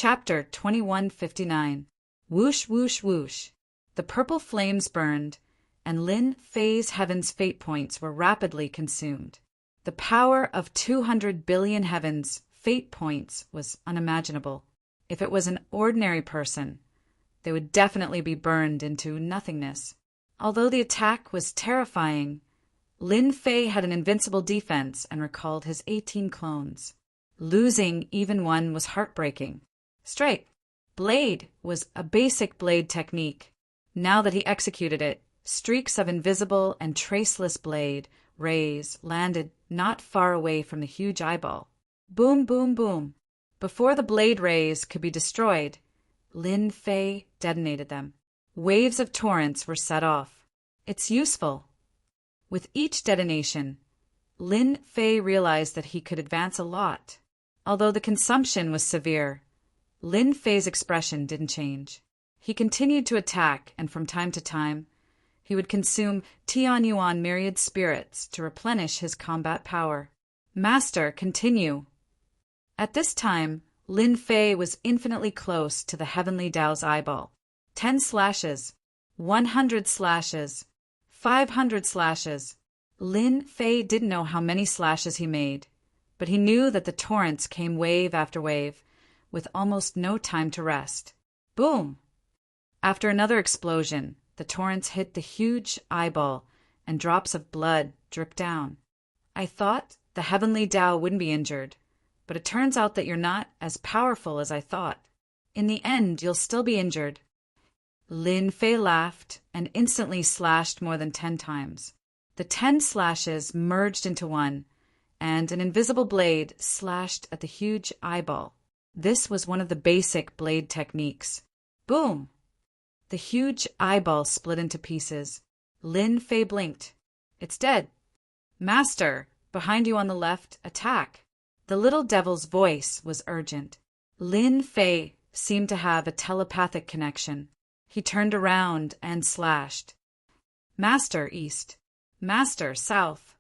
Chapter 2159. Whoosh, whoosh, whoosh. The purple flames burned, and Lin Fei's heaven's fate points were rapidly consumed. The power of 200 billion heavens fate points was unimaginable. If it was an ordinary person, they would definitely be burned into nothingness. Although the attack was terrifying, Lin Fei had an invincible defense and recalled his 18 clones. Losing even one was heartbreaking. Strike. Blade was a basic blade technique. Now that he executed it, streaks of invisible and traceless blade rays landed not far away from the huge eyeball. Boom, boom, boom. Before the blade rays could be destroyed, Lin Fei detonated them. Waves of torrents were set off. It's useful. With each detonation, Lin Fei realized that he could advance a lot. Although the consumption was severe, Lin Fei's expression didn't change. He continued to attack, and from time to time, he would consume Tianyuan myriad spirits to replenish his combat power. Master, continue. At this time, Lin Fei was infinitely close to the heavenly Tao's eyeball. 10 slashes, 100 slashes, 500 slashes. Lin Fei didn't know how many slashes he made, but he knew that the torrents came wave after wave, with almost no time to rest. Boom! After another explosion, the torrents hit the huge eyeball, and drops of blood dripped down. I thought the heavenly Tao wouldn't be injured, but it turns out that you're not as powerful as I thought. In the end, you'll still be injured. Lin Fei laughed and instantly slashed more than 10 times. The 10 slashes merged into one, and an invisible blade slashed at the huge eyeball. This was one of the basic blade techniques. Boom! The huge eyeball split into pieces. Lin Fei blinked. It's dead. Master, behind you on the left, attack. The little devil's voice was urgent. Lin Fei seemed to have a telepathic connection. He turned around and slashed. Master, east. Master, south.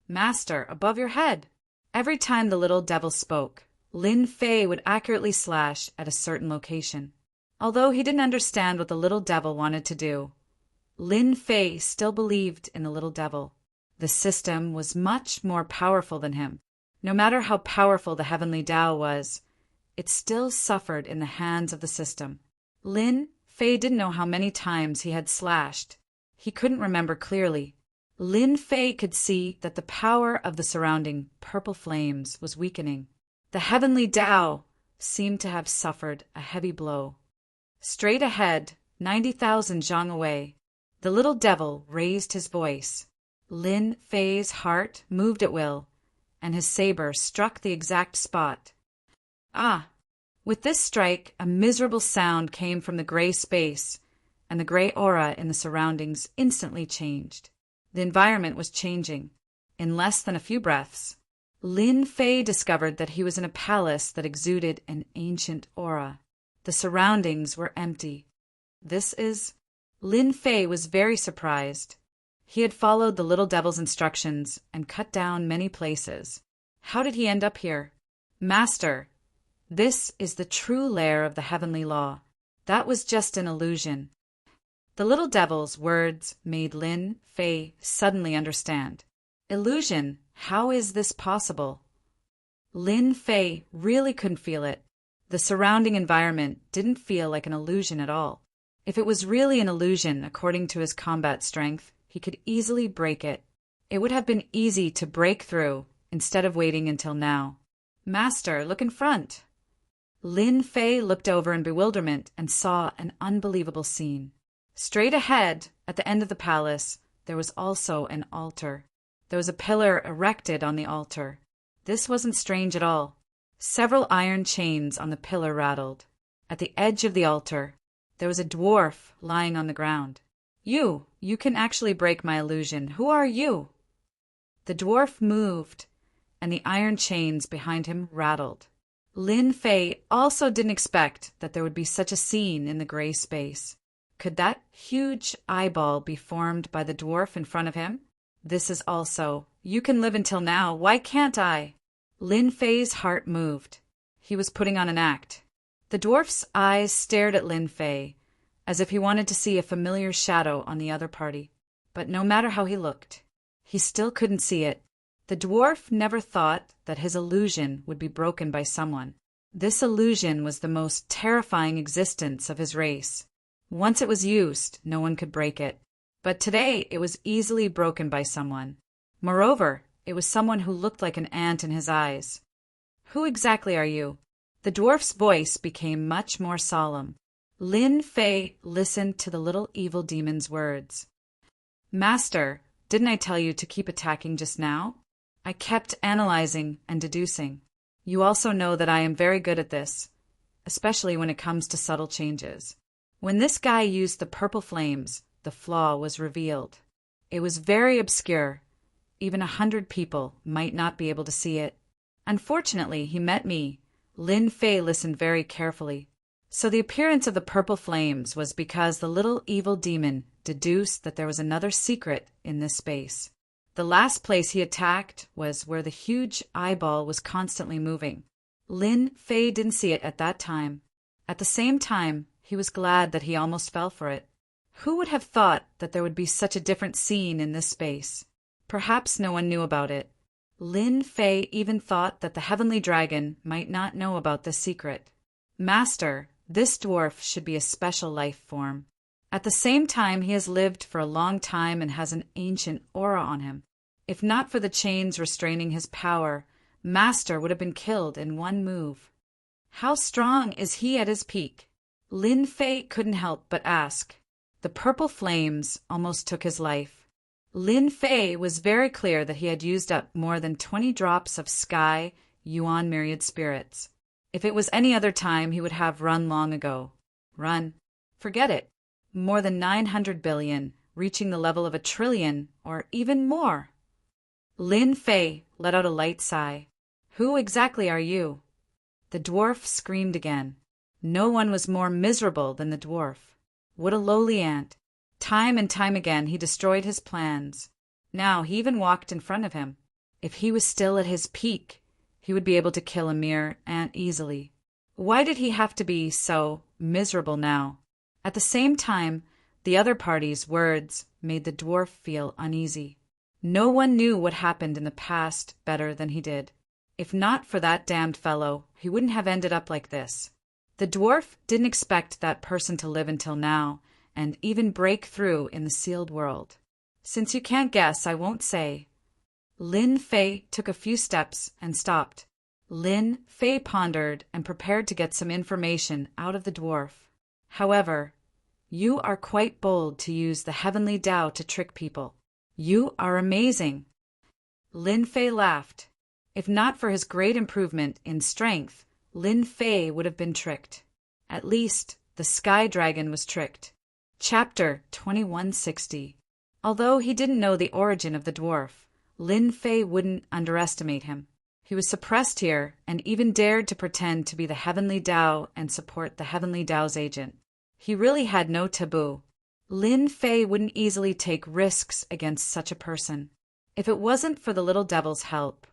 Master, above your head. Every time the little devil spoke, Lin Fei would accurately slash at a certain location. Although he didn't understand what the little devil wanted to do, Lin Fei still believed in the little devil. The system was much more powerful than him. No matter how powerful the heavenly Tao was, it still suffered in the hands of the system. Lin Fei didn't know how many times he had slashed. He couldn't remember clearly. Lin Fei could see that the power of the surrounding purple flames was weakening. The heavenly Tao seemed to have suffered a heavy blow. Straight ahead, 90,000 zhang away, the little devil raised his voice. Lin Fei's heart moved at will, and his saber struck the exact spot. Ah! With this strike, a miserable sound came from the gray space, and the gray aura in the surroundings instantly changed. The environment was changing. In less than a few breaths, Lin Fei discovered that he was in a palace that exuded an ancient aura. The surroundings were empty. Lin Fei was very surprised. He had followed the little devil's instructions and cut down many places. How did he end up here? Master, this is the true lair of the heavenly law. That was just an illusion. The little devil's words made Lin Fei suddenly understand. Illusion? How is this possible? Lin Fei really couldn't feel it. The surrounding environment didn't feel like an illusion at all. If it was really an illusion, according to his combat strength, he could easily break it. It would have been easy to break through instead of waiting until now. Master, look in front. Lin Fei looked over in bewilderment and saw an unbelievable scene. Straight ahead, at the end of the palace, there was also an altar. There was a pillar erected on the altar. This wasn't strange at all. Several iron chains on the pillar rattled. At the edge of the altar, there was a dwarf lying on the ground. You can actually break my illusion. Who are you? The dwarf moved, and the iron chains behind him rattled. Lin Fei also didn't expect that there would be such a scene in the gray space. Could that huge eyeball be formed by the dwarf in front of him? This is also, you can live until now, why can't I? Lin Fei's heart moved. He was putting on an act. The dwarf's eyes stared at Lin Fei, as if he wanted to see a familiar shadow on the other party. But no matter how he looked, he still couldn't see it. The dwarf never thought that his illusion would be broken by someone. This illusion was the most terrifying existence of his race. Once it was used, no one could break it. But today it was easily broken by someone. Moreover, it was someone who looked like an ant in his eyes. "Who exactly are you?" The dwarf's voice became much more solemn. Lin Fei listened to the little evil demon's words. "Master, didn't I tell you to keep attacking just now? I kept analyzing and deducing. You also know that I am very good at this, especially when it comes to subtle changes. When this guy used the purple flames, the flaw was revealed. It was very obscure. Even 100 people might not be able to see it. Unfortunately, he met me." Lin Fei listened very carefully. So the appearance of the purple flames was because the little evil demon deduced that there was another secret in this space. The last place he attacked was where the huge eyeball was constantly moving. Lin Fei didn't see it at that time. At the same time, he was glad that he almost fell for it. Who would have thought that there would be such a different scene in this space? Perhaps no one knew about it. Lin Fei even thought that the heavenly dragon might not know about this secret. "Master, this dwarf should be a special life form. At the same time, he has lived for a long time and has an ancient aura on him. If not for the chains restraining his power, Master would have been killed in one move. How strong is he at his peak?" Lin Fei couldn't help but ask. The purple flames almost took his life. Lin Fei was very clear that he had used up more than 20 drops of Sky Yuan Myriad Spirits. If it was any other time, he would have run long ago. Run? Forget it. More than 900 billion, reaching the level of 1 trillion, or even more. Lin Fei let out a light sigh. "Who exactly are you?" The dwarf screamed again. No one was more miserable than the dwarf. What a lowly ant. Time and time again he destroyed his plans. Now he even walked in front of him. If he was still at his peak, he would be able to kill a mere ant easily. Why did he have to be so miserable now? At the same time, the other party's words made the dwarf feel uneasy. No one knew what happened in the past better than he did. If not for that damned fellow, he wouldn't have ended up like this. The dwarf didn't expect that person to live until now, and even break through in the sealed world. Since you can't guess, I won't say. Lin Fei took a few steps and stopped. Lin Fei pondered and prepared to get some information out of the dwarf. "However, you are quite bold to use the heavenly Tao to trick people. You are amazing." Lin Fei laughed. If not for his great improvement in strength, Lin Fei would have been tricked. At least, the Sky Dragon was tricked. Chapter 2160. Although he didn't know the origin of the dwarf, Lin Fei wouldn't underestimate him. He was suppressed here and even dared to pretend to be the heavenly Tao and support the heavenly Tao's agent. He really had no taboo. Lin Fei wouldn't easily take risks against such a person. If it wasn't for the little devil's help,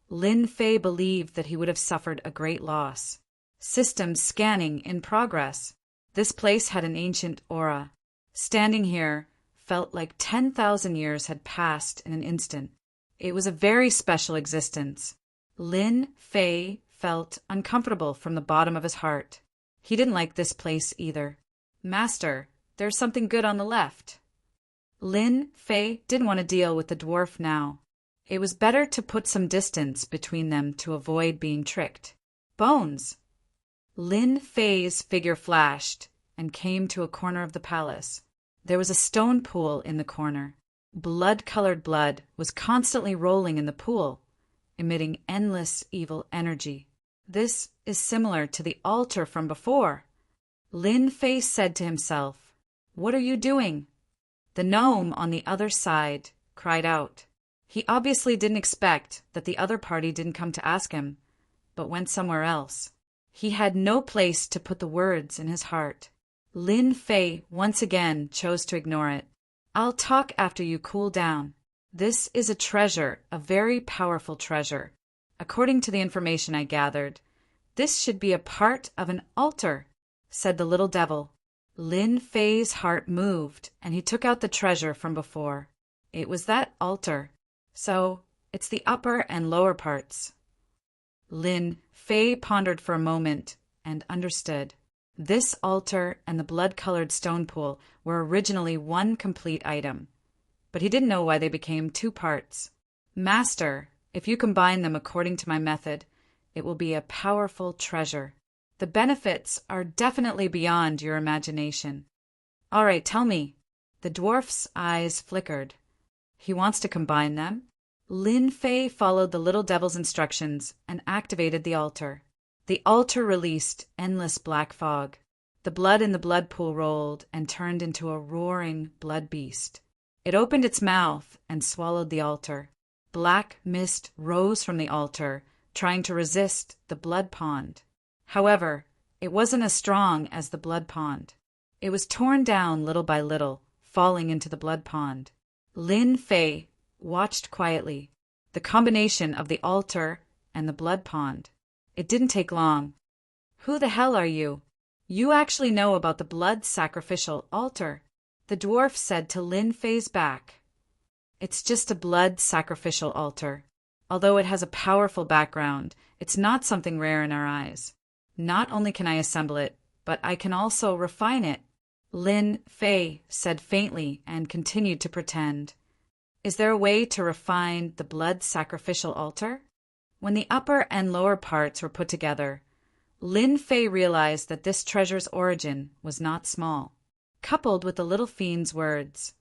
Lin Fei believed that he would have suffered a great loss. Systems scanning in progress. This place had an ancient aura. Standing here felt like 10,000 years had passed in an instant. It was a very special existence. Lin Fei felt uncomfortable from the bottom of his heart. He didn't like this place either. "Master, there's something good on the left." Lin Fei didn't want to deal with the dwarf now. It was better to put some distance between them to avoid being tricked. "Bones!" Lin Fei's figure flashed and came to a corner of the palace. There was a stone pool in the corner. Blood-colored blood was constantly rolling in the pool, emitting endless evil energy. "This is similar to the altar from before." Lin Fei said to himself, "What are you doing?" The gnome on the other side cried out. He obviously didn't expect that the other party didn't come to ask him, but went somewhere else. He had no place to put the words in his heart. Lin Fei once again chose to ignore it. "I'll talk after you cool down. This is a treasure, a very powerful treasure. According to the information I gathered, This should be a part of an altar, said the little devil. Lin Fei's heart moved, and he took out the treasure from before. It was that altar. So, it's the upper and lower parts. Lin Fei pondered for a moment and understood. This altar and the blood-colored stone pool were originally one complete item, but he didn't know why they became two parts. Master, if you combine them according to my method, it will be a powerful treasure. The benefits are definitely beyond your imagination. All right, tell me. The dwarf's eyes flickered. He wants to combine them? Lin Fei followed the little devil's instructions and activated the altar. The altar released endless black fog. The blood in the blood pool rolled and turned into a roaring blood beast. It opened its mouth and swallowed the altar. Black mist rose from the altar, trying to resist the blood pond. However, it wasn't as strong as the blood pond. It was torn down little by little, falling into the blood pond. Lin Fei watched quietly. The combination of the altar and the blood pond. It didn't take long. Who the hell are you? You actually know about the blood sacrificial altar, the dwarf said to Lin Fei's back. It's just a blood sacrificial altar. Although it has a powerful background, it's not something rare in our eyes. Not only can I assemble it, but I can also refine it, Lin Fei said faintly and continued to pretend. Is there a way to refine the blood sacrificial altar? When the upper and lower parts were put together, Lin Fei realized that this treasure's origin was not small. Coupled with the little fiend's words,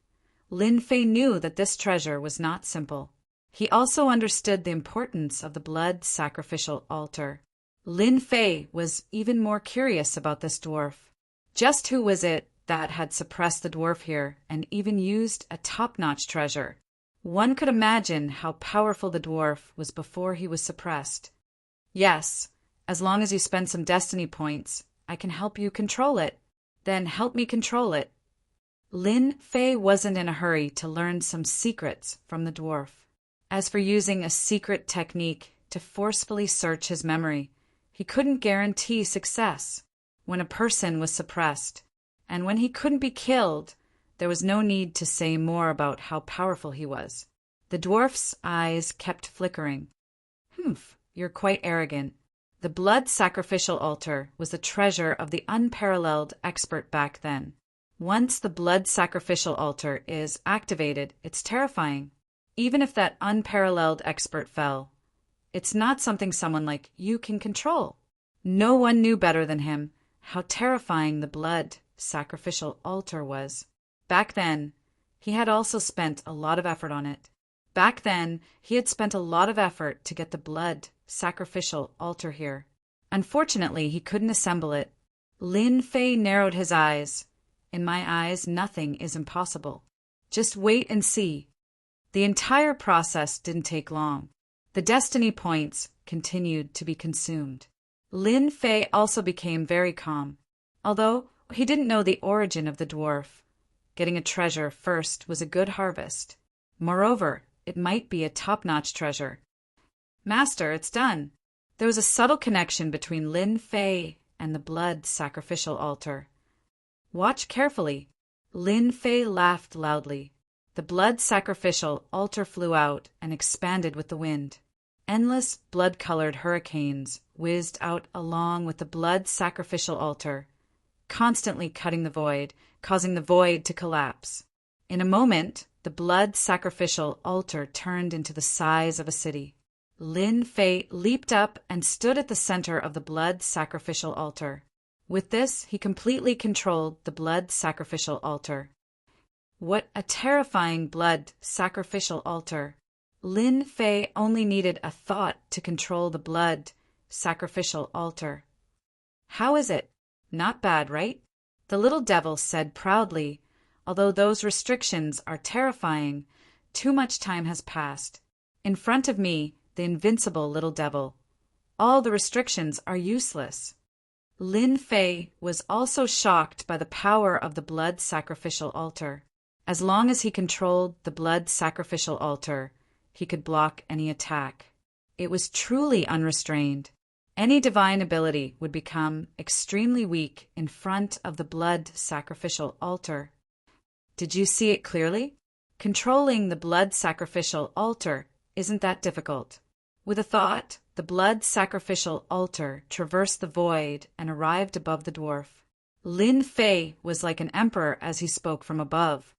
Lin Fei knew that this treasure was not simple. He also understood the importance of the blood sacrificial altar. Lin Fei was even more curious about this dwarf. Just who was it that had suppressed the dwarf here and even used a top-notch treasure? One could imagine how powerful the dwarf was before he was suppressed. Yes, as long as you spend some destiny points, I can help you control it. Then help me control it. Lin Fei wasn't in a hurry to learn some secrets from the dwarf. As for using a secret technique to forcefully search his memory, he couldn't guarantee success. When a person was suppressed, and when he couldn't be killed, there was no need to say more about how powerful he was. The dwarf's eyes kept flickering. Humph, you're quite arrogant. The blood sacrificial altar was the treasure of the unparalleled expert back then. Once the blood sacrificial altar is activated, it's terrifying. Even if that unparalleled expert fell, it's not something someone like you can control. No one knew better than him how terrifying the blood sacrificial altar was. Back then, he had also spent a lot of effort on it. Back then, he had spent a lot of effort to get the blood sacrificial altar here. Unfortunately, he couldn't assemble it. Lin Fei narrowed his eyes. In my eyes, nothing is impossible. Just wait and see. The entire process didn't take long. The destiny points continued to be consumed. Lin Fei also became very calm. Although he didn't know the origin of the dwarf, getting a treasure first was a good harvest. Moreover, it might be a top-notch treasure. Master, it's done. There was a subtle connection between Lin Fei and the blood sacrificial altar. Watch carefully. Lin Fei laughed loudly. The blood sacrificial altar flew out and expanded with the wind. Endless blood-colored hurricanes whizzed out along with the blood sacrificial altar, constantly cutting the void, causing the void to collapse. In a moment, the blood sacrificial altar turned into the size of a city. Lin Fei leaped up and stood at the center of the blood sacrificial altar. With this, he completely controlled the blood sacrificial altar. What a terrifying blood sacrificial altar! Lin Fei only needed a thought to control the blood sacrificial altar. How is it? Not bad, right? The little devil said proudly. Although those restrictions are terrifying, too much time has passed. In front of me, the invincible little devil. All the restrictions are useless. Lin Fei was also shocked by the power of the blood sacrificial altar. As long as he controlled the blood sacrificial altar, he could block any attack. It was truly unrestrained. Any divine ability would become extremely weak in front of the blood sacrificial altar. Did you see it clearly? Controlling the blood sacrificial altar isn't that difficult. With a thought, the blood sacrificial altar traversed the void and arrived above the dwarf. Lin Fei was like an emperor as he spoke from above.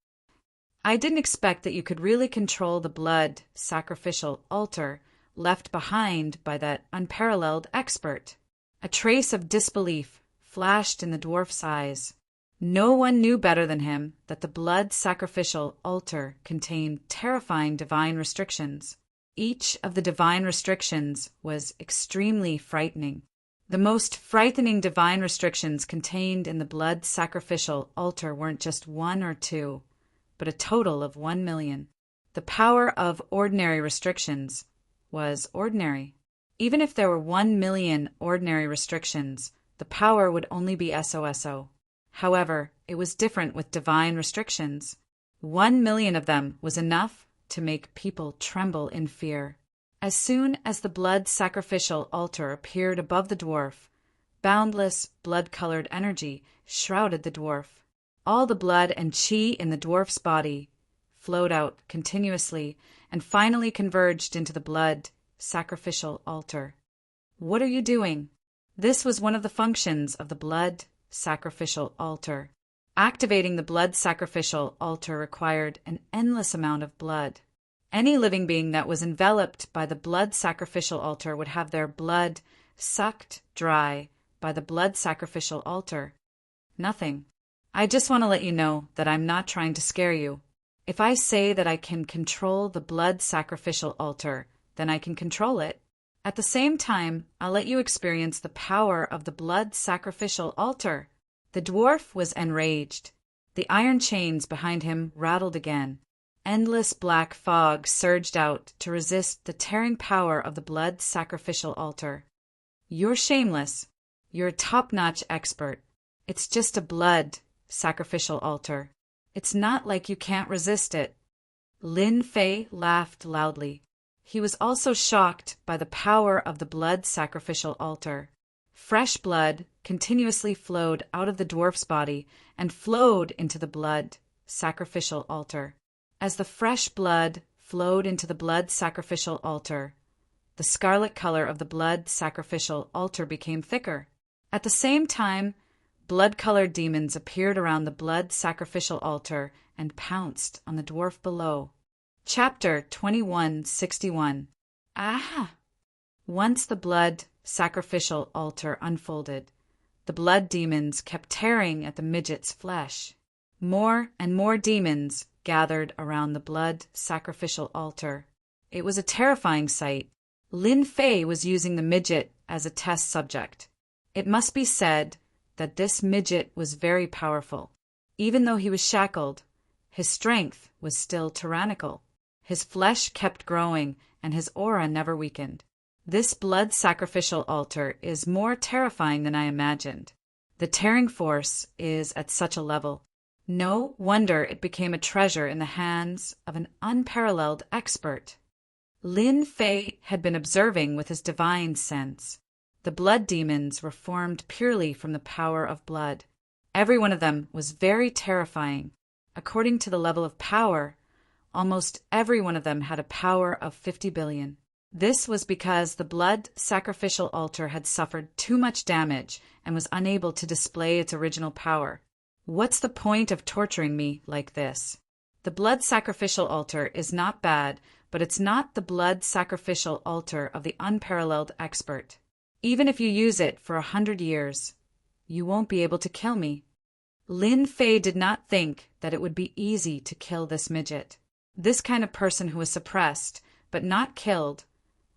I didn't expect that you could really control the blood sacrificial altar left behind by that unparalleled expert. A trace of disbelief flashed in the dwarf's eyes. No one knew better than him that the blood sacrificial altar contained terrifying divine restrictions. Each of the divine restrictions was extremely frightening. The most frightening divine restrictions contained in the blood sacrificial altar weren't just one or two, but a total of 1,000,000. The power of ordinary restrictions was ordinary. Even if there were 1,000,000 ordinary restrictions, the power would only be SOSO. However, it was different with divine restrictions. 1,000,000 of them was enough to make people tremble in fear. As soon as the blood sacrificial altar appeared above the dwarf, boundless blood-colored energy shrouded the dwarf. All the blood and qi in the dwarf's body flowed out continuously and finally converged into the blood sacrificial altar. What are you doing? This was one of the functions of the blood sacrificial altar. Activating the blood sacrificial altar required an endless amount of blood. Any living being that was enveloped by the blood sacrificial altar would have their blood sucked dry by the blood sacrificial altar. Nothing. I just want to let you know that I'm not trying to scare you. If I say that I can control the blood sacrificial altar, then I can control it. At the same time, I'll let you experience the power of the blood sacrificial altar. The dwarf was enraged. The iron chains behind him rattled again. Endless black fog surged out to resist the tearing power of the blood sacrificial altar. You're shameless. You're a top-notch expert. It's just a blood sacrificial altar. It's not like you can't resist it. Lin Fei laughed loudly. He was also shocked by the power of the blood sacrificial altar. Fresh blood continuously flowed out of the dwarf's body and flowed into the blood sacrificial altar. As the fresh blood flowed into the blood sacrificial altar, the scarlet color of the blood sacrificial altar became thicker. At the same time, blood-colored demons appeared around the blood sacrificial altar and pounced on the dwarf below. Chapter 2161. Aha! Once the blood sacrificial altar unfolded, the blood demons kept tearing at the midget's flesh. More and more demons gathered around the blood sacrificial altar. It was a terrifying sight. Lin Fei was using the midget as a test subject. It must be said that this midget was very powerful. Even though he was shackled, his strength was still tyrannical. His flesh kept growing, and his aura never weakened. This blood sacrificial altar is more terrifying than I imagined. The tearing force is at such a level. No wonder it became a treasure in the hands of an unparalleled expert. Lin Fei had been observing with his divine sense. The blood demons were formed purely from the power of blood. Every one of them was very terrifying. According to the level of power, almost every one of them had a power of 50 billion. This was because the blood sacrificial altar had suffered too much damage and was unable to display its original power. What's the point of torturing me like this? The blood sacrificial altar is not bad, but it's not the blood sacrificial altar of the unparalleled expert. Even if you use it for 100 years, you won't be able to kill me. Lin Fei did not think that it would be easy to kill this midget. This kind of person who was suppressed, but not killed,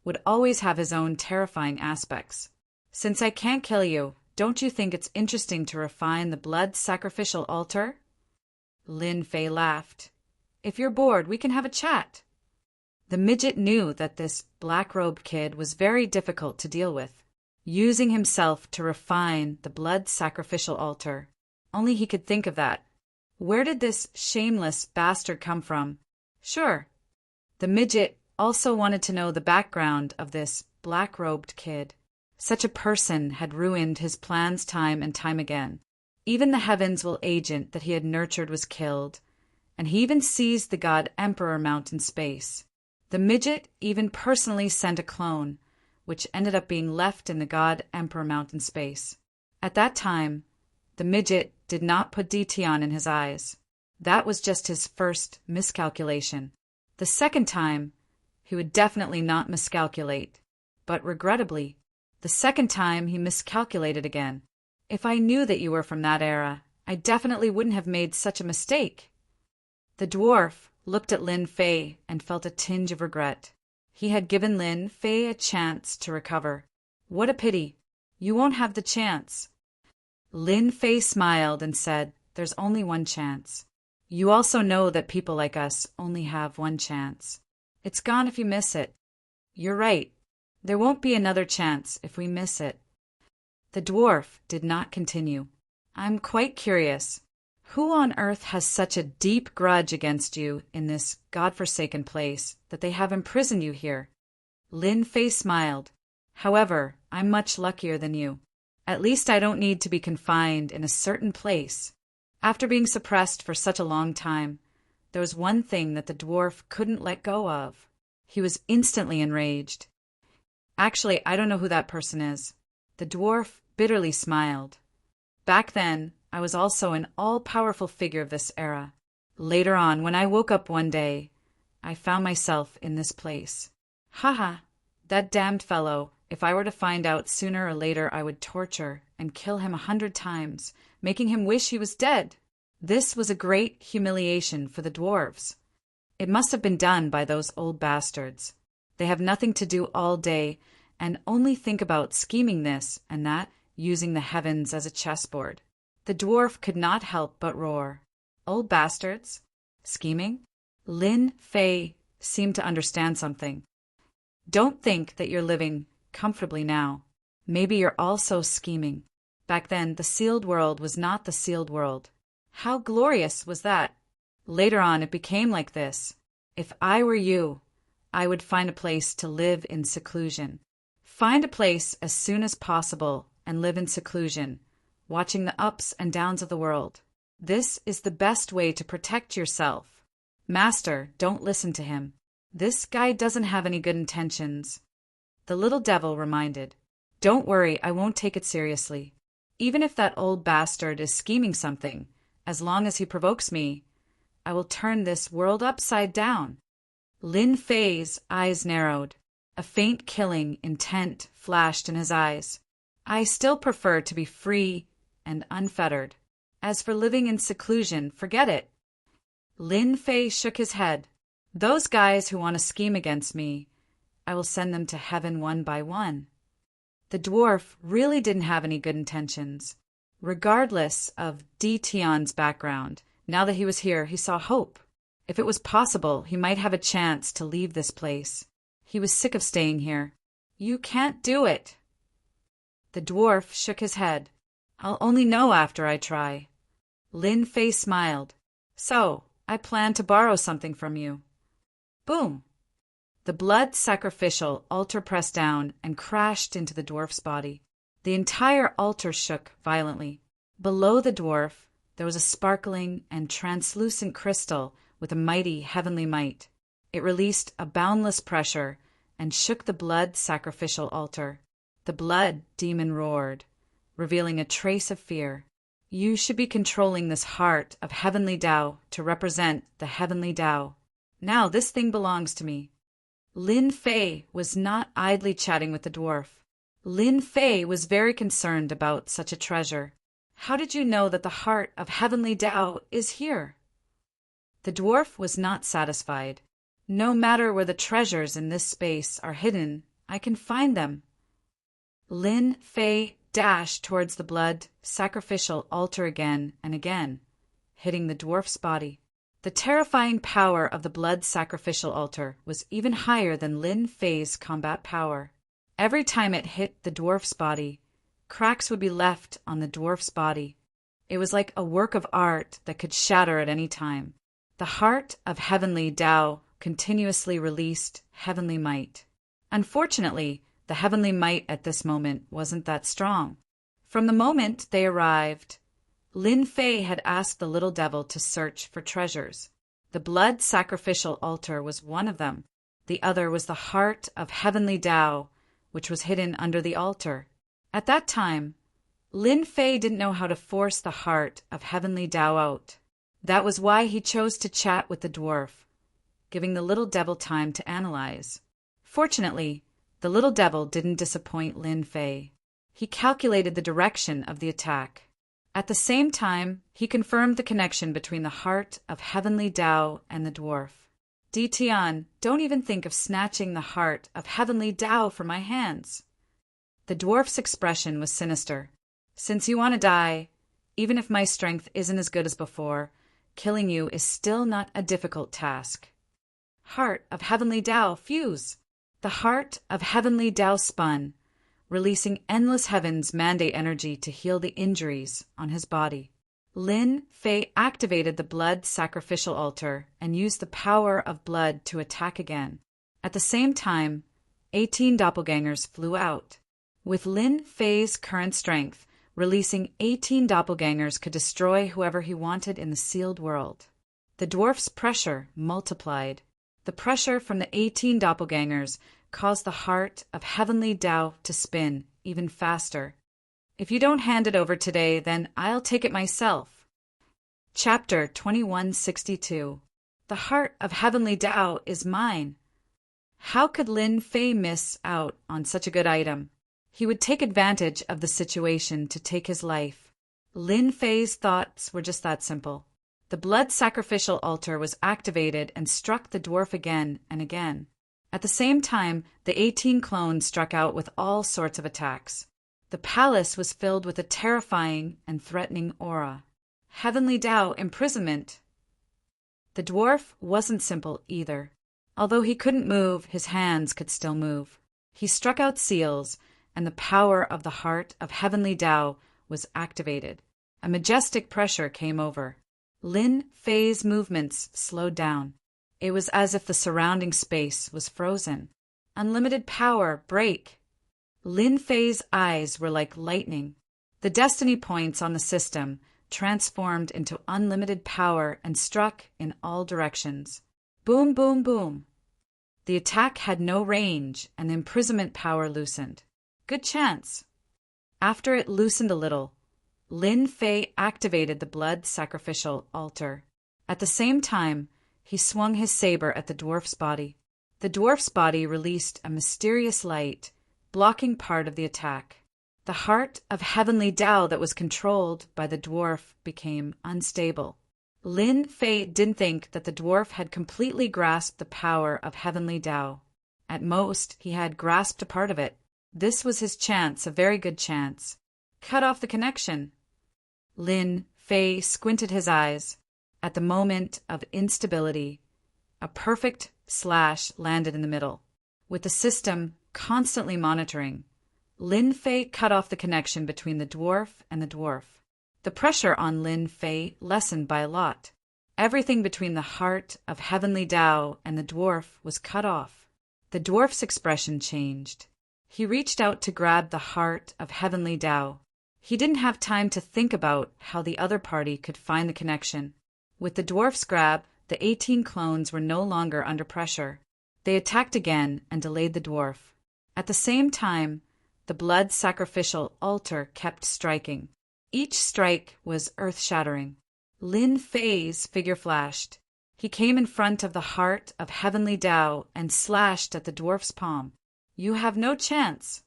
would always have his own terrifying aspects. Since I can't kill you, don't you think it's interesting to refine the blood sacrificial altar? Lin Fei laughed. If you're bored, we can have a chat. The midget knew that this black-robed kid was very difficult to deal with, using himself to refine the blood sacrificial altar. Only he could think of that. Where did this shameless bastard come from? Sure. The midget also wanted to know the background of this black-robed kid. Such a person had ruined his plans time and time again. Even the Heavensville agent that he had nurtured was killed, and he even seized the god Emperor Mount in space. The midget even personally sent a clone, which ended up being left in the god Emperor Mount in space. At that time, the midget did not put DTon in his eyes. That was just his first miscalculation. The second time, he would definitely not miscalculate. But regrettably, the second time he miscalculated again. If I knew that you were from that era, I definitely wouldn't have made such a mistake. The dwarf looked at Lin Fei and felt a tinge of regret. He had given Lin Fei a chance to recover. What a pity. You won't have the chance. Lin Fei smiled and said, "There's only one chance. You also know that people like us only have one chance. It's gone if you miss it." "You're right. There won't be another chance if we miss it." The dwarf did not continue. "I'm quite curious. Who on earth has such a deep grudge against you in this godforsaken place that they have imprisoned you here?" Lin Fei smiled. "However, I'm much luckier than you. At least I don't need to be confined in a certain place." After being suppressed for such a long time, there was one thing that the dwarf couldn't let go of. He was instantly enraged. "Actually, I don't know who that person is." The dwarf bitterly smiled. "Back then, I was also an all-powerful figure of this era. Later on, when I woke up one day, I found myself in this place. Haha, that damned fellow, if I were to find out sooner or later, I would torture and kill him 100 times, making him wish he was dead." This was a great humiliation for the dwarves. It must have been done by those old bastards. They have nothing to do all day and only think about scheming this and that, using the heavens as a chessboard. The dwarf could not help but roar. Old bastards? Scheming? Lin Fei seemed to understand something. "Don't think that you're living comfortably now. Maybe you're also scheming. Back then, the sealed world was not the sealed world. How glorious was that? Later on, it became like this. If I were you, I would find a place to live in seclusion. Find a place as soon as possible and live in seclusion, watching the ups and downs of the world. This is the best way to protect yourself. Master, don't listen to him. This guy doesn't have any good intentions." The little devil reminded, "Don't worry, I won't take it seriously. Even if that old bastard is scheming something, as long as he provokes me, I will turn this world upside down." Lin Fei's eyes narrowed. A faint killing intent flashed in his eyes. "I still prefer to be free and unfettered. As for living in seclusion, forget it." Lin Fei shook his head. "Those guys who want to scheme against me, I will send them to heaven one by one." The dwarf really didn't have any good intentions. Regardless of DTon's background, now that he was here, he saw hope. If it was possible, he might have a chance to leave this place. He was sick of staying here. "You can't do it." The dwarf shook his head. "I'll only know after I try." Lin Fei smiled. "So, I plan to borrow something from you." Boom! The blood sacrificial altar pressed down and crashed into the dwarf's body. The entire altar shook violently. Below the dwarf, there was a sparkling and translucent crystal with a mighty heavenly might. It released a boundless pressure and shook the blood sacrificial altar. The blood demon roared, revealing a trace of fear. "You should be controlling this heart of heavenly Tao to represent the heavenly Tao. Now this thing belongs to me." Lin Fei was not idly chatting with the dwarf. Lin Fei was very concerned about such a treasure. "How did you know that the heart of heavenly Tao is here?" The dwarf was not satisfied. "No matter where the treasures in this space are hidden, I can find them." Lin Fei dashed towards the blood sacrificial altar again and again, hitting the dwarf's body. The terrifying power of the blood sacrificial altar was even higher than Lin Fei's combat power. Every time it hit the dwarf's body, cracks would be left on the dwarf's body. It was like a work of art that could shatter at any time. The heart of heavenly Tao continuously released heavenly might. Unfortunately, The heavenly might at this moment wasn't that strong. From the moment they arrived, Lin Fei had asked the little devil to search for treasures. The blood sacrificial altar was one of them. The other was the heart of heavenly Tao, which was hidden under the altar. At that time, Lin Fei didn't know how to force the heart of heavenly Tao out. That was why he chose to chat with the dwarf, giving the little devil time to analyze. Fortunately, the little devil didn't disappoint Lin Fei. He calculated the direction of the attack. At the same time, he confirmed the connection between the heart of heavenly Tao and the dwarf. Di Tian, don't even think of snatching the heart of heavenly Tao from my hands. The dwarf's expression was sinister. Since you want to die, even if my strength isn't as good as before, killing you is still not a difficult task. Heart of heavenly Tao, fuse! The heart of heavenly Tao spun, releasing endless heaven's mandate energy to heal the injuries on his body. Lin Fei activated the blood sacrificial altar and used the power of blood to attack again. At the same time, 18 doppelgangers flew out. With Lin Fei's current strength, releasing 18 doppelgangers could destroy whoever he wanted in the sealed world. The dwarf's pressure multiplied. The pressure from the 18 doppelgangers caused the heart of heavenly Tao to spin even faster. If you don't hand it over today, then I'll take it myself. Chapter 2162. The heart of heavenly Tao is mine. How could Lin Fei miss out on such a good item? He would take advantage of the situation to take his life. Lin Fei's thoughts were just that simple. The blood sacrificial altar was activated and struck the dwarf again and again. At the same time, the 18 clones struck out with all sorts of attacks. The palace was filled with a terrifying and threatening aura. Heavenly Tao imprisonment. The dwarf wasn't simple either. Although he couldn't move, his hands could still move. He struck out seals, and the power of the heart of heavenly Tao was activated. A majestic pressure came over. Lin Fei's movements slowed down. It was as if the surrounding space was frozen. Unlimited power, break. Lin Fei's eyes were like lightning. The destiny points on the system transformed into unlimited power and struck in all directions. Boom, boom, boom. The attack had no range, and the imprisonment power loosened. Good chance. After it loosened a little, Lin Fei activated the blood sacrificial altar. At the same time, he swung his saber at the dwarf's body. The dwarf's body released a mysterious light, blocking part of the attack. The heart of heavenly Tao that was controlled by the dwarf became unstable. Lin Fei didn't think that the dwarf had completely grasped the power of heavenly Tao. At most, he had grasped a part of it. This was his chance, a very good chance. Cut off the connection. Lin Fei squinted his eyes. At the moment of instability, a perfect slash landed in the middle. With the system constantly monitoring, Lin Fei cut off the connection between the dwarf and the dwarf. The pressure on Lin Fei lessened by a lot. Everything between the heart of heavenly Tao and the dwarf was cut off. The dwarf's expression changed. He reached out to grab the heart of heavenly Tao. He didn't have time to think about how the other party could find the connection. With the dwarf's grab, the 18 clones were no longer under pressure. They attacked again and delayed the dwarf. At the same time, the blood sacrificial altar kept striking. Each strike was earth-shattering. Lin Fei's figure flashed. He came in front of the heart of heavenly Tao and slashed at the dwarf's palm. You have no chance.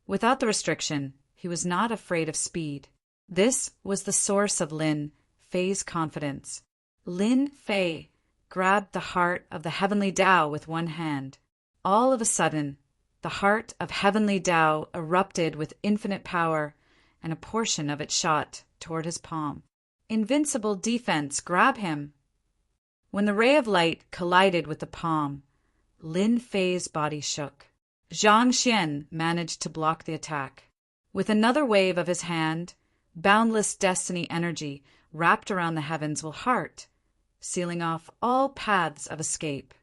Without the restriction, he was not afraid of speed. This was the source of Lin Fei's confidence. Lin Fei grabbed the heart of the heavenly Tao with one hand. All of a sudden, the heart of heavenly Tao erupted with infinite power, and a portion of it shot toward his palm. Invincible defense, grab him! When the ray of light collided with the palm, Lin Fei's body shook. Zhang Xian managed to block the attack. With another wave of his hand, boundless destiny energy wrapped around the heaven's heart, sealing off all paths of escape.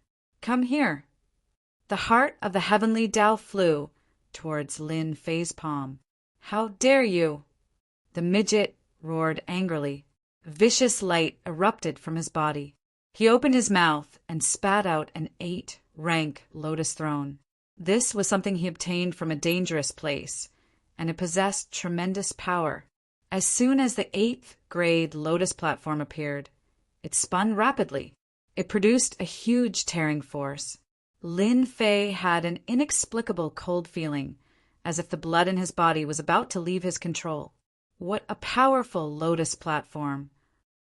Come here. The heart of the heavenly Tao flew, towards Lin Fei's palm. "How dare you!" The midget roared angrily. Vicious light erupted from his body. He opened his mouth and spat out an 8-rank lotus throne. This was something he obtained from a dangerous place, and it possessed tremendous power. As soon as the 8th grade lotus platform appeared, it spun rapidly. It produced a huge tearing force. Lin Fei had an inexplicable cold feeling, as if the blood in his body was about to leave his control. What a powerful lotus platform!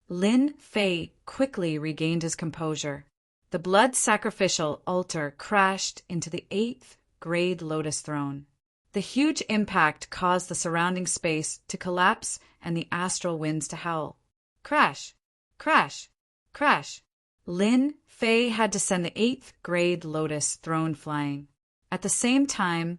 Lin Fei quickly regained his composure. The blood sacrificial altar crashed into the 8th grade lotus throne. The huge impact caused the surrounding space to collapse and the astral winds to howl. Crash! Crash! Crash! Lin Fei had to send the 8th grade lotus throne flying. At the same time,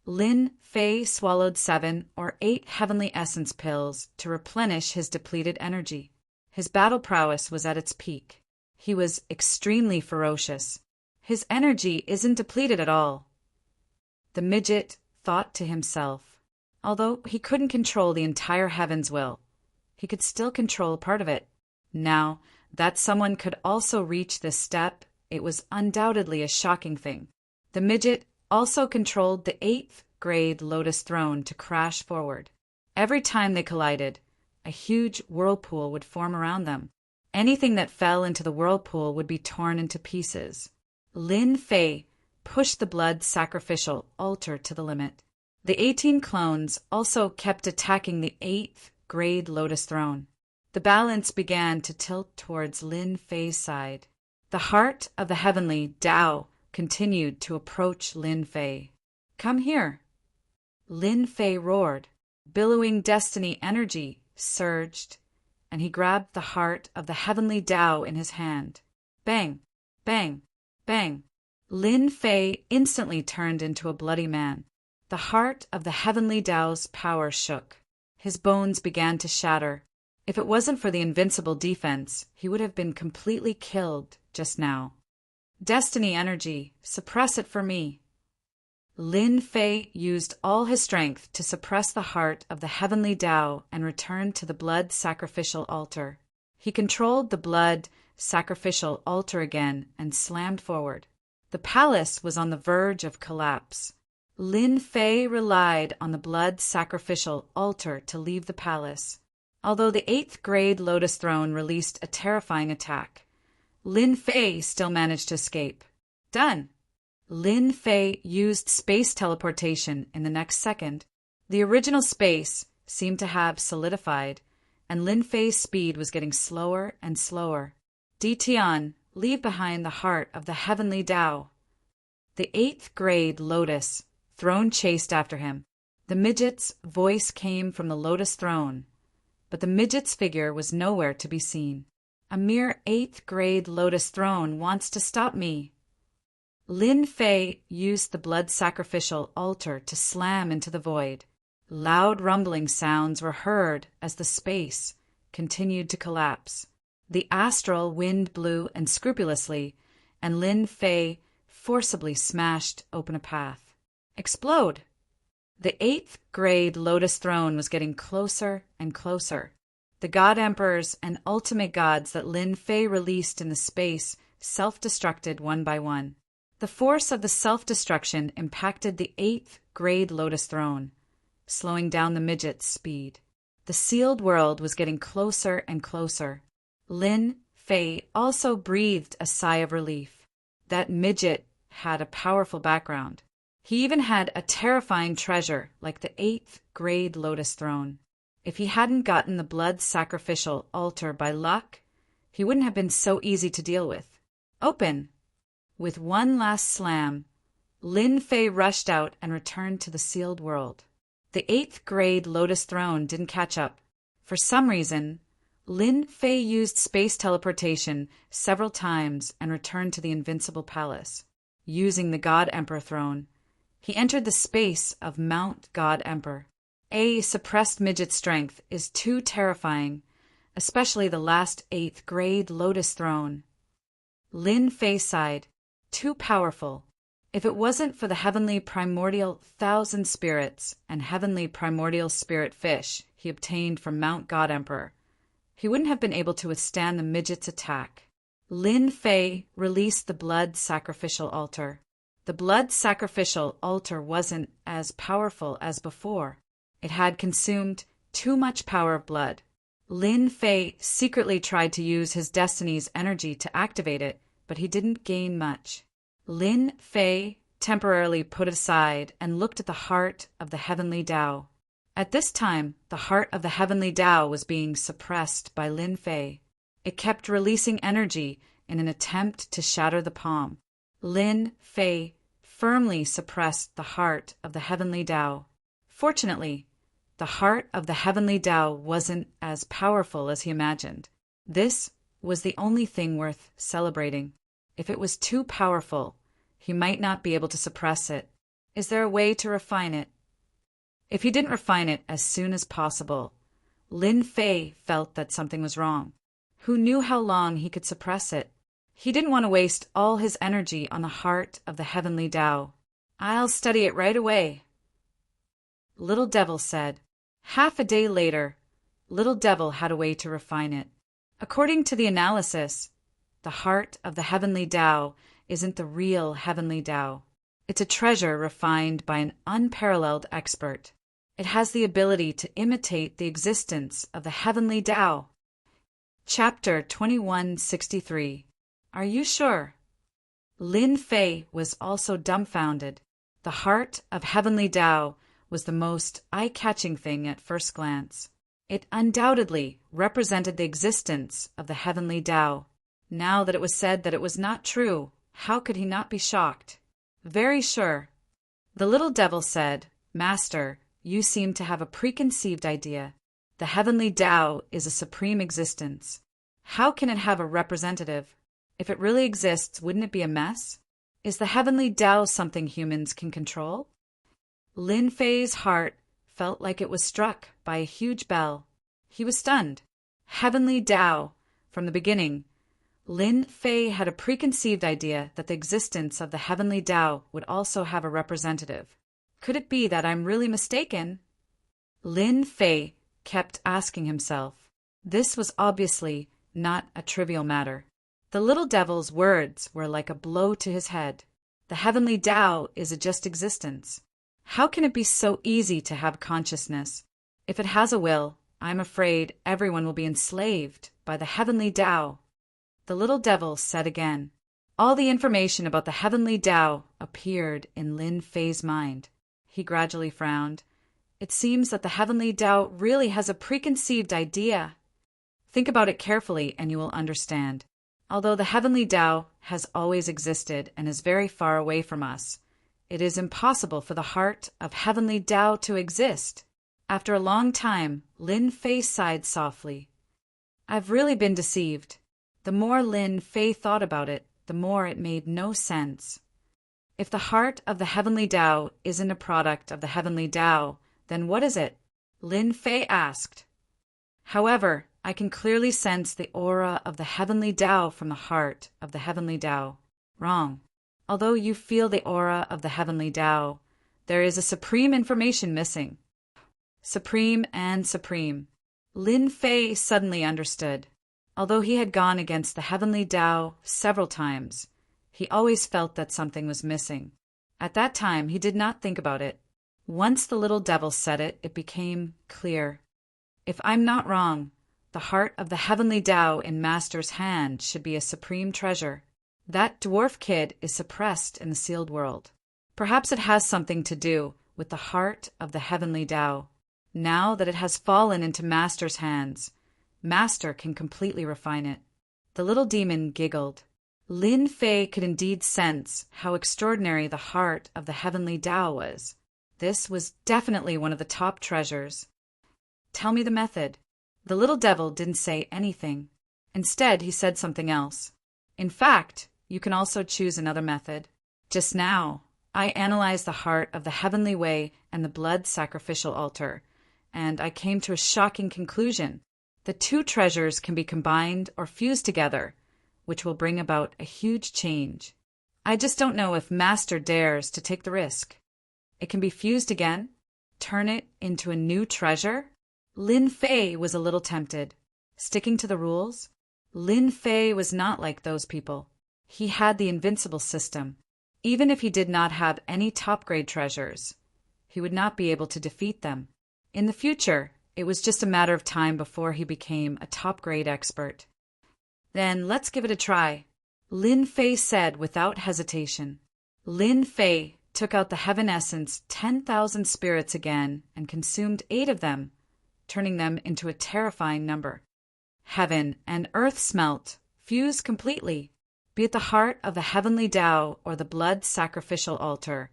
Lin Fei swallowed 7 or 8 heavenly essence pills to replenish his depleted energy. His battle prowess was at its peak. He was extremely ferocious. His energy isn't depleted at all. The midget thought to himself. Although he couldn't control the entire heaven's will, he could still control part of it. Now that someone could also reach this step, it was undoubtedly a shocking thing. The midget also controlled the 8th grade lotus throne to crash forward. Every time they collided, a huge whirlpool would form around them. Anything that fell into the whirlpool would be torn into pieces. Lin Fei pushed the blood sacrificial altar to the limit. The 18 clones also kept attacking the 8th grade lotus throne. The balance began to tilt towards Lin Fei's side. The heart of the heavenly Tao continued to approach Lin Fei. "Come here!" Lin Fei roared. Billowing destiny energy surged, and he grabbed the heart of the heavenly Tao in his hand. Bang! Bang! Bang! Lin Fei instantly turned into a bloody man. The heart of the heavenly Tao's power shook. His bones began to shatter. If it wasn't for the invincible defense, he would have been completely killed just now. "Destiny energy, suppress it for me." Lin Fei used all his strength to suppress the heart of the heavenly Tao and returned to the blood sacrificial altar. He controlled the blood sacrificial altar again and slammed forward. The palace was on the verge of collapse. Lin Fei relied on the blood sacrificial altar to leave the palace. Although the 8th grade lotus throne released a terrifying attack, Lin Fei still managed to escape. Done! Lin Fei used space teleportation in the next second. The original space seemed to have solidified, and Lin Fei's speed was getting slower and slower. Tian, leave behind the heart of the heavenly Tao. The 8th grade lotus throne chased after him. The midget's voice came from the lotus throne, but the midget's figure was nowhere to be seen. "A mere 8th grade lotus throne wants to stop me." Lin Fei used the blood sacrificial altar to slam into the void. Loud rumbling sounds were heard as the space continued to collapse. The astral wind blew unscrupulously, and Lin Fei forcibly smashed open a path. Explode! The 8th grade lotus throne was getting closer and closer. The God Emperors and ultimate gods that Lin Fei released in the space self-destructed one by one. The force of the self-destruction impacted the 8th grade lotus throne, slowing down the midget's speed. The sealed world was getting closer and closer. Lin Fei also breathed a sigh of relief. That midget had a powerful background. He even had a terrifying treasure like the 8th grade lotus throne. If he hadn't gotten the blood sacrificial altar by luck, he wouldn't have been so easy to deal with. Open! With one last slam, Lin Fei rushed out and returned to the sealed world. The 8th grade lotus throne didn't catch up. For some reason, Lin Fei used space teleportation several times and returned to the invincible palace. Using the God Emperor throne, he entered the space of Mount God Emperor. A suppressed midget strength is too terrifying, especially the last 8th grade lotus throne. Lin Fei sighed. Too powerful. If it wasn't for the heavenly primordial thousand spirits and heavenly primordial spirit fish he obtained from Mount God Emperor, he wouldn't have been able to withstand the midget's attack. Lin Fei released the blood sacrificial altar. The blood sacrificial altar wasn't as powerful as before. It had consumed too much power of blood. Lin Fei secretly tried to use his destiny's energy to activate it, but he didn't gain much. Lin Fei temporarily put it aside and looked at the heart of the heavenly Tao. At this time, the heart of the heavenly Tao was being suppressed by Lin Fei. It kept releasing energy in an attempt to shatter the palm. Lin Fei firmly suppressed the heart of the heavenly Tao. Fortunately, the heart of the heavenly Tao wasn't as powerful as he imagined. This was the only thing worth celebrating. If it was too powerful, he might not be able to suppress it. Is there a way to refine it? If he didn't refine it as soon as possible, Lin Fei felt that something was wrong. Who knew how long he could suppress it? He didn't want to waste all his energy on the heart of the heavenly Tao. I'll study it right away, Little Devil said. Half a day later, Little Devil had a way to refine it. According to the analysis, the heart of the heavenly Tao isn't the real heavenly Tao. It's a treasure refined by an unparalleled expert. It has the ability to imitate the existence of the heavenly Tao. Chapter 2163. Are you sure? Lin Fei was also dumbfounded. The heart of heavenly Tao was the most eye-catching thing at first glance. It undoubtedly represented the existence of the heavenly Tao. Now that it was said that it was not true, how could he not be shocked? Very sure. The little devil said, Master, you seem to have a preconceived idea. The heavenly Tao is a supreme existence. How can it have a representative? If it really exists, wouldn't it be a mess? Is the heavenly Tao something humans can control? Lin Fei's heart felt like it was struck by a huge bell. He was stunned. Heavenly Tao. From the beginning, Lin Fei had a preconceived idea that the existence of the heavenly Tao would also have a representative. Could it be that I'm really mistaken? Lin Fei kept asking himself. This was obviously not a trivial matter. The little devil's words were like a blow to his head. The heavenly Tao is a just existence. How can it be so easy to have consciousness? If it has a will, I'm afraid everyone will be enslaved by the heavenly Tao. The little devil said again. All the information about the heavenly Tao appeared in Lin Fei's mind. He gradually frowned. It seems that the heavenly Tao really has a preconceived idea. Think about it carefully and you will understand. Although the heavenly Tao has always existed and is very far away from us, it is impossible for the heart of heavenly Tao to exist. After a long time, Lin Fei sighed softly. I've really been deceived. The more Lin Fei thought about it, the more it made no sense. If the heart of the heavenly Tao isn't a product of the heavenly Tao, then what is it? Lin Fei asked. However, I can clearly sense the aura of the heavenly Tao from the heart of the heavenly Tao. Wrong. Although you feel the aura of the heavenly Tao, there is a supreme information missing. Supreme and supreme. Lin Fei suddenly understood. Although he had gone against the heavenly Tao several times, he always felt that something was missing. At that time, he did not think about it. Once the little devil said it, it became clear. If I'm not wrong, the heart of the heavenly Tao in Master's hand should be a supreme treasure. That dwarf kid is suppressed in the sealed world. Perhaps it has something to do with the heart of the heavenly Tao. Now that it has fallen into Master's hands, Master can completely refine it. The little demon giggled. Lin Fei could indeed sense how extraordinary the heart of the heavenly Tao was. This was definitely one of the top treasures. Tell me the method. The little devil didn't say anything. Instead, he said something else. In fact, you can also choose another method. Just now, I analyzed the heart of the heavenly way and the blood sacrificial altar, and I came to a shocking conclusion. The two treasures can be combined or fused together, which will bring about a huge change. I just don't know if Master dares to take the risk. It can be fused again? Turn it into a new treasure? Lin Fei was a little tempted. Sticking to the rules? Lin Fei was not like those people. He had the invincible system. Even if he did not have any top-grade treasures, he would not be able to defeat them. In the future, it was just a matter of time before he became a top-grade expert. Then let's give it a try, Lin Fei said without hesitation. Lin Fei took out the heaven essence 10,000 spirits again and consumed 8 of them, turning them into a terrifying number. Heaven and earth smelt, fused completely. Be it the heart of the heavenly Tao or the blood sacrificial altar,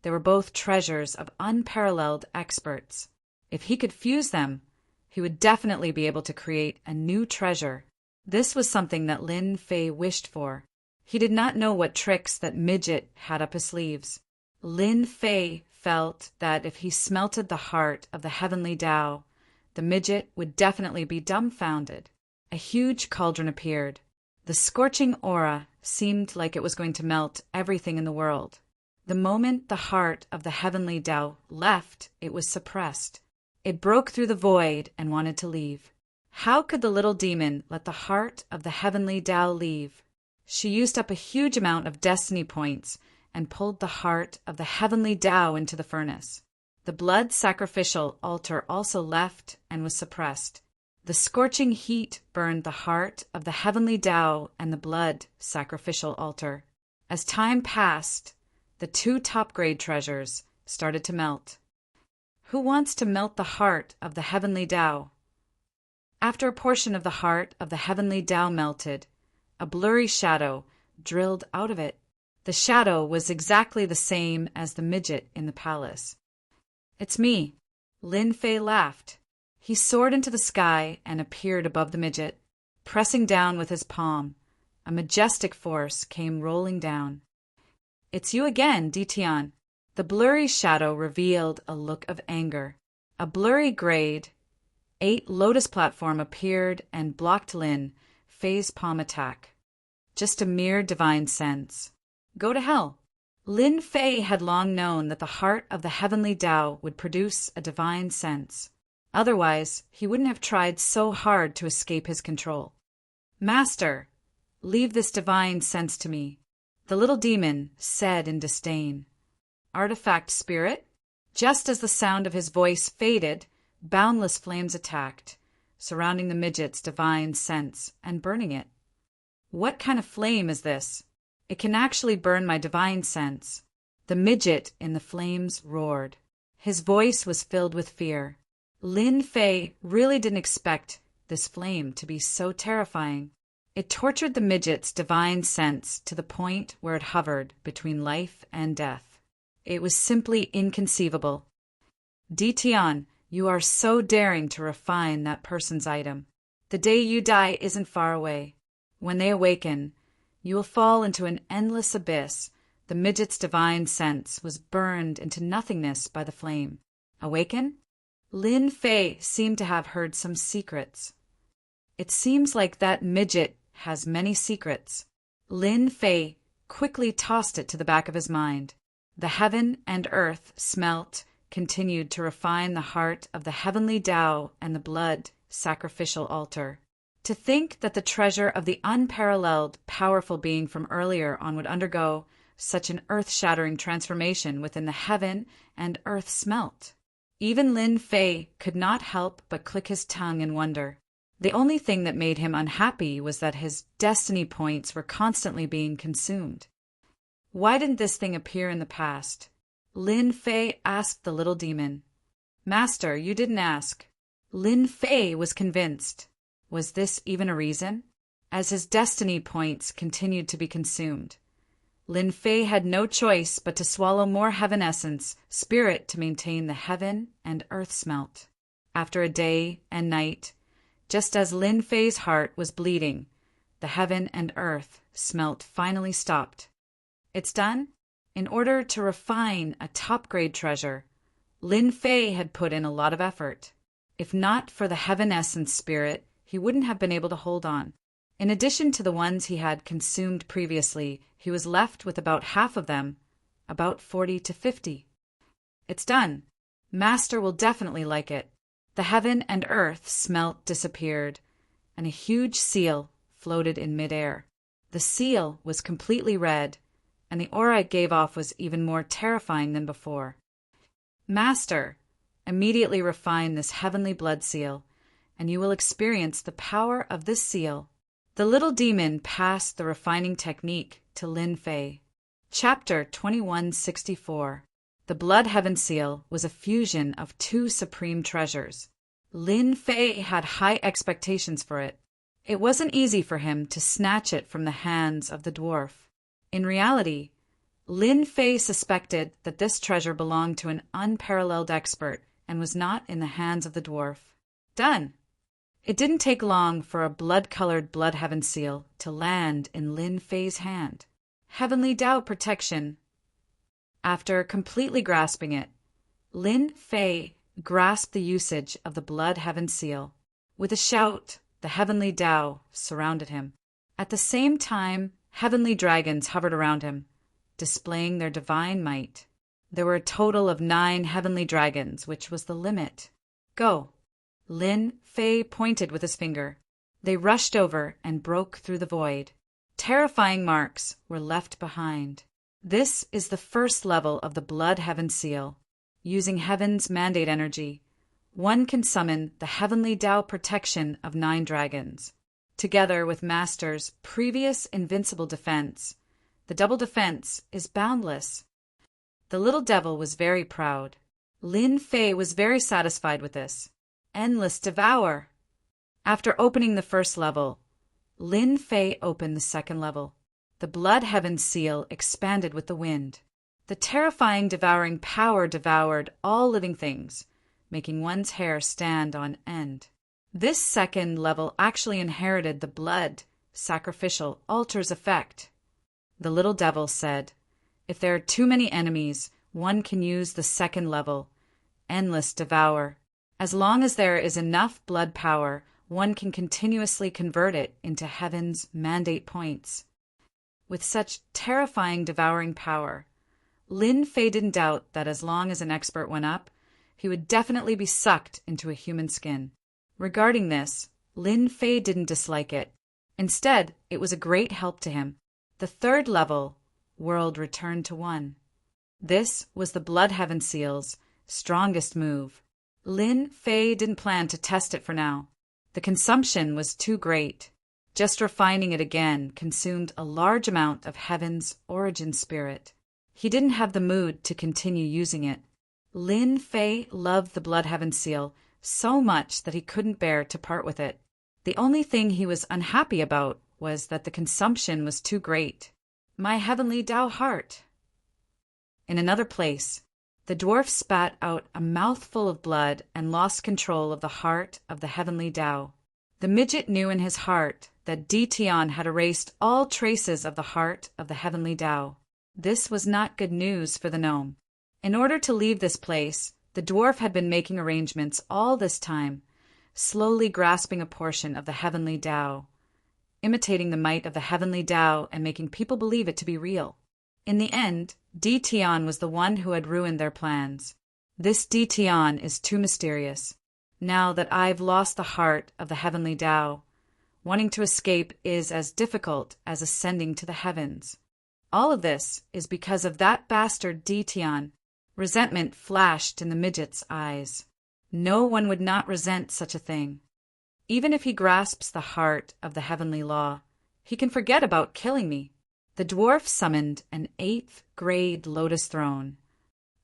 they were both treasures of unparalleled experts. If he could fuse them, he would definitely be able to create a new treasure. This was something that Lin Fei wished for. He did not know what tricks that midget had up his sleeves. Lin Fei felt that if he smelted the heart of the heavenly Tao, the midget would definitely be dumbfounded. A huge cauldron appeared. The scorching aura seemed like it was going to melt everything in the world. The moment the heart of the heavenly Tao left, it was suppressed. It broke through the void and wanted to leave. How could the little demon let the heart of the heavenly Tao leave? She used up a huge amount of destiny points and pulled the heart of the heavenly Tao into the furnace. The blood sacrificial altar also left and was suppressed. The scorching heat burned the heart of the heavenly Tao and the blood sacrificial altar. As time passed, the 2 top-grade treasures started to melt. Who wants to melt the heart of the heavenly Tao? After a portion of the heart of the heavenly Tao melted, a blurry shadow drilled out of it. The shadow was exactly the same as the midget in the palace. "It's me," Lin Fei laughed. He soared into the sky and appeared above the midget. Pressing down with his palm, a majestic force came rolling down. "It's you again, Ditian." The blurry shadow revealed a look of anger. A blurry grade 8 lotus platform appeared and blocked Lin Fei's palm attack. Just a mere divine sense. Go to hell. Lin Fei had long known that the heart of the heavenly Tao would produce a divine sense. Otherwise, he wouldn't have tried so hard to escape his control. "Master, leave this divine sense to me," the little demon said in disdain. "Artifact spirit?" Just as the sound of his voice faded, boundless flames attacked, surrounding the midget's divine sense and burning it. "What kind of flame is this? It can actually burn my divine sense." The midget in the flames roared. His voice was filled with fear. Lin Fei really didn't expect this flame to be so terrifying. It tortured the midget's divine sense to the point where it hovered between life and death. It was simply inconceivable. "Ditian, you are so daring to refine that person's item. The day you die isn't far away. When they awaken, you will fall into an endless abyss." The midget's divine sense was burned into nothingness by the flame. Awaken? Lin Fei seemed to have heard some secrets. It seems like that midget has many secrets. Lin Fei quickly tossed it to the back of his mind. The heaven and earth smelt, continued to refine the heart of the heavenly Tao and the blood sacrificial altar. To think that the treasure of the unparalleled, powerful being from earlier on would undergo such an earth-shattering transformation within the heaven and earth smelt. Even Lin Fei could not help but click his tongue in wonder. The only thing that made him unhappy was that his destiny points were constantly being consumed. Why didn't this thing appear in the past? Lin Fei asked the little demon. "Master, you didn't ask." Lin Fei was convinced. Was this even a reason? As his destiny points continued to be consumed, Lin Fei had no choice but to swallow more heaven essence, spirit, to maintain the heaven and earth smelt. After a day and night, just as Lin Fei's heart was bleeding, the heaven and earth smelt finally stopped. It's done? In order to refine a top-grade treasure, Lin Fei had put in a lot of effort. If not for the heaven essence spirit, he wouldn't have been able to hold on. In addition to the ones he had consumed previously, he was left with about half of them, about 40 to 50. It's done. Master will definitely like it. The heaven and earth smelt disappeared, and a huge seal floated in midair. The seal was completely red, and the aura it gave off was even more terrifying than before. Master, immediately refine this heavenly blood seal, and you will experience the power of this seal. The little demon passed the refining technique to Lin Fei. Chapter 2164. The Blood Heaven Seal was a fusion of two supreme treasures. Lin Fei had high expectations for it. It wasn't easy for him to snatch it from the hands of the dwarf. In reality, Lin Fei suspected that this treasure belonged to an unparalleled expert and was not in the hands of the dwarf. Done! It didn't take long for a blood-colored Blood Heaven Seal to land in Lin Fei's hand. Heavenly Tao protection. After completely grasping it, Lin Fei grasped the usage of the Blood Heaven Seal. With a shout, the Heavenly Tao surrounded him. At the same time, heavenly dragons hovered around him, displaying their divine might. There were a total of 9 heavenly dragons, which was the limit. Go! Lin Fei pointed with his finger. They rushed over and broke through the void. Terrifying marks were left behind. This is the first level of the Blood Heaven Seal. Using Heaven's mandate energy, one can summon the Heavenly Tao protection of 9 dragons. Together with Master's previous invincible defense, the double defense is boundless. The little devil was very proud. Lin Fei was very satisfied with this. Endless devour. After opening the first level, Lin Fei opened the second level. The Blood Heaven Seal expanded with the wind. The terrifying devouring power devoured all living things, making one's hair stand on end. This second level actually inherited the blood sacrificial altar's effect. The little devil said, if there are too many enemies, one can use the second level, endless devour. As long as there is enough blood power, one can continuously convert it into heaven's mandate points. With such terrifying devouring power, Lin Fei didn't doubt that as long as an expert went up, he would definitely be sucked into a human skin. Regarding this, Lin Fei didn't dislike it. Instead, it was a great help to him. The third level, world returned to 1. This was the Blood Heaven Seal's strongest move. Lin Fei didn't plan to test it for now. The consumption was too great. Just refining it again consumed a large amount of Heaven's origin spirit. He didn't have the mood to continue using it. Lin Fei loved the Blood Heaven Seal so much that he couldn't bear to part with it. The only thing he was unhappy about was that the consumption was too great. My Heavenly Tao heart. In another place, the dwarf spat out a mouthful of blood and lost control of the heart of the Heavenly Tao. The midget knew in his heart that Tian had erased all traces of the heart of the Heavenly Tao. This was not good news for the gnome. In order to leave this place, the dwarf had been making arrangements all this time, slowly grasping a portion of the Heavenly Tao, imitating the might of the Heavenly Tao and making people believe it to be real. In the end, Tian was the one who had ruined their plans. This Tian is too mysterious. Now that I've lost the heart of the Heavenly Tao, wanting to escape is as difficult as ascending to the heavens. All of this is because of that bastard Tian. Resentment flashed in the midget's eyes. No one would not resent such a thing. Even if he grasps the heart of the heavenly law, he can forget about killing me. The dwarf summoned an 8th grade lotus throne.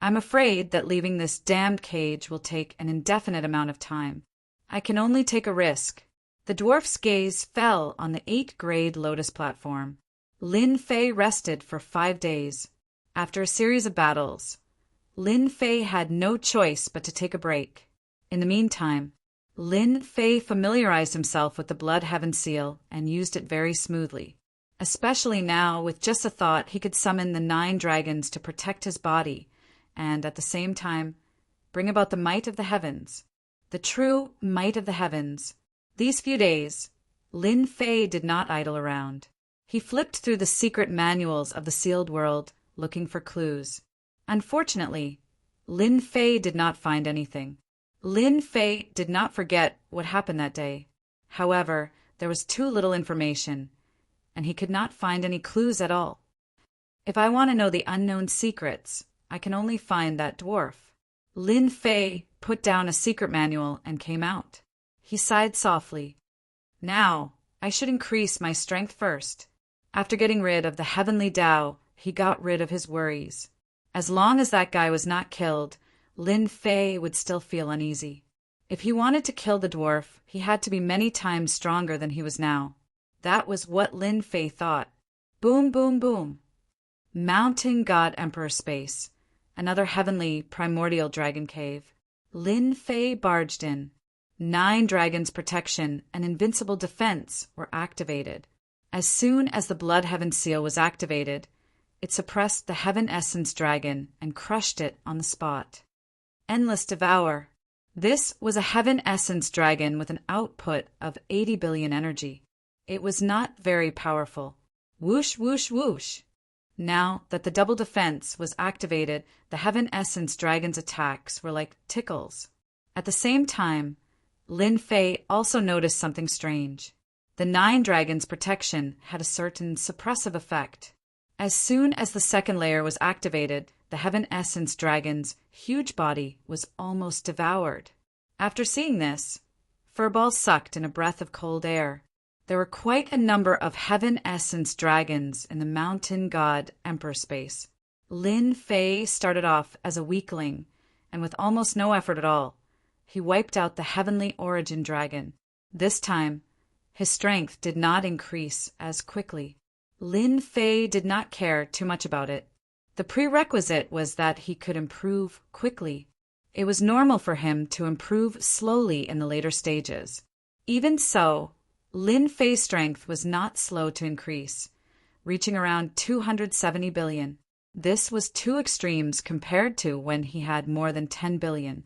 I'm afraid that leaving this damned cage will take an indefinite amount of time. I can only take a risk. The dwarf's gaze fell on the 8th grade lotus platform. Lin Fei rested for 5 days. After a series of battles, Lin Fei had no choice but to take a break. In the meantime, Lin Fei familiarized himself with the Blood Heaven Seal and used it very smoothly. Especially now, with just a thought, he could summon the 9 dragons to protect his body and, at the same time, bring about the might of the heavens. The true might of the heavens. These few days, Lin Fei did not idle around. He flipped through the secret manuals of the sealed world, looking for clues. Unfortunately, Lin Fei did not find anything. Lin Fei did not forget what happened that day. However, there was too little information, and he could not find any clues at all. If I want to know the unknown secrets, I can only find that dwarf. Lin Fei put down a secret manual and came out. He sighed softly. Now, I should increase my strength first. After getting rid of the heavenly Tao, he got rid of his worries. As long as that guy was not killed, Lin Fei would still feel uneasy. If he wanted to kill the dwarf, he had to be many times stronger than he was now. That was what Lin Fei thought. Boom, boom, boom. Mountain God Emperor Space. Another heavenly, primordial dragon cave. Lin Fei barged in. 9 dragons' protection and invincible defense were activated. As soon as the Blood Heaven seal was activated, it suppressed the Heaven Essence dragon and crushed it on the spot. Endless Devour. This was a Heaven Essence dragon with an output of 80 billion energy. It was not very powerful. Whoosh, whoosh, whoosh. Now that the double defense was activated, the Heaven Essence dragon's attacks were like tickles. At the same time, Lin Fei also noticed something strange. The 9 dragons' protection had a certain suppressive effect. As soon as the second layer was activated, the Heaven Essence dragon's huge body was almost devoured. After seeing this, Furball sucked in a breath of cold air. There were quite a number of Heaven Essence dragons in the Mountain God Emperor Space. Lin Fei started off as a weakling, and with almost no effort at all, he wiped out the Heavenly Origin dragon. This time, his strength did not increase as quickly. Lin Fei did not care too much about it. The prerequisite was that he could improve quickly. It was normal for him to improve slowly in the later stages. Even so, Lin Fei's strength was not slow to increase, reaching around 270 billion. This was 2 extremes compared to when he had more than 10 billion.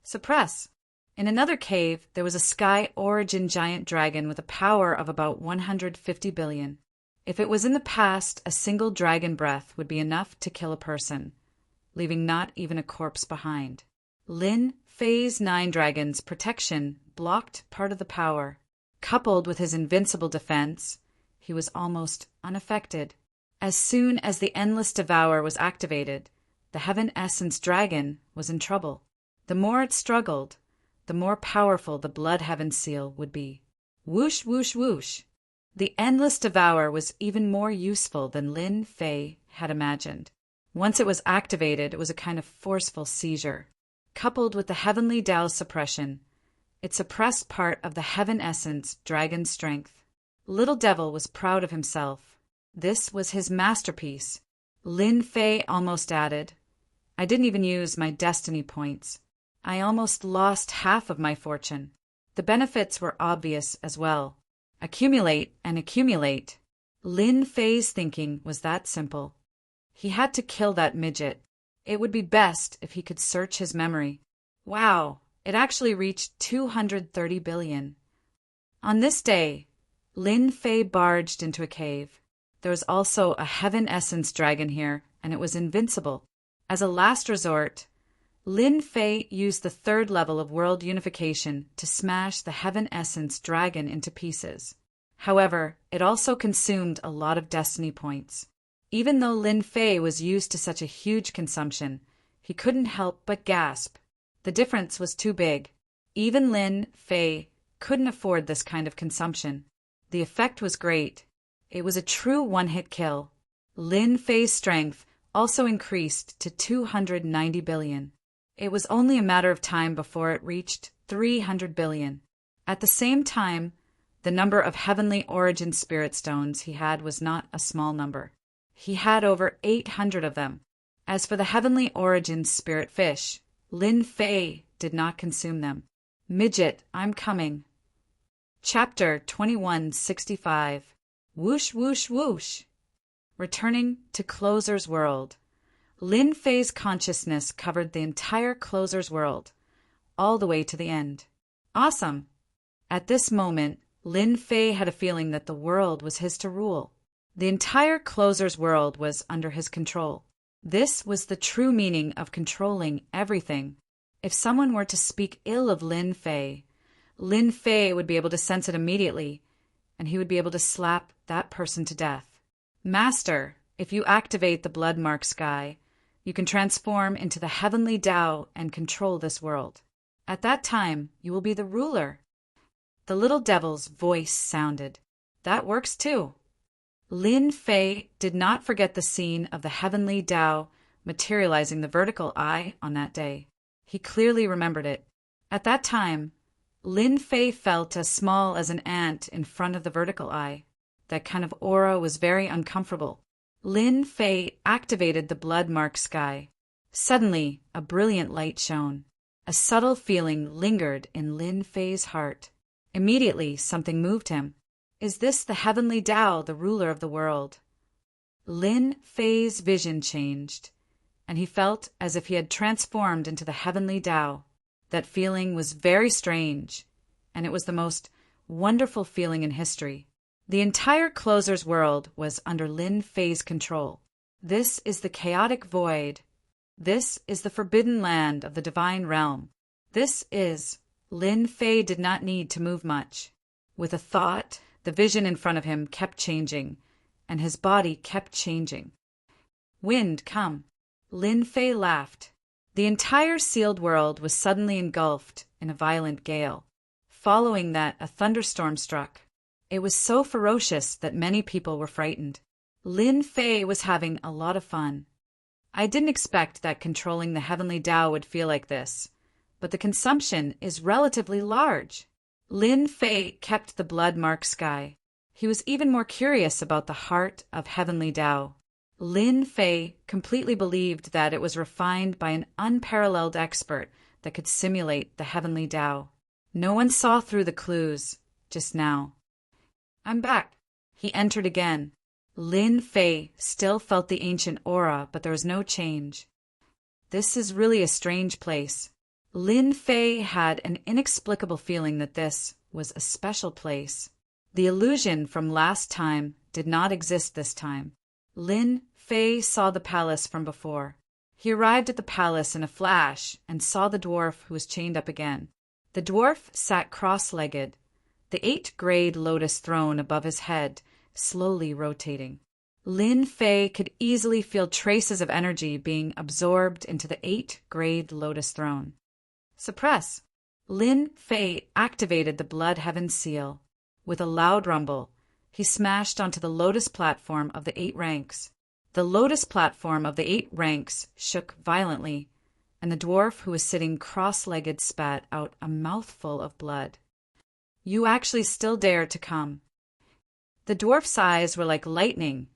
Suppress. In another cave, there was a Sky Origin giant dragon with a power of about 150 billion. If it was in the past, a single dragon breath would be enough to kill a person, leaving not even a corpse behind. Lin Fei's 9 dragons' protection blocked part of the power. Coupled with his invincible defense, he was almost unaffected. As soon as the Endless Devour was activated, the Heaven Essence dragon was in trouble. The more it struggled, the more powerful the Blood Heaven seal would be. Whoosh, whoosh, whoosh. The Endless Devour was even more useful than Lin Fei had imagined. Once it was activated, it was a kind of forceful seizure. Coupled with the Heavenly Tao suppression, it suppressed part of the Heaven Essence dragon's strength. Little Devil was proud of himself. This was his masterpiece. Lin Fei almost added, I didn't even use my destiny points. I almost lost half of my fortune. The benefits were obvious as well. Accumulate and accumulate. Lin Fei's thinking was that simple. He had to kill that midget. It would be best if he could search his memory. Wow, it actually reached 230 billion. On this day, Lin Fei barged into a cave. There was also a Heaven Essence dragon here, and it was invincible. As a last resort, Lin Fei used the 3rd level of world unification to smash the Heaven Essence dragon into pieces. However, it also consumed a lot of destiny points. Even though Lin Fei was used to such a huge consumption, he couldn't help but gasp. The difference was too big. Even Lin Fei couldn't afford this kind of consumption. The effect was great. It was a true one-hit kill. Lin Fei's strength also increased to 290 billion. It was only a matter of time before it reached 300 billion. At the same time, the number of Heavenly Origin Spirit Stones he had was not a small number. He had over 800 of them. As for the Heavenly Origin Spirit Fish, Lin Fei did not consume them. Midget, I'm coming. Chapter 2165. Whoosh, whoosh, whoosh. Returning to Closer's world. Lin Fei's consciousness covered the entire Closer's world, all the way to the end. Awesome! At this moment, Lin Fei had a feeling that the world was his to rule. The entire closer's world was under his control. This was the true meaning of controlling everything. If someone were to speak ill of Lin Fei would be able to sense it immediately, and he would be able to slap that person to death. Master, if you activate the blood mark sky, you can transform into the heavenly Tao and control this world. At that time, you will be the ruler. The little devil's voice sounded. That works too. Lin Fei did not forget the scene of the heavenly Tao materializing the vertical eye on that day. He clearly remembered it. At that time, Lin Fei felt as small as an ant in front of the vertical eye. That kind of aura was very uncomfortable. Lin Fei activated the blood mark sky. Suddenly, a brilliant light shone. A subtle feeling lingered in Lin Fei's heart. Immediately, something moved him. Is this the heavenly Tao, the ruler of the world? Lin Fei's vision changed, and he felt as if he had transformed into the heavenly Tao. That feeling was very strange, and it was the most wonderful feeling in history. The entire closer's world was under Lin Fei's control. This is the chaotic void. This is the forbidden land of the divine realm. Lin Fei did not need to move much. With a thought, the vision in front of him kept changing, and his body kept changing. Wind, come. Lin Fei laughed. The entire sealed world was suddenly engulfed in a violent gale. Following that, a thunderstorm struck. It was so ferocious that many people were frightened. Lin Fei was having a lot of fun. I didn't expect that controlling the heavenly Tao would feel like this, but the consumption is relatively large. Lin Fei kept the blood mark sky. He was even more curious about the heart of heavenly Tao. Lin Fei completely believed that it was refined by an unparalleled expert that could simulate the heavenly Tao. No one saw through the clues just now. I'm back. He entered again. Lin Fei still felt the ancient aura, but there was no change. This is really a strange place. Lin Fei had an inexplicable feeling that this was a special place. The illusion from last time did not exist this time. Lin Fei saw the palace from before. He arrived at the palace in a flash and saw the dwarf who was chained up again. The dwarf sat cross-legged, the 8-grade lotus throne above his head, slowly rotating. Lin Fei could easily feel traces of energy being absorbed into the 8-grade lotus throne. Suppress. Lin Fei activated the blood heaven seal. With a loud rumble, he smashed onto the lotus platform of the 8 ranks. The lotus platform of the 8 ranks shook violently, and the dwarf who was sitting cross-legged spat out a mouthful of blood. You actually still dare to come. The dwarf's eyes were like lightning,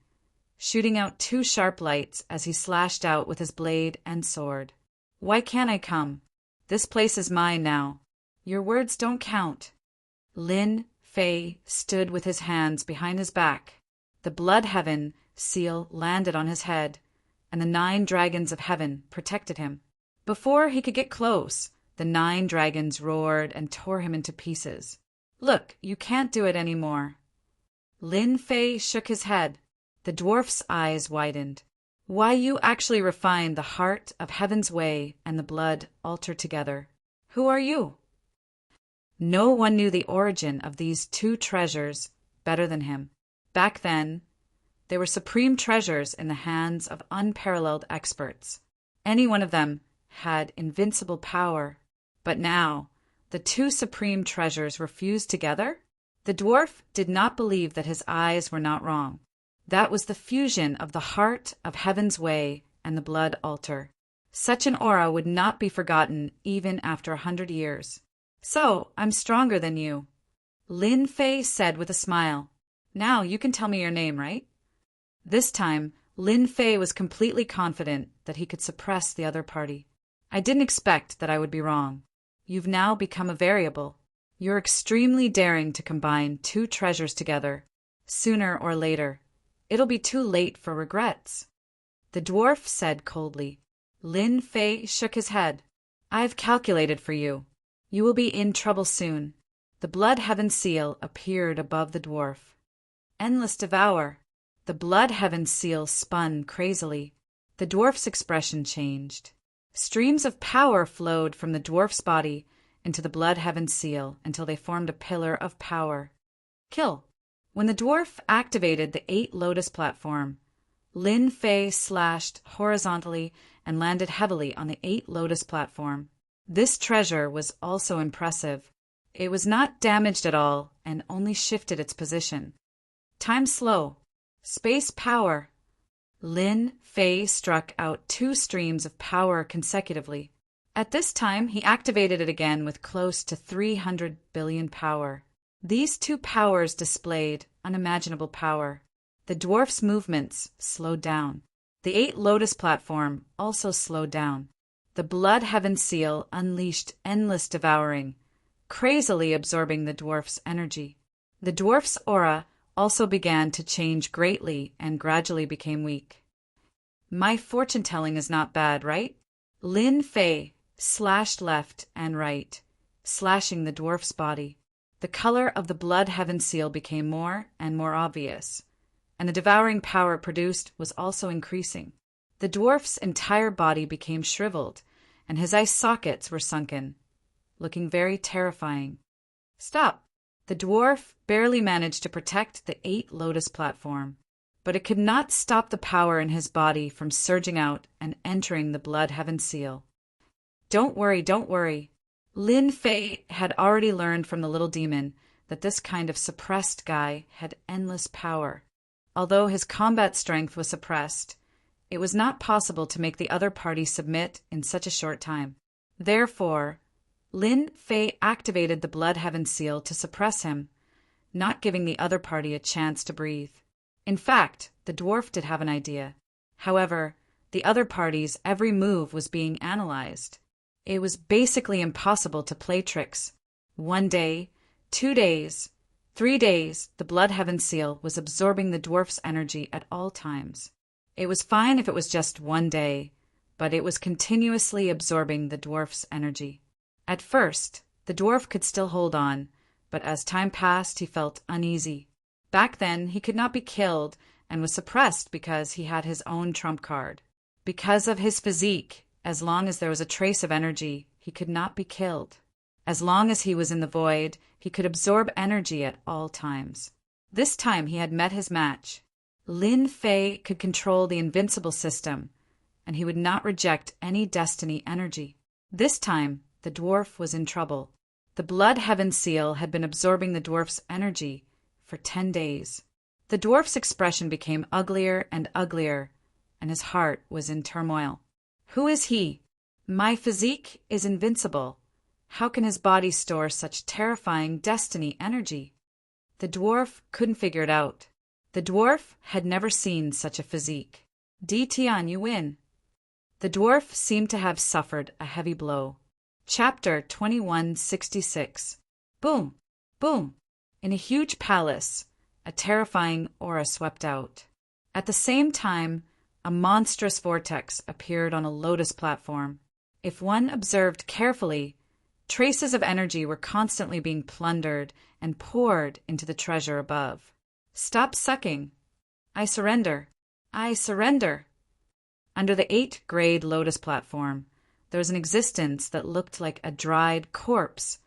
shooting out 2 sharp lights as he slashed out with his blade and sword. Why can't I come? This place is mine now. Your words don't count. Lin Fei stood with his hands behind his back. The blood heaven seal landed on his head, and the 9 dragons of heaven protected him. Before he could get close, the 9 dragons roared and tore him into pieces. Look, you can't do it anymore. Lin Fei shook his head. The dwarf's eyes widened. Why, you actually refined the heart of heaven's way and the blood altar together. Who are you? No one knew the origin of these 2 treasures better than him. Back then, they were supreme treasures in the hands of unparalleled experts. Any one of them had invincible power. But now, the 2 supreme treasures were fused together? The dwarf did not believe that his eyes were not wrong. That was the fusion of the heart of heaven's way and the blood altar. Such an aura would not be forgotten even after 100 years. So, I'm stronger than you. Lin Fei said with a smile. Now you can tell me your name, right? This time, Lin Fei was completely confident that he could suppress the other party. I didn't expect that I would be wrong. You've now become a variable. You're extremely daring to combine 2 treasures together. Sooner or later, it'll be too late for regrets. The dwarf said coldly. Lin Fei shook his head. I've calculated for you. You will be in trouble soon. The blood heaven seal appeared above the dwarf. Endless devour. The blood heaven seal spun crazily. The dwarf's expression changed. Streams of power flowed from the dwarf's body into the blood heaven seal until they formed a pillar of power. Kill. When the dwarf activated the 8 lotus platform, Lin Fei slashed horizontally and landed heavily on the 8 lotus platform. This treasure was also impressive. It was not damaged at all and only shifted its position. Time slow. Space power. Lin Fei struck out 2 streams of power consecutively. At this time, he activated it again with close to 300 billion power. These 2 powers displayed unimaginable power. The dwarf's movements slowed down. The 8 lotus platform also slowed down. The blood heaven seal unleashed endless devouring, crazily absorbing the dwarf's energy. The dwarf's aura also began to change greatly and gradually became weak. My fortune-telling is not bad, right? Lin Fei slashed left and right, slashing the dwarf's body. The color of the blood heaven seal became more and more obvious, and the devouring power it produced was also increasing. The dwarf's entire body became shriveled, and his eye sockets were sunken, looking very terrifying. Stop! The dwarf barely managed to protect the 8 lotus platform, but it could not stop the power in his body from surging out and entering the blood heaven seal. Don't worry, don't worry. Lin Fei had already learned from the little demon that this kind of suppressed guy had endless power. Although his combat strength was suppressed, it was not possible to make the other party submit in such a short time. Therefore, Lin Fei activated the blood heaven seal to suppress him, not giving the other party a chance to breathe. In fact, the dwarf did have an idea. However, the other party's every move was being analyzed. It was basically impossible to play tricks. 1 day, 2 days, 3 days, the blood heaven seal was absorbing the dwarf's energy at all times. It was fine if it was just 1 day, but it was continuously absorbing the dwarf's energy. At first, the dwarf could still hold on, but as time passed, he felt uneasy. Back then, he could not be killed and was suppressed because he had his own trump card. Because of his physique, as long as there was a trace of energy, he could not be killed. As long as he was in the void, he could absorb energy at all times. This time he had met his match. Lin Fei could control the invincible system, and he would not reject any destiny energy. This time, the dwarf was in trouble. The blood heaven seal had been absorbing the dwarf's energy for 10 days. The dwarf's expression became uglier and uglier, and his heart was in turmoil. Who is he? My physique is invincible. How can his body store such terrifying destiny energy? The dwarf couldn't figure it out. The dwarf had never seen such a physique. Tian, you win. The dwarf seemed to have suffered a heavy blow. Chapter 2166. Boom! Boom! In a huge palace, a terrifying aura swept out. At the same time, a monstrous vortex appeared on a lotus platform. If one observed carefully, traces of energy were constantly being plundered and poured into the treasure above. Stop sucking. I surrender. I surrender. Under the 8th-grade lotus platform, there was an existence that looked like a dried corpse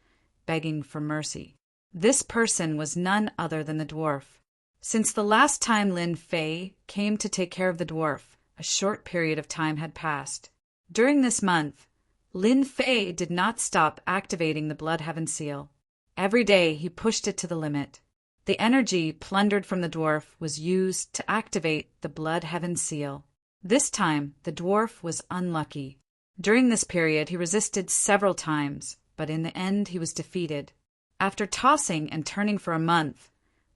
begging for mercy. This person was none other than the dwarf. Since the last time Lin Fei came to take care of the dwarf, a short period of time had passed. During this month, Lin Fei did not stop activating the blood heaven seal. Every day he pushed it to the limit. The energy plundered from the dwarf was used to activate the blood heaven seal. This time, the dwarf was unlucky. During this period, he resisted several times, but in the end he was defeated. After tossing and turning for a month,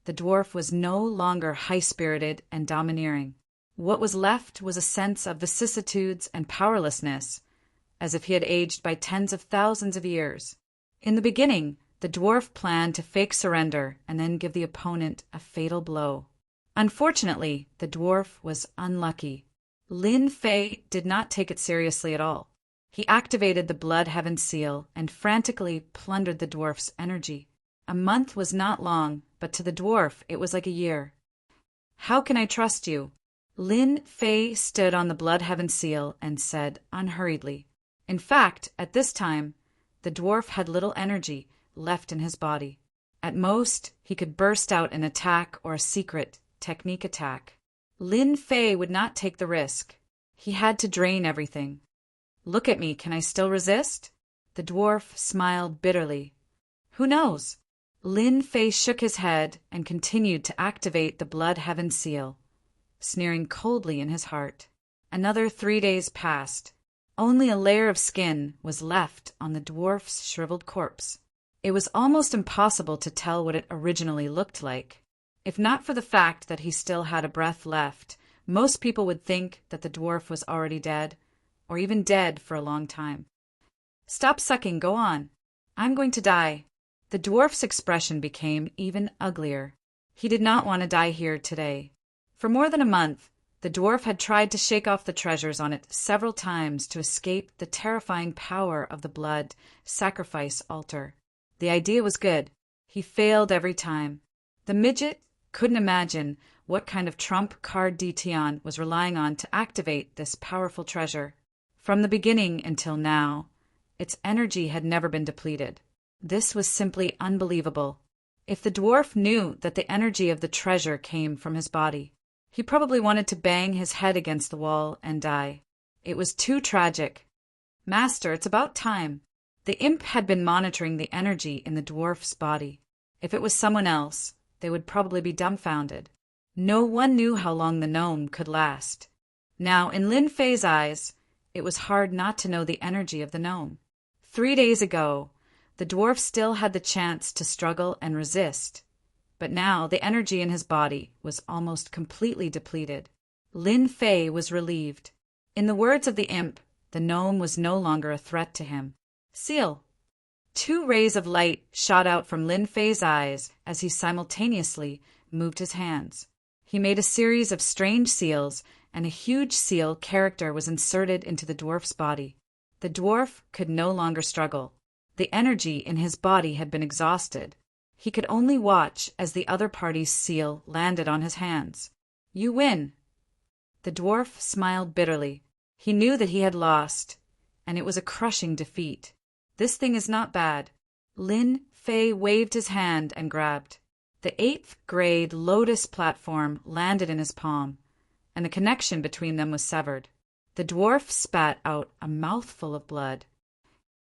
the dwarf was no longer high-spirited and domineering. What was left was a sense of vicissitudes and powerlessness, as if he had aged by tens of thousands of years. In the beginning, the dwarf planned to fake surrender and then give the opponent a fatal blow. Unfortunately, the dwarf was unlucky. Lin Fei did not take it seriously at all. He activated the blood heaven seal and frantically plundered the dwarf's energy. A month was not long, but to the dwarf it was like a year. "How can I trust you?" Lin Fei stood on the Blood Heaven seal and said unhurriedly. In fact, at this time, the dwarf had little energy left in his body. At most, he could burst out an attack or a secret technique attack. Lin Fei would not take the risk. He had to drain everything. "Look at me, can I still resist?" The dwarf smiled bitterly. "Who knows?" Lin Fei shook his head and continued to activate the Blood Heaven seal, sneering coldly in his heart. Another 3 days passed. Only a layer of skin was left on the dwarf's shriveled corpse. It was almost impossible to tell what it originally looked like. If not for the fact that he still had a breath left, most people would think that the dwarf was already dead, or even dead for a long time. "Stop sucking, go on. I'm going to die." The dwarf's expression became even uglier. He did not want to die here today. For more than a month, the dwarf had tried to shake off the treasures on it several times to escape the terrifying power of the blood sacrifice altar. The idea was good. He failed every time. The midget couldn't imagine what kind of trump card Dition was relying on to activate this powerful treasure. From the beginning until now, its energy had never been depleted. This was simply unbelievable. If the dwarf knew that the energy of the treasure came from his body, he probably wanted to bang his head against the wall and die. It was too tragic. "Master, it's about time." The imp had been monitoring the energy in the dwarf's body. If it was someone else, they would probably be dumbfounded. No one knew how long the gnome could last. Now, in Lin Fei's eyes, it was hard not to know the energy of the gnome. 3 days ago, the dwarf still had the chance to struggle and resist, but now the energy in his body was almost completely depleted. Lin Fei was relieved. In the words of the imp, the gnome was no longer a threat to him. "Seal." 2 rays of light shot out from Lin Fei's eyes as he simultaneously moved his hands. He made a series of strange seals, and a huge seal character was inserted into the dwarf's body. The dwarf could no longer struggle. The energy in his body had been exhausted. He could only watch as the other party's seal landed on his hands. "You win." The dwarf smiled bitterly. He knew that he had lost, and it was a crushing defeat. "This thing is not bad." Lin Fei waved his hand and grabbed. The 8th grade lotus platform landed in his palm, and the connection between them was severed. The dwarf spat out a mouthful of blood.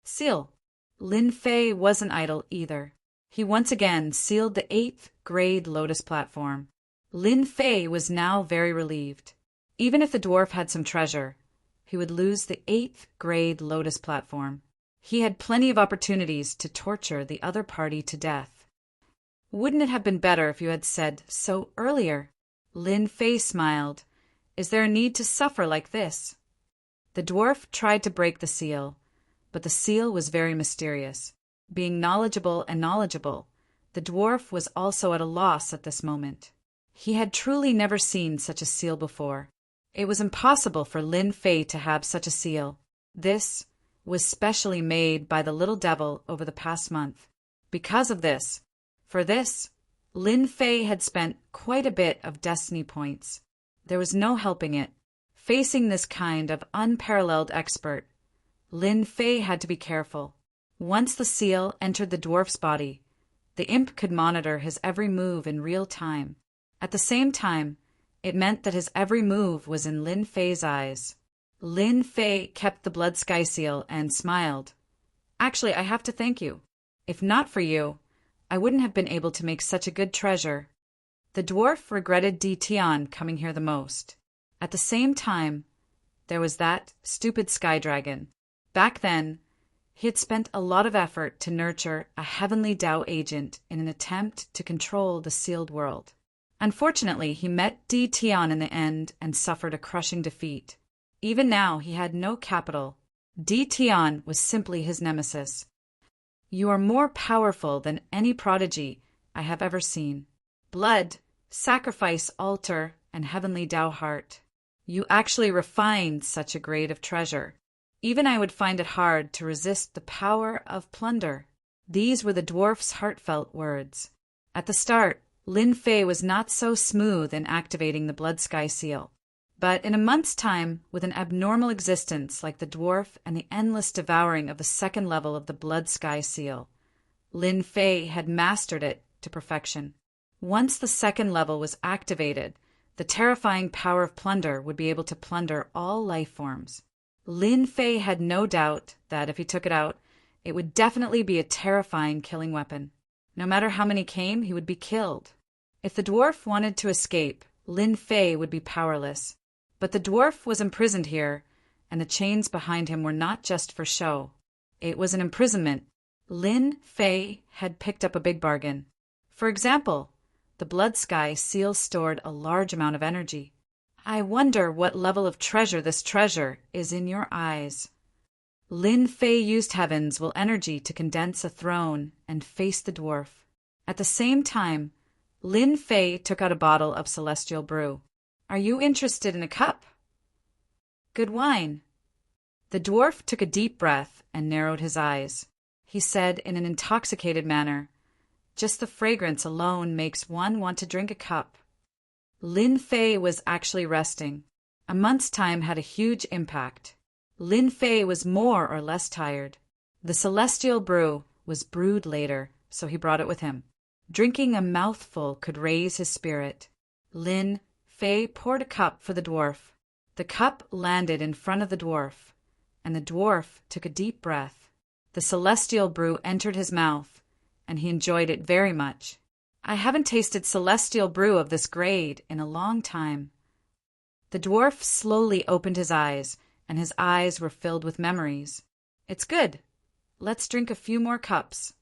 "Seal." Lin Fei wasn't idle either. He once again sealed the 8th grade lotus platform. Lin Fei was now very relieved. Even if the dwarf had some treasure, he would lose the 8th grade lotus platform. He had plenty of opportunities to torture the other party to death. "Wouldn't it have been better if you had said so earlier?" Lin Fei smiled. "Is there a need to suffer like this?" The dwarf tried to break the seal, but the seal was very mysterious. Being knowledgeable, the dwarf was also at a loss at this moment. He had truly never seen such a seal before. It was impossible for Lin Fei to have such a seal. This was specially made by the little devil over the past month. Because of this, for this, Lin Fei had spent quite a bit of destiny points. There was no helping it. Facing this kind of unparalleled expert, Lin Fei had to be careful. Once the seal entered the dwarf's body, the imp could monitor his every move in real time. At the same time, it meant that his every move was in Lin Fei's eyes. Lin Fei kept the blood sky seal and smiled. "Actually, I have to thank you. If not for you, I wouldn't have been able to make such a good treasure." The dwarf regretted Dition coming here the most. At the same time, there was that stupid sky dragon. Back then, he had spent a lot of effort to nurture a heavenly Tao agent in an attempt to control the sealed world. Unfortunately, he met Dition in the end and suffered a crushing defeat. Even now, he had no capital. Dition was simply his nemesis. "You are more powerful than any prodigy I have ever seen. Blood, sacrifice, altar, and heavenly Tao heart. You actually refined such a grade of treasure. Even I would find it hard to resist the power of plunder." These were the dwarf's heartfelt words. At the start, Lin Fei was not so smooth in activating the Blood Sky Seal. But in a month's time, with an abnormal existence like the dwarf and the endless devouring of the second level of the Blood Sky Seal, Lin Fei had mastered it to perfection. Once the second level was activated, the terrifying power of plunder would be able to plunder all life forms. Lin Fei had no doubt that if he took it out, it would definitely be a terrifying killing weapon. No matter how many came, he would be killed. If the dwarf wanted to escape, Lin Fei would be powerless. But the dwarf was imprisoned here, and the chains behind him were not just for show. It was an imprisonment. Lin Fei had picked up a big bargain. For example, the Blood Sky Seal stored a large amount of energy. I wonder what level of treasure this treasure is in your eyes. Lin Fei used Heaven's will energy to condense a throne and face the dwarf. At the same time, Lin Fei took out a bottle of celestial brew. Are you interested in a cup? Good wine. The dwarf took a deep breath and narrowed his eyes. He said in an intoxicated manner, "Just the fragrance alone makes one want to drink a cup." Lin Fei was actually resting. A month's time had a huge impact. Lin Fei was more or less tired. The celestial brew was brewed later, so he brought it with him. Drinking a mouthful could raise his spirit. Lin Fei poured a cup for the dwarf. The cup landed in front of the dwarf, and the dwarf took a deep breath. The celestial brew entered his mouth, and he enjoyed it very much. I haven't tasted celestial brew of this grade in a long time. The dwarf slowly opened his eyes, and his eyes were filled with memories. It's good. Let's drink a few more cups.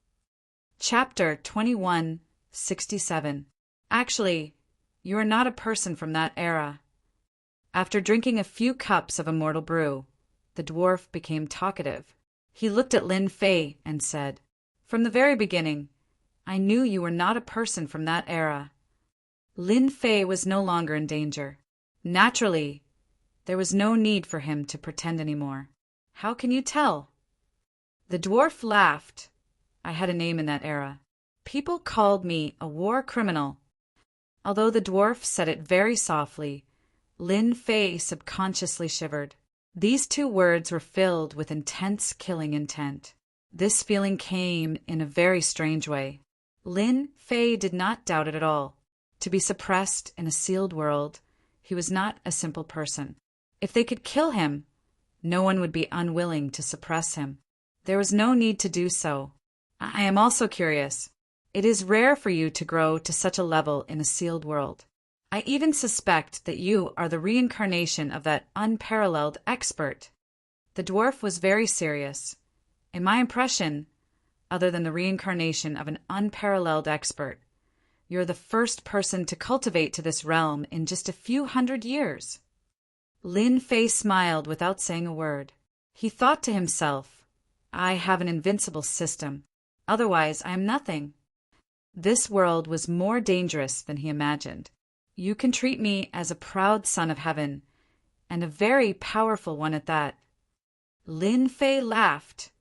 Chapter 2167. Actually, you are not a person from that era. After drinking a few cups of immortal brew, the dwarf became talkative. He looked at Lin Fei and said, "From the very beginning, I knew you were not a person from that era." Lin Fei was no longer in danger. Naturally, there was no need for him to pretend anymore. How can you tell? The dwarf laughed. I had a name in that era. People called me a war criminal. Although the dwarf said it very softly, Lin Fei subconsciously shivered. These two words were filled with intense killing intent. This feeling came in a very strange way. Lin Fei did not doubt it at all. To be suppressed in a sealed world, he was not a simple person. If they could kill him, no one would be unwilling to suppress him. There was no need to do so. I am also curious. It is rare for you to grow to such a level in a sealed world. I even suspect that you are the reincarnation of that unparalleled expert. The dwarf was very serious. In my impression, other than the reincarnation of an unparalleled expert, you're the first person to cultivate to this realm in just a few hundred years. Lin Fei smiled without saying a word. He thought to himself, I have an invincible system. Otherwise, I am nothing. This world was more dangerous than he imagined. You can treat me as a proud son of heaven, and a very powerful one at that. Lin Fei laughed.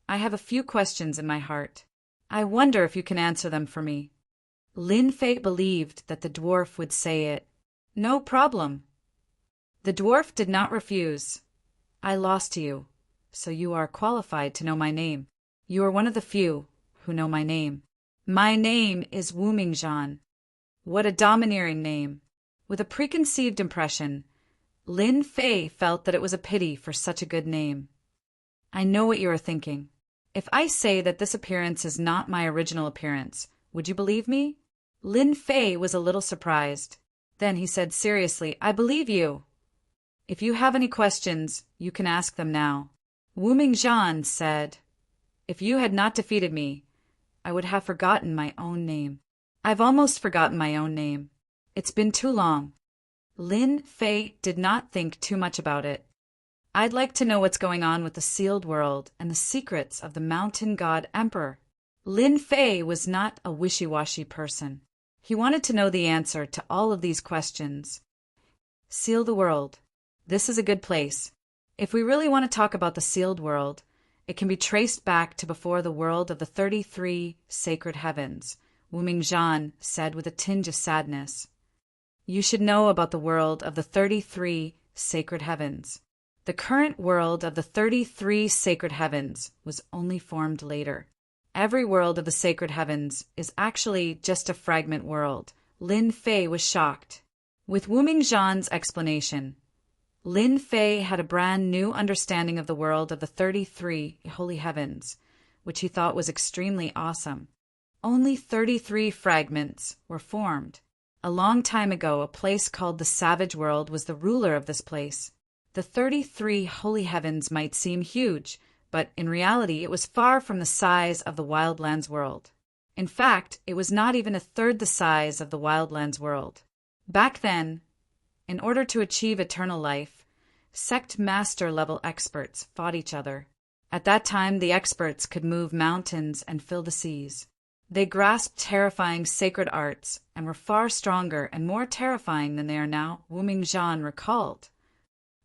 I have a few questions in my heart. I wonder if you can answer them for me. Lin Fei believed that the dwarf would say it. No problem. The dwarf did not refuse. I lost to you, so you are qualified to know my name. You are one of the few who know my name. My name is Wu Mingzhan. What a domineering name. With a preconceived impression, Lin Fei felt that it was a pity for such a good name. I know what you are thinking. If I say that this appearance is not my original appearance, would you believe me? Lin Fei was a little surprised. Then he said seriously, I believe you. If you have any questions, you can ask them now. Wu Mingzhan said, If you had not defeated me, I would have forgotten my own name. I've almost forgotten my own name. It's been too long. Lin Fei did not think too much about it. I'd like to know what's going on with the sealed world and the secrets of the mountain god emperor. Lin Fei was not a wishy-washy person. He wanted to know the answer to all of these questions. Seal the world. This is a good place. If we really want to talk about the sealed world, It can be traced back to before the world of the 33 sacred heavens, Wu Mingzhan said with a tinge of sadness. You should know about the world of the 33 sacred heavens. The current world of the 33 sacred heavens was only formed later. Every world of the sacred heavens is actually just a fragment world. Lin Fei was shocked. With Wu Mingzhan's explanation, Lin Fei had a brand new understanding of the world of the 33 holy heavens, which he thought was extremely awesome. Only 33 fragments were formed. A long time ago, a place called the Savage World was the ruler of this place. The 33 holy heavens might seem huge, but in reality it was far from the size of the Wildlands world. In fact, it was not even a third the size of the Wildlands world. Back then, in order to achieve eternal life, sect master level experts fought each other. At that time, the experts could move mountains and fill the seas. They grasped terrifying sacred arts and were far stronger and more terrifying than they are now, Wu Mingzhan recalled.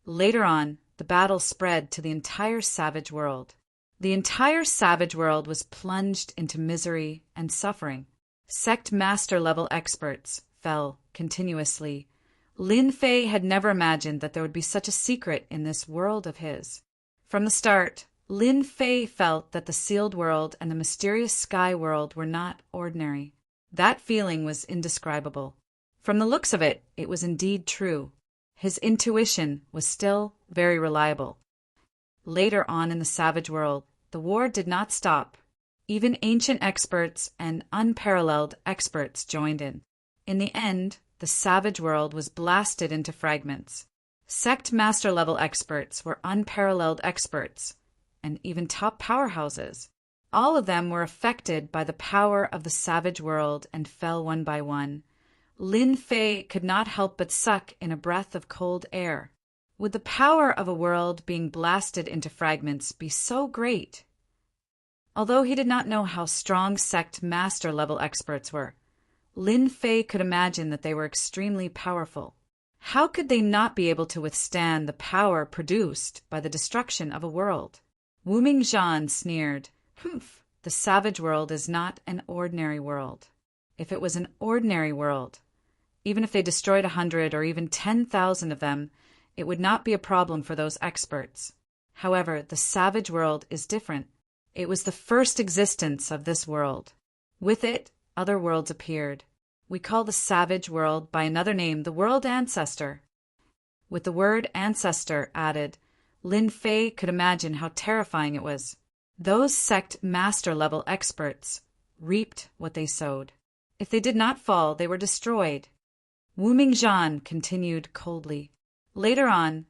Later on, the battle spread to the entire savage world. The entire savage world was plunged into misery and suffering. Sect master level experts fell continuously. Lin Fei had never imagined that there would be such a secret in this world of his. From the start, Lin Fei felt that the sealed world and the mysterious sky world were not ordinary. That feeling was indescribable. From the looks of it, it was indeed true. His intuition was still very reliable. Later on in the savage world, the war did not stop. Even ancient experts and unparalleled experts joined in. In the end, the savage world was blasted into fragments. Sect master level experts were unparalleled experts, and even top powerhouses. All of them were affected by the power of the savage world and fell one by one. Lin Fei could not help but suck in a breath of cold air. Would the power of a world being blasted into fragments be so great? Although he did not know how strong sect master level experts were, Lin Fei could imagine that they were extremely powerful. How could they not be able to withstand the power produced by the destruction of a world? Wu Mingzhan sneered. Humph, the savage world is not an ordinary world. If it was an ordinary world, even if they destroyed 100 or even 10,000 of them, it would not be a problem for those experts. However, the savage world is different. It was the first existence of this world. With it, other worlds appeared. We call the savage world by another name the world ancestor. With the word ancestor added, Lin Fei could imagine how terrifying it was. Those sect master level experts reaped what they sowed. If they did not fall, they were destroyed. Wu Mingzhan continued coldly. Later on,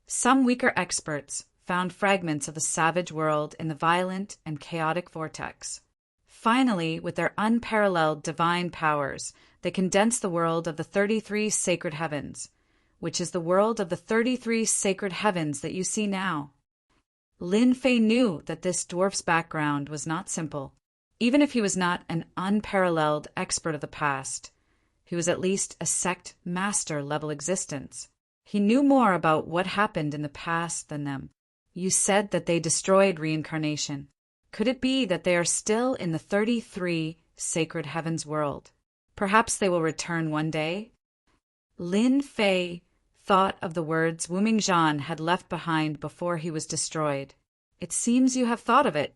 some weaker experts found fragments of the savage world in the violent and chaotic vortex. Finally, with their unparalleled divine powers, they condensed the world of the 33 sacred heavens, which is the world of the 33 sacred heavens that you see now. Lin Fei knew that this dwarf's background was not simple. Even if he was not an unparalleled expert of the past, he was at least a sect master level existence. He knew more about what happened in the past than them. You said that they destroyed reincarnation. Could it be that they are still in the 33 sacred heavens world? Perhaps they will return one day? Lin Fei thought of the words Wu Mingzhan had left behind before he was destroyed. It seems you have thought of it.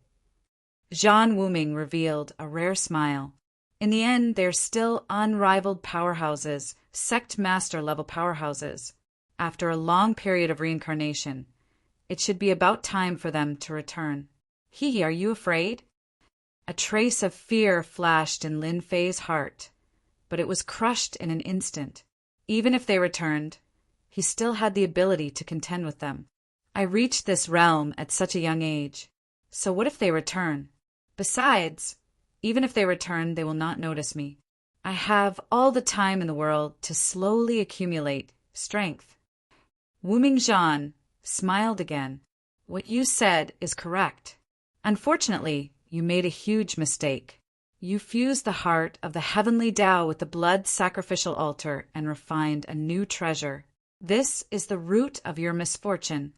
Zhan Wuming revealed a rare smile. In the end, they're still unrivaled powerhouses, sect master level powerhouses. After a long period of reincarnation, it should be about time for them to return. Hee, are you afraid? A trace of fear flashed in Lin Fei's heart, but it was crushed in an instant. Even if they returned, he still had the ability to contend with them. I reached this realm at such a young age, so what if they return? Besides, even if they return, they will not notice me. I have all the time in the world to slowly accumulate strength. Wu Mingzhan smiled again. What you said is correct. Unfortunately, you made a huge mistake. You fused the heart of the heavenly Tao with the blood sacrificial altar and refined a new treasure. This is the root of your misfortune.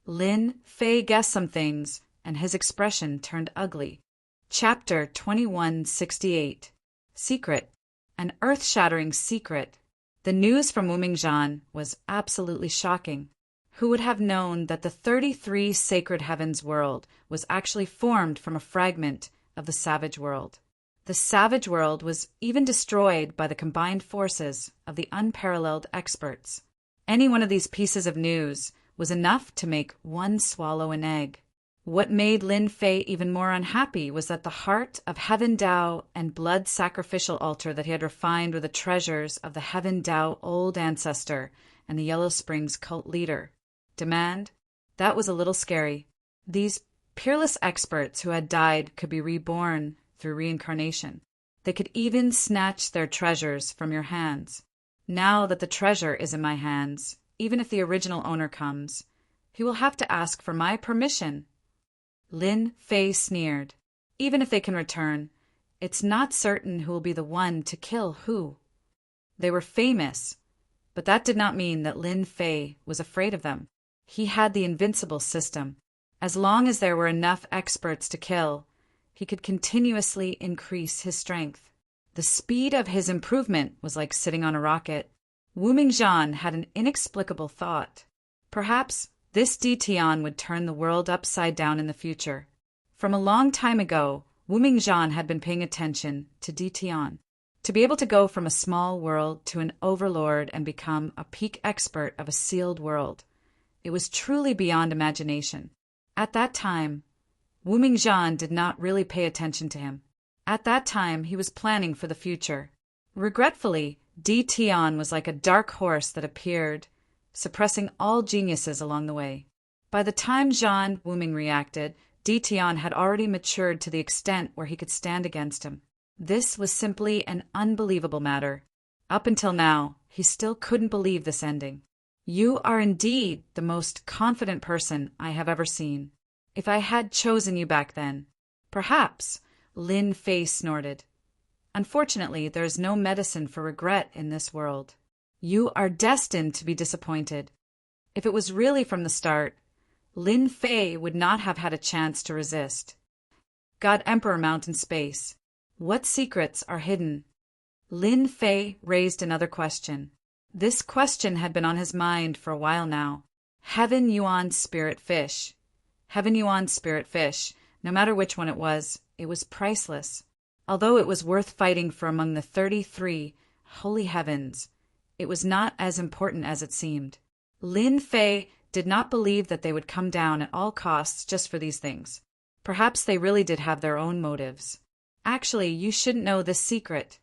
Lin Fei guessed some things, and his expression turned ugly. Chapter 2168. Secret. An earth-shattering secret. The news from Wumingjan was absolutely shocking. Who would have known that the 33 sacred heavens world was actually formed from a fragment of the savage world? The savage world was even destroyed by the combined forces of the unparalleled experts. Any one of these pieces of news was enough to make one swallow an egg. What made Lin Fei even more unhappy was that the heart of Heaven Dao and blood sacrificial altar that he had refined were the treasures of the Heaven Dao old ancestor and the Yellow Springs cult leader. Demand? That was a little scary. These peerless experts who had died could be reborn through reincarnation. They could even snatch their treasures from your hands. Now that the treasure is in my hands, even if the original owner comes, he will have to ask for my permission. Lin Fei sneered. Even if they can return, it's not certain who will be the one to kill who. They were famous, but that did not mean that Lin Fei was afraid of them. He had the invincible system. As long as there were enough experts to kill, he could continuously increase his strength. The speed of his improvement was like sitting on a rocket. Wumingjan had an inexplicable thought. Perhaps this Ditian would turn the world upside down in the future. From a long time ago, Wumingjan had been paying attention to Ditian. To be able to go from a small world to an overlord and become a peak expert of a sealed world, it was truly beyond imagination. At that time, Wumingjan did not really pay attention to him. At that time, he was planning for the future. Regretfully, Ditian was like a dark horse that appeared, suppressing all geniuses along the way. By the time Zhan Wuming reacted, Ditian had already matured to the extent where he could stand against him. This was simply an unbelievable matter. Up until now, he still couldn't believe this ending. You are indeed the most confident person I have ever seen. If I had chosen you back then, perhaps, Lin Fei snorted. Unfortunately, there is no medicine for regret in this world. You are destined to be disappointed. If it was really from the start, Lin Fei would not have had a chance to resist. God Emperor Mountain Space. What secrets are hidden? Lin Fei raised another question. This question had been on his mind for a while now. Heaven Yuan Spirit Fish. Heaven Yuan Spirit Fish. No matter which one it was priceless. Although it was worth fighting for among the 33 holy heavens, it was not as important as it seemed. Lin Fei did not believe that they would come down at all costs just for these things. Perhaps they really did have their own motives. Actually, you shouldn't know this secret.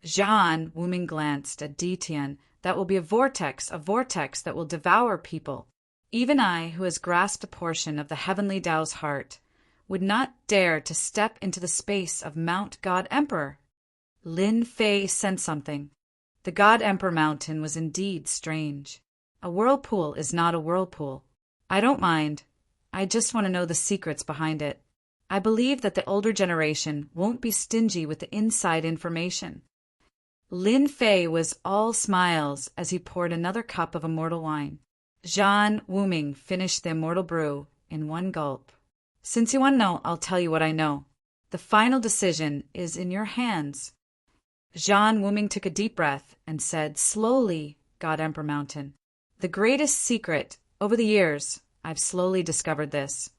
Zhan Wuming glanced at Ditian. That will be a vortex that will devour people. Even I, who has grasped a portion of the heavenly Tao's heart, would not dare to step into the space of Mount God Emperor. Lin Fei sensed something. The God Emperor Mountain was indeed strange. A whirlpool is not a whirlpool. I don't mind. I just want to know the secrets behind it. I believe that the older generation won't be stingy with the inside information. Lin Fei was all smiles as he poured another cup of immortal wine. Zhan Wuming finished the immortal brew in one gulp. Since you want to know, I'll tell you what I know. The final decision is in your hands. Zhan Wuming took a deep breath and said slowly, God Emperor Mountain, the greatest secret, over the years, I've slowly discovered this,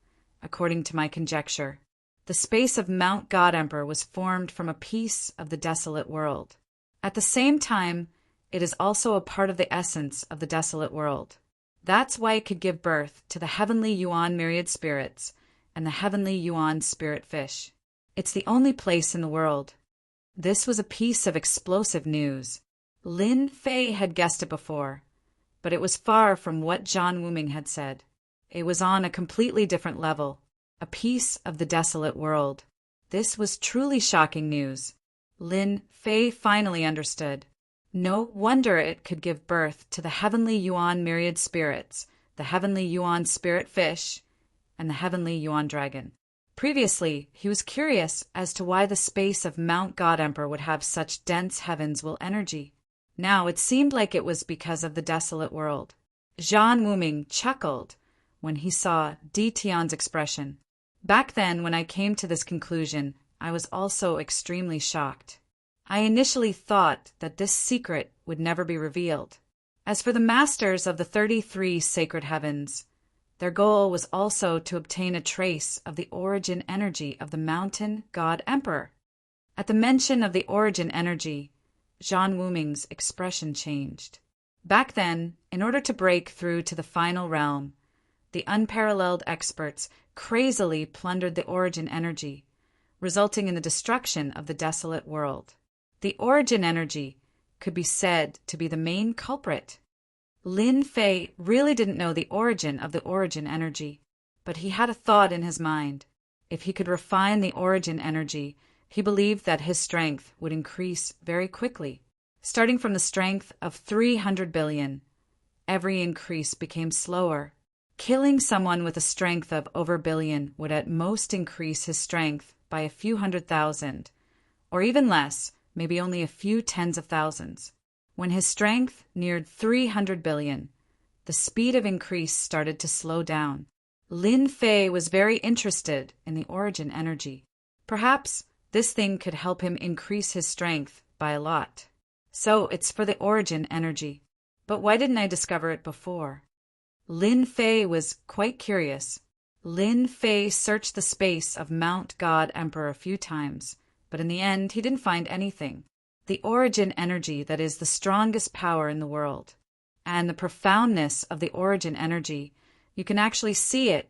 according to my conjecture. The space of Mount God Emperor was formed from a piece of the desolate world. At the same time, it is also a part of the essence of the desolate world. That's why it could give birth to the heavenly Yuan myriad spirits and the heavenly Yuan spirit fish. It's the only place in the world. This was a piece of explosive news. Lin Fei had guessed it before, but it was far from what Zhan Wuming had said. It was on a completely different level, a piece of the desolate world. This was truly shocking news. Lin Fei finally understood. No wonder it could give birth to the heavenly Yuan myriad spirits, the heavenly Yuan spirit fish, and the heavenly Yuan dragon. Previously, he was curious as to why the space of Mount God Emperor would have such dense heavens-will energy. Now it seemed like it was because of the desolate world. Zhan Wuming chuckled when he saw Ditian's expression. Back then, when I came to this conclusion, I was also extremely shocked. I initially thought that this secret would never be revealed. As for the masters of the 33 sacred heavens, their goal was also to obtain a trace of the origin energy of the mountain god emperor. At the mention of the origin energy, Zhang Wuming's expression changed. Back then, in order to break through to the final realm, the unparalleled experts crazily plundered the origin energy, resulting in the destruction of the desolate world. The origin energy could be said to be the main culprit. Lin Fei really didn't know the origin of the origin energy, but he had a thought in his mind. If he could refine the origin energy, he believed that his strength would increase very quickly. Starting from the strength of 300 billion, every increase became slower. Killing someone with a strength of over a billion would at most increase his strength by a few 100,000, or even less, maybe only a few tens of thousands. When his strength neared 300 billion, the speed of increase started to slow down. Lin Fei was very interested in the origin energy. Perhaps this thing could help him increase his strength by a lot. So it's for the origin energy. But why didn't I discover it before? Lin Fei was quite curious. Lin Fei searched the space of Mount God Emperor a few times, but in the end he didn't find anything. The origin energy that is the strongest power in the world. And the profoundness of the origin energy, you can actually see it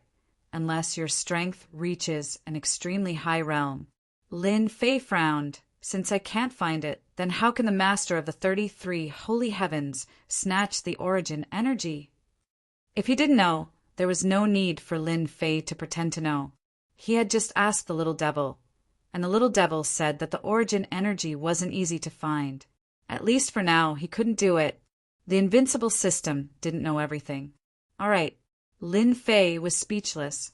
unless your strength reaches an extremely high realm. Lin Fei frowned. Since I can't find it, then how can the master of the 33 holy heavens snatch the origin energy? If he didn't know, there was no need for Lin Fei to pretend to know. He had just asked the little devil, and the little devil said that the origin energy wasn't easy to find. At least for now, he couldn't do it. The invincible system didn't know everything. All right, Lin Fei was speechless.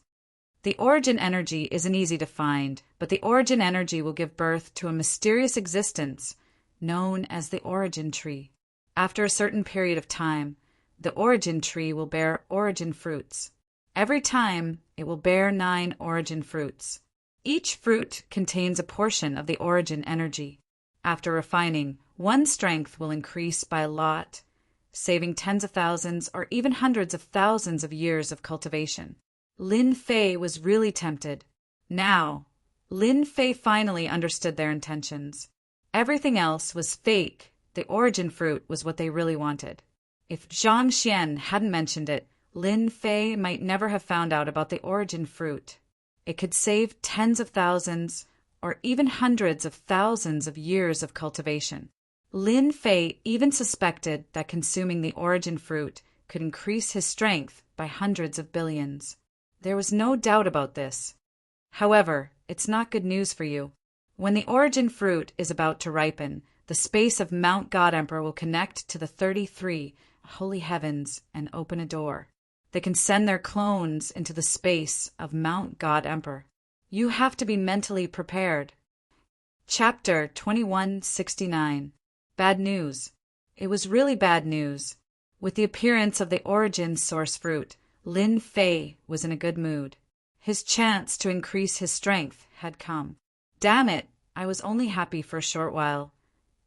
The origin energy isn't easy to find, but the origin energy will give birth to a mysterious existence known as the origin tree. After a certain period of time, the origin tree will bear origin fruits. Every time, it will bear 9 origin fruits. Each fruit contains a portion of the origin energy. After refining, one strength will increase by a lot, saving tens of thousands or even hundreds of thousands of years of cultivation. Lin Fei was really tempted. Now, Lin Fei finally understood their intentions. Everything else was fake. The origin fruit was what they really wanted. If Zhang Xian hadn't mentioned it, Lin Fei might never have found out about the origin fruit. It could save tens of thousands or even hundreds of thousands of years of cultivation. Lin Fei even suspected that consuming the origin fruit could increase his strength by hundreds of billions. There was no doubt about this. However, it's not good news for you. When the origin fruit is about to ripen, the space of Mount God Emperor will connect to the 33 holy heavens and open a door. They can send their clones into the space of Mount God Emperor. You have to be mentally prepared. Chapter 2169. Bad news. It was really bad news. With the appearance of the origin source fruit, Lin Fei was in a good mood. His chance to increase his strength had come. Damn it, I was only happy for a short while.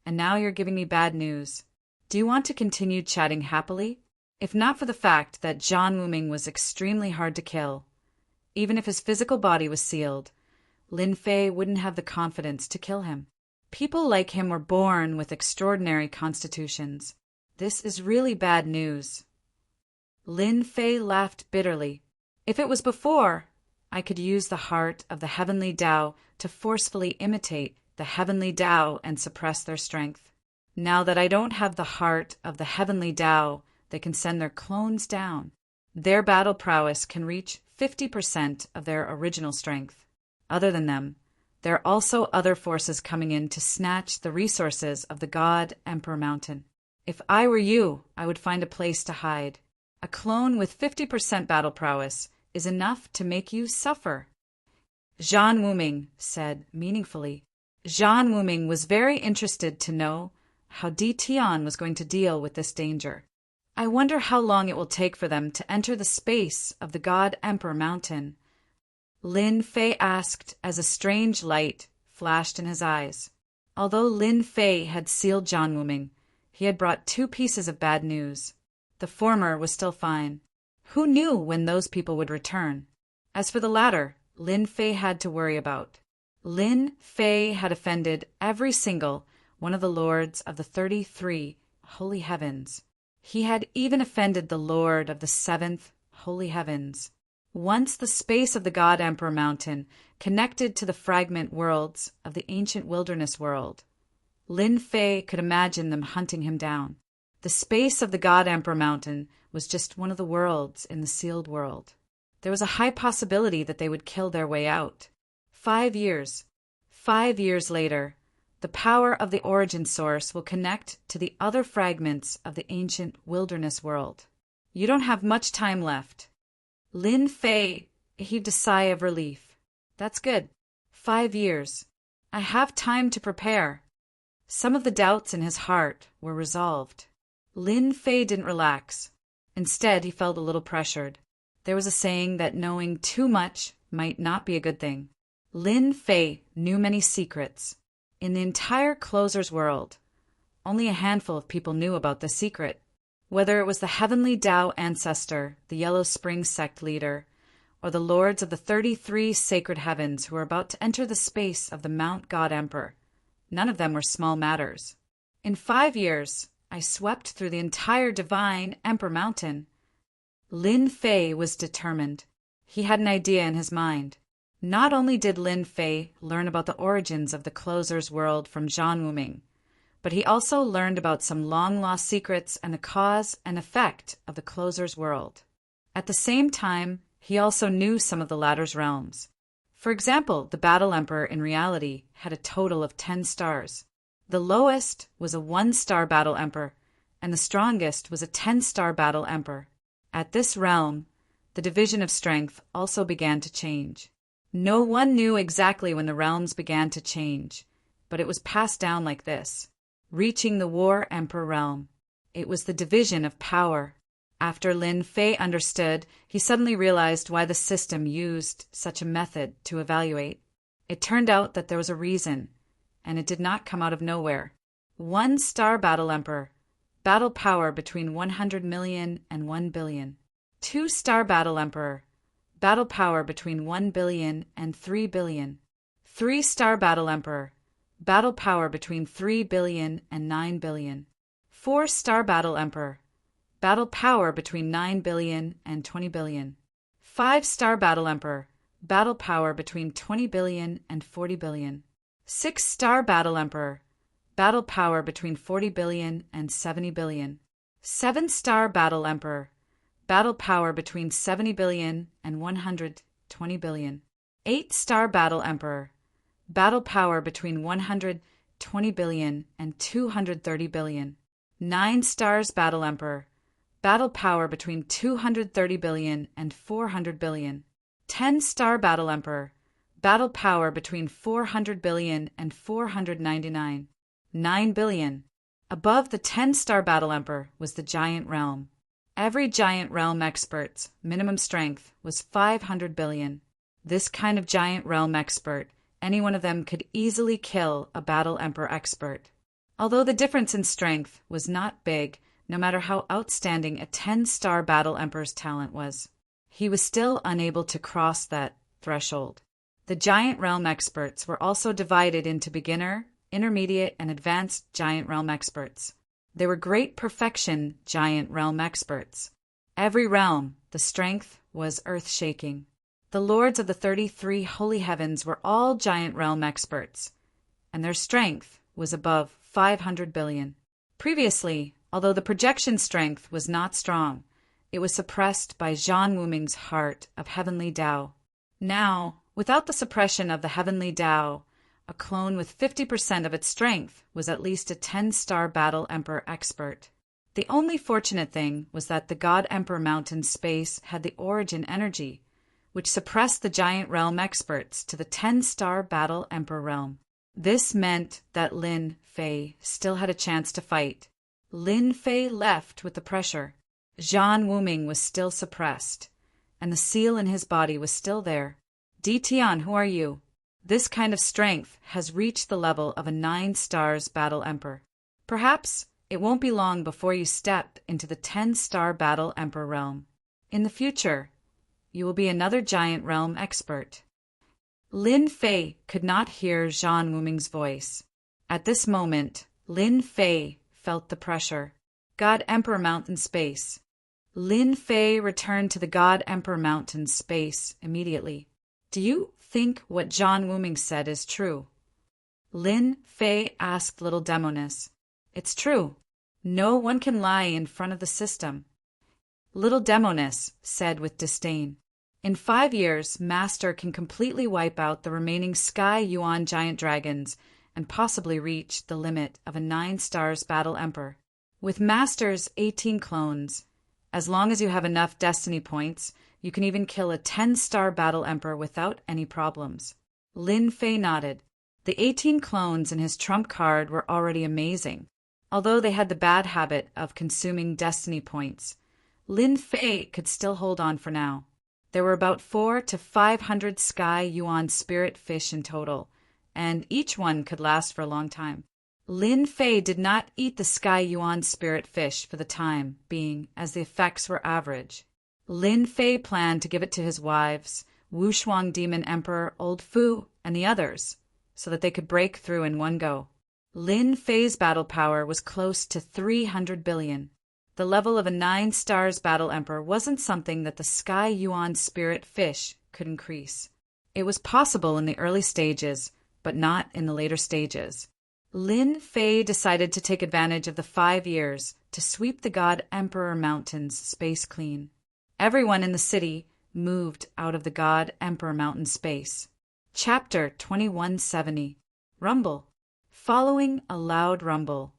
And now you're giving me bad news. Do you want to continue chatting happily? If not for the fact that Zhang Wuming was extremely hard to kill, even if his physical body was sealed, Lin Fei wouldn't have the confidence to kill him. People like him were born with extraordinary constitutions. This is really bad news. Lin Fei laughed bitterly. If it was before, I could use the heart of the heavenly Tao to forcefully imitate the heavenly Tao and suppress their strength. Now that I don't have the heart of the heavenly Tao, they can send their clones down. Their battle prowess can reach 50% of their original strength. Other than them, there are also other forces coming in to snatch the resources of the God Emperor Mountain. If I were you, I would find a place to hide. A clone with 50% battle prowess is enough to make you suffer. Zhang Wuming said meaningfully. Zhang Wuming was very interested to know how Di Tian was going to deal with this danger. I wonder how long it will take for them to enter the space of the God Emperor Mountain. Lin Fei asked as a strange light flashed in his eyes. Although Lin Fei had sealed Zhan Wuming, he had brought 2 pieces of bad news. The former was still fine. Who knew when those people would return? As for the latter, Lin Fei had to worry about. Lin Fei had offended every single one of the lords of the 33 holy heavens. He had even offended the lord of the 7th holy heavens. Once the space of the God Emperor Mountain connected to the fragment worlds of the ancient wilderness world, Lin Fei could imagine them hunting him down. The space of the God Emperor Mountain was just one of the worlds in the sealed world. There was a high possibility that they would kill their way out. 5 years. 5 years later, the power of the origin source will connect to the other fragments of the ancient wilderness world. You don't have much time left. Lin Fei heaved a sigh of relief. That's good. 5 years. I have time to prepare. Some of the doubts in his heart were resolved. Lin Fei didn't relax. Instead, he felt a little pressured. There was a saying that knowing too much might not be a good thing. Lin Fei knew many secrets. In the entire closer's world, only a handful of people knew about the secret. Whether it was the heavenly Tao ancestor, the Yellow Spring sect leader, or the lords of the 33 sacred heavens who were about to enter the space of the Mount God Emperor, none of them were small matters. In 5 years, I swept through the entire divine Emperor Mountain. Lin Fei was determined. He had an idea in his mind. Not only did Lin Fei learn about the origins of the closer's world from Zhan Wuming, but he also learned about some long-lost secrets and the cause and effect of the closer's world. At the same time, he also knew some of the latter's realms. For example, the Battle Emperor in reality had a total of 10 stars. The lowest was a 1-star Battle Emperor, and the strongest was a 10-star Battle Emperor. At this realm, the division of strength also began to change. No one knew exactly when the realms began to change, but it was passed down like this. Reaching the War Emperor realm, it was the division of power. After Lin Fei understood, he suddenly realized why the system used such a method to evaluate. It turned out that there was a reason, and it did not come out of nowhere. 1-star Battle Emperor, battle power between 100 million and 1 billion. 2-star Battle Emperor, battle power between 1 billion and 3 billion. 3-star Battle Emperor, battle power between 3 billion and 9 billion. 4-star Battle Emperor, battle power between 9 billion and 20 billion. 5-star Battle Emperor, battle power between 20 billion and 40 billion. 6-star Battle Emperor, battle power between 40 billion and 70 billion. 7-star Battle Emperor, battle power between 70 billion and 120 billion. 8-star Battle Emperor, battle power between 120 billion and 230 billion. 9 stars Battle Emperor, battle power between 230 billion and 400 billion. 10-star Battle Emperor, battle power between 400 billion and 499. 9 billion. Above the 10-star Battle Emperor was the Giant Realm. Every Giant Realm expert's minimum strength was 500 billion. This kind of Giant Realm expert, any one of them could easily kill a Battle Emperor expert. Although the difference in strength was not big, no matter how outstanding a 10-star Battle Emperor's talent was, he was still unable to cross that threshold. The Giant Realm experts were also divided into beginner, intermediate, and advanced Giant Realm experts. They were great perfection Giant Realm experts. Every realm, the strength was earth-shaking. The lords of the 33 holy heavens were all Giant Realm experts, and their strength was above 500 billion. Previously, although the projection strength was not strong, it was suppressed by Zhan Wuming's heart of heavenly Tao. Now, without the suppression of the heavenly Tao, a clone with 50% of its strength was at least a 10-star Battle Emperor expert. The only fortunate thing was that the God Emperor Mountain space had the origin energy, which suppressed the Giant Realm experts to the 10-star Battle Emperor realm. This meant that Lin Fei still had a chance to fight. Lin Fei left with the pressure. Zhan Wuming was still suppressed, and the seal in his body was still there. DTon, who are you? This kind of strength has reached the level of a 9 stars battle emperor. Perhaps it won't be long before you step into the 10-star battle emperor realm. In the future, you will be another giant realm expert. Lin Fei could not hear Zhang Wuming's voice. At this moment, Lin Fei felt the pressure. God Emperor Mountain Space. Lin Fei returned to the God Emperor Mountain Space immediately. Do you think what Zhang Wuming said is true? Lin Fei asked Little Demoness. It's true. No one can lie in front of the system. Little Demoness said with disdain. In 5 years, Master can completely wipe out the remaining Sky Yuan giant dragons and possibly reach the limit of a 9 stars battle emperor. With Master's 18 clones, as long as you have enough destiny points, you can even kill a 10-star battle emperor without any problems. Lin Fei nodded. The 18 clones in his trump card were already amazing. Although they had the bad habit of consuming destiny points, Lin Fei could still hold on for now. There were about 400 to 500 Sky Yuan spirit fish in total, and each one could last for a long time. Lin Fei did not eat the Sky Yuan spirit fish for the time being, as the effects were average. Lin Fei planned to give it to his wives, Wu Shuang Demon Emperor Old Fu, and the others, so that they could break through in one go. Lin Fei's battle power was close to 300 billion. The level of a 9 stars battle emperor wasn't something that the Sky Yuan spirit fish could increase. It was possible in the early stages, but not in the later stages. Lin Fei decided to take advantage of the 5 years to sweep the God Emperor Mountains space clean. Everyone in the city moved out of the God Emperor Mountain space. Chapter 2170. Rumble. Following a loud rumble,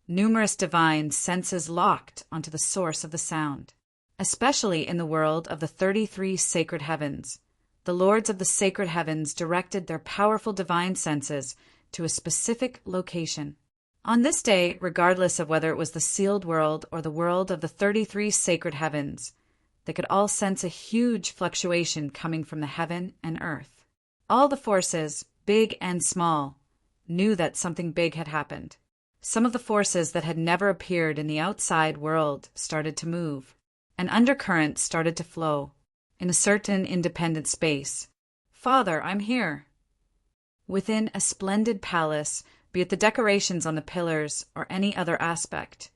numerous divine senses locked onto the source of the sound. Especially in the world of the 33 sacred heavens, the lords of the sacred heavens directed their powerful divine senses to a specific location. On this day, regardless of whether it was the sealed world or the world of the 33 sacred heavens, they could all sense a huge fluctuation coming from the heaven and earth. All the forces, big and small, knew that something big had happened. Some of the forces that had never appeared in the outside world started to move. An undercurrent started to flow in a certain independent space. Father, I'm here. Within a splendid palace, be it the decorations on the pillars or any other aspect,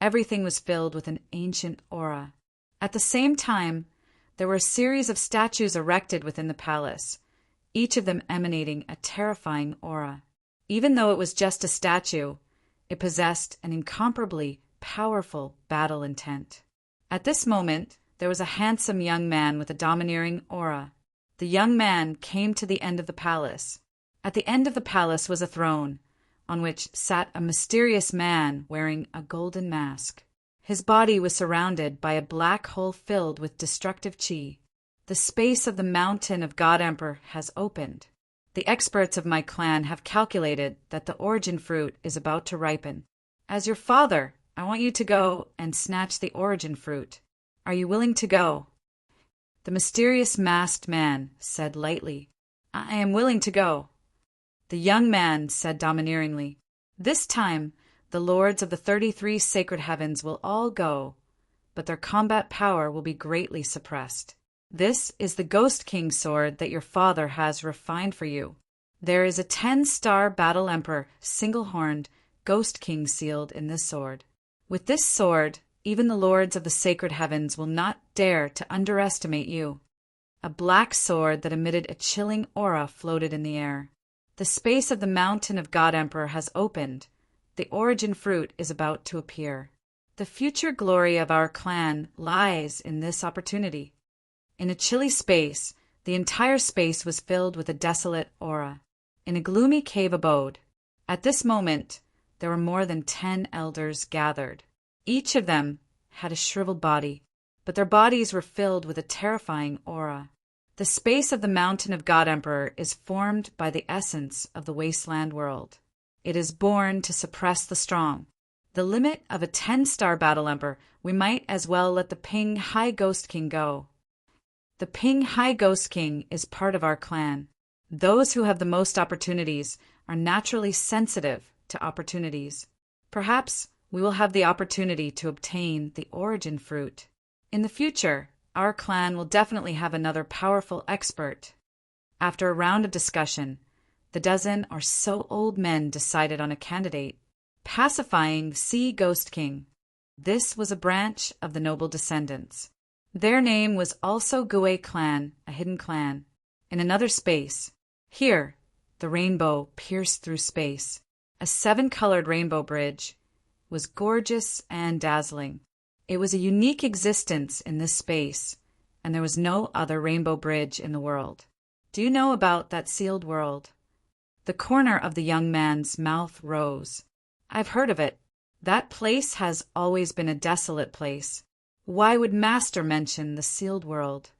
everything was filled with an ancient aura. At the same time, there were a series of statues erected within the palace, each of them emanating a terrifying aura. Even though it was just a statue, it possessed an incomparably powerful battle intent. At this moment, there was a handsome young man with a domineering aura. The young man came to the end of the palace. At the end of the palace was a throne, on which sat a mysterious man wearing a golden mask. His body was surrounded by a black hole filled with destructive chi. The space of the mountain of God Emperor has opened. The experts of my clan have calculated that the origin fruit is about to ripen. As your father, I want you to go and snatch the origin fruit. Are you willing to go? The mysterious masked man said lightly, I am willing to go. The young man said domineeringly, This time, the lords of the 33 sacred heavens will all go, but their combat power will be greatly suppressed. This is the Ghost King sword that your father has refined for you. There is a 10-star battle emperor, single-horned, Ghost King sealed in this sword. With this sword, even the lords of the sacred heavens will not dare to underestimate you. A black sword that emitted a chilling aura floated in the air. The space of the mountain of God Emperor has opened. The origin fruit is about to appear. The future glory of our clan lies in this opportunity. In a chilly space, the entire space was filled with a desolate aura. In a gloomy cave abode, at this moment, there were more than 10 elders gathered. Each of them had a shriveled body, but their bodies were filled with a terrifying aura. The space of the mountain of God Emperor is formed by the essence of the wasteland world. It is born to suppress the strong. The limit of a 10-star battle emperor, we might as well let the Ping High Ghost King go. The Ping Hai Ghost King is part of our clan. Those who have the most opportunities are naturally sensitive to opportunities. Perhaps we will have the opportunity to obtain the origin fruit. In the future, our clan will definitely have another powerful expert. After a round of discussion, the dozen or so old men decided on a candidate, pacifying the Sea Ghost King. This was a branch of the noble descendants. Their name was also Gue Clan, a hidden clan, in another space. Here, the rainbow pierced through space. A 7-colored rainbow bridge was gorgeous and dazzling. It was a unique existence in this space, and there was no other rainbow bridge in the world. Do you know about that sealed world? The corner of the young man's mouth rose. I've heard of it. That place has always been a desolate place. Why would Master mention the sealed world?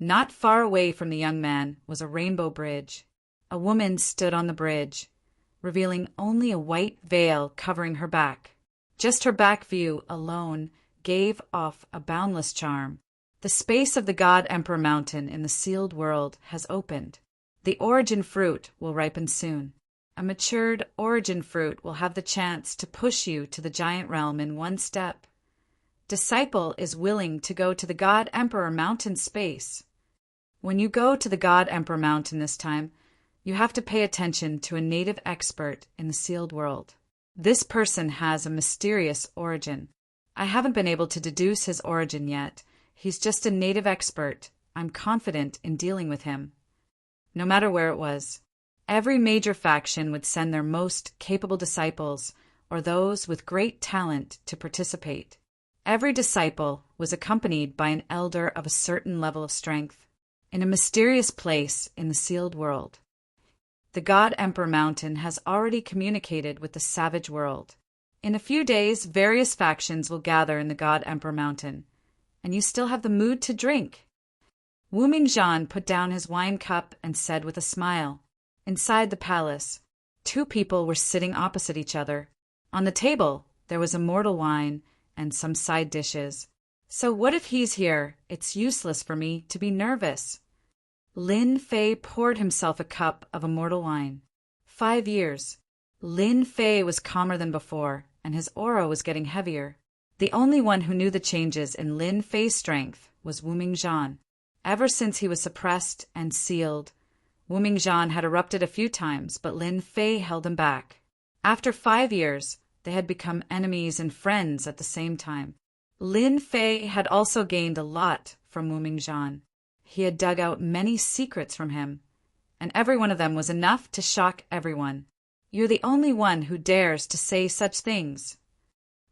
Not far away from the young man was a rainbow bridge. A woman stood on the bridge, revealing only a white veil covering her back. Just her back view alone gave off a boundless charm. The space of the God Emperor Mountain in the sealed world has opened. The origin fruit will ripen soon. A matured origin fruit will have the chance to push you to the giant realm in one step. Disciple is willing to go to the God Emperor Mountain space. When you go to the God Emperor Mountain this time, you have to pay attention to a native expert in the sealed world. This person has a mysterious origin. I haven't been able to deduce his origin yet. He's just a native expert. I'm confident in dealing with him. No matter where it was, every major faction would send their most capable disciples or those with great talent to participate. Every disciple was accompanied by an elder of a certain level of strength, in a mysterious place in the sealed world. The God Emperor Mountain has already communicated with the savage world. In a few days, various factions will gather in the God Emperor Mountain, and you still have the mood to drink. Wu Mingzhan put down his wine cup and said with a smile. Inside the palace, 2 people were sitting opposite each other. On the table, there was immortal wine and some side dishes. So what if he's here? It's useless for me to be nervous. Lin Fei poured himself a cup of immortal wine. 5 years. Lin Fei was calmer than before, and his aura was getting heavier. The only one who knew the changes in Lin Fei's strength was Wu Mingzhan. Ever since he was suppressed and sealed, Wu Mingzhan had erupted a few times, but Lin Fei held him back. After 5 years, they had become enemies and friends at the same time. Lin Fei had also gained a lot from Wu Mingzhan. He had dug out many secrets from him, and every one of them was enough to shock everyone. You're the only one who dares to say such things.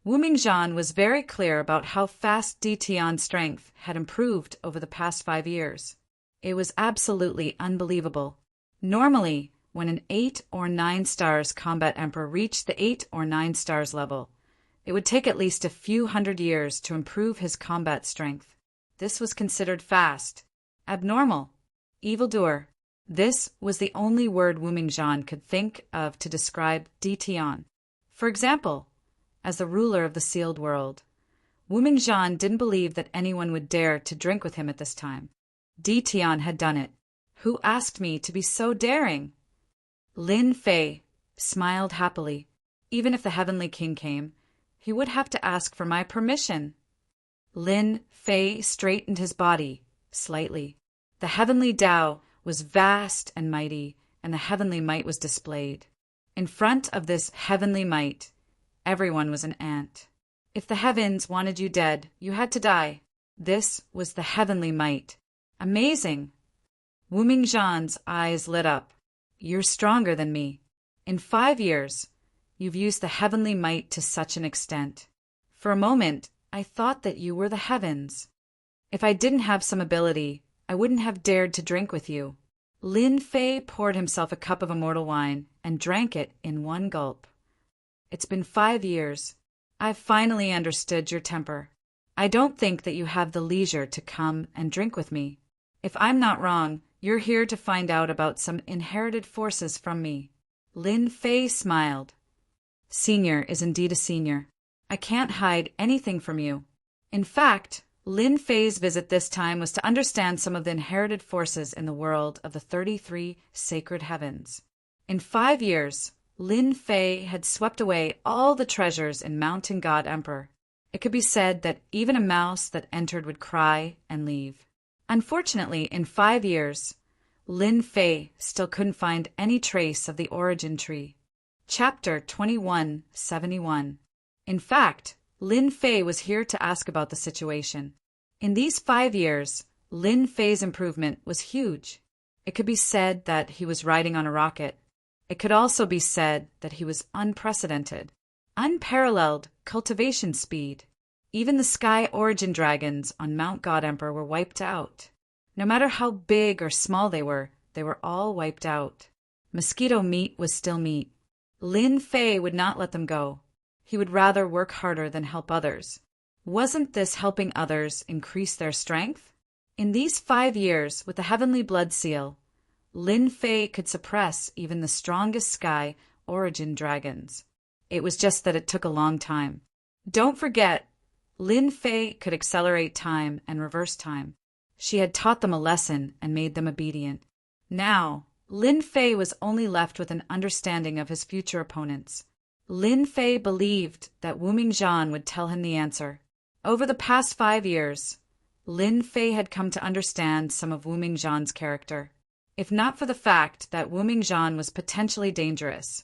Wu Mingzhan was very clear about how fast Ditian's strength had improved over the past 5 years. It was absolutely unbelievable. Normally, when an 8 or 9 stars combat emperor reached the 8 or 9 stars level, it would take at least a few hundred years to improve his combat strength. This was considered fast, abnormal, evildoer. This was the only word Wu Mingzhan could think of to describe Ditian. For example, as the ruler of the sealed world, Wu Mingzhan didn't believe that anyone would dare to drink with him at this time. Ditian had done it. Who asked me to be so daring? Lin Fei smiled happily. Even if the Heavenly King came, he would have to ask for my permission. Lin Fei straightened his body slightly. The heavenly Tao was vast and mighty, and the heavenly might was displayed. In front of this heavenly might, everyone was an ant. If the heavens wanted you dead, you had to die. This was the heavenly might. Amazing! Wu Mingzhan's eyes lit up. You're stronger than me. In 5 years, you've used the heavenly might to such an extent. For a moment, I thought that you were the heavens. If I didn't have some ability, I wouldn't have dared to drink with you. Lin Fei poured himself a cup of immortal wine and drank it in one gulp. It's been 5 years. I've finally understood your temper. I don't think that you have the leisure to come and drink with me. If I'm not wrong, you're here to find out about some inherited forces from me. Lin Fei smiled. Senior is indeed a senior. I can't hide anything from you. In fact, Lin Fei's visit this time was to understand some of the inherited forces in the world of the 33 sacred heavens. In 5 years, Lin Fei had swept away all the treasures in Mountain God Emperor. It could be said that even a mouse that entered would cry and leave. Unfortunately, in 5 years, Lin Fei still couldn't find any trace of the origin tree. Chapter 2171. In fact, Lin Fei was here to ask about the situation. In these 5 years, Lin Fei's improvement was huge. It could be said that he was riding on a rocket. It could also be said that he was unprecedented, unparalleled cultivation speed. Even the sky origin dragons on Mount God Emperor were wiped out. No matter how big or small they were all wiped out. Mosquito meat was still meat. Lin Fei would not let them go. He would rather work harder than help others. Wasn't this helping others increase their strength? In these 5 years, with the heavenly blood seal, Lin Fei could suppress even the strongest sky origin dragons. It was just that it took a long time. Don't forget, Lin Fei could accelerate time and reverse time. She had taught them a lesson and made them obedient. Now, Lin Fei was only left with an understanding of his future opponents. Lin Fei believed that Wu Mingzhan would tell him the answer. Over the past 5 years, Lin Fei had come to understand some of Wu Mingzhan's character. If not for the fact that Wu Mingzhan was potentially dangerous,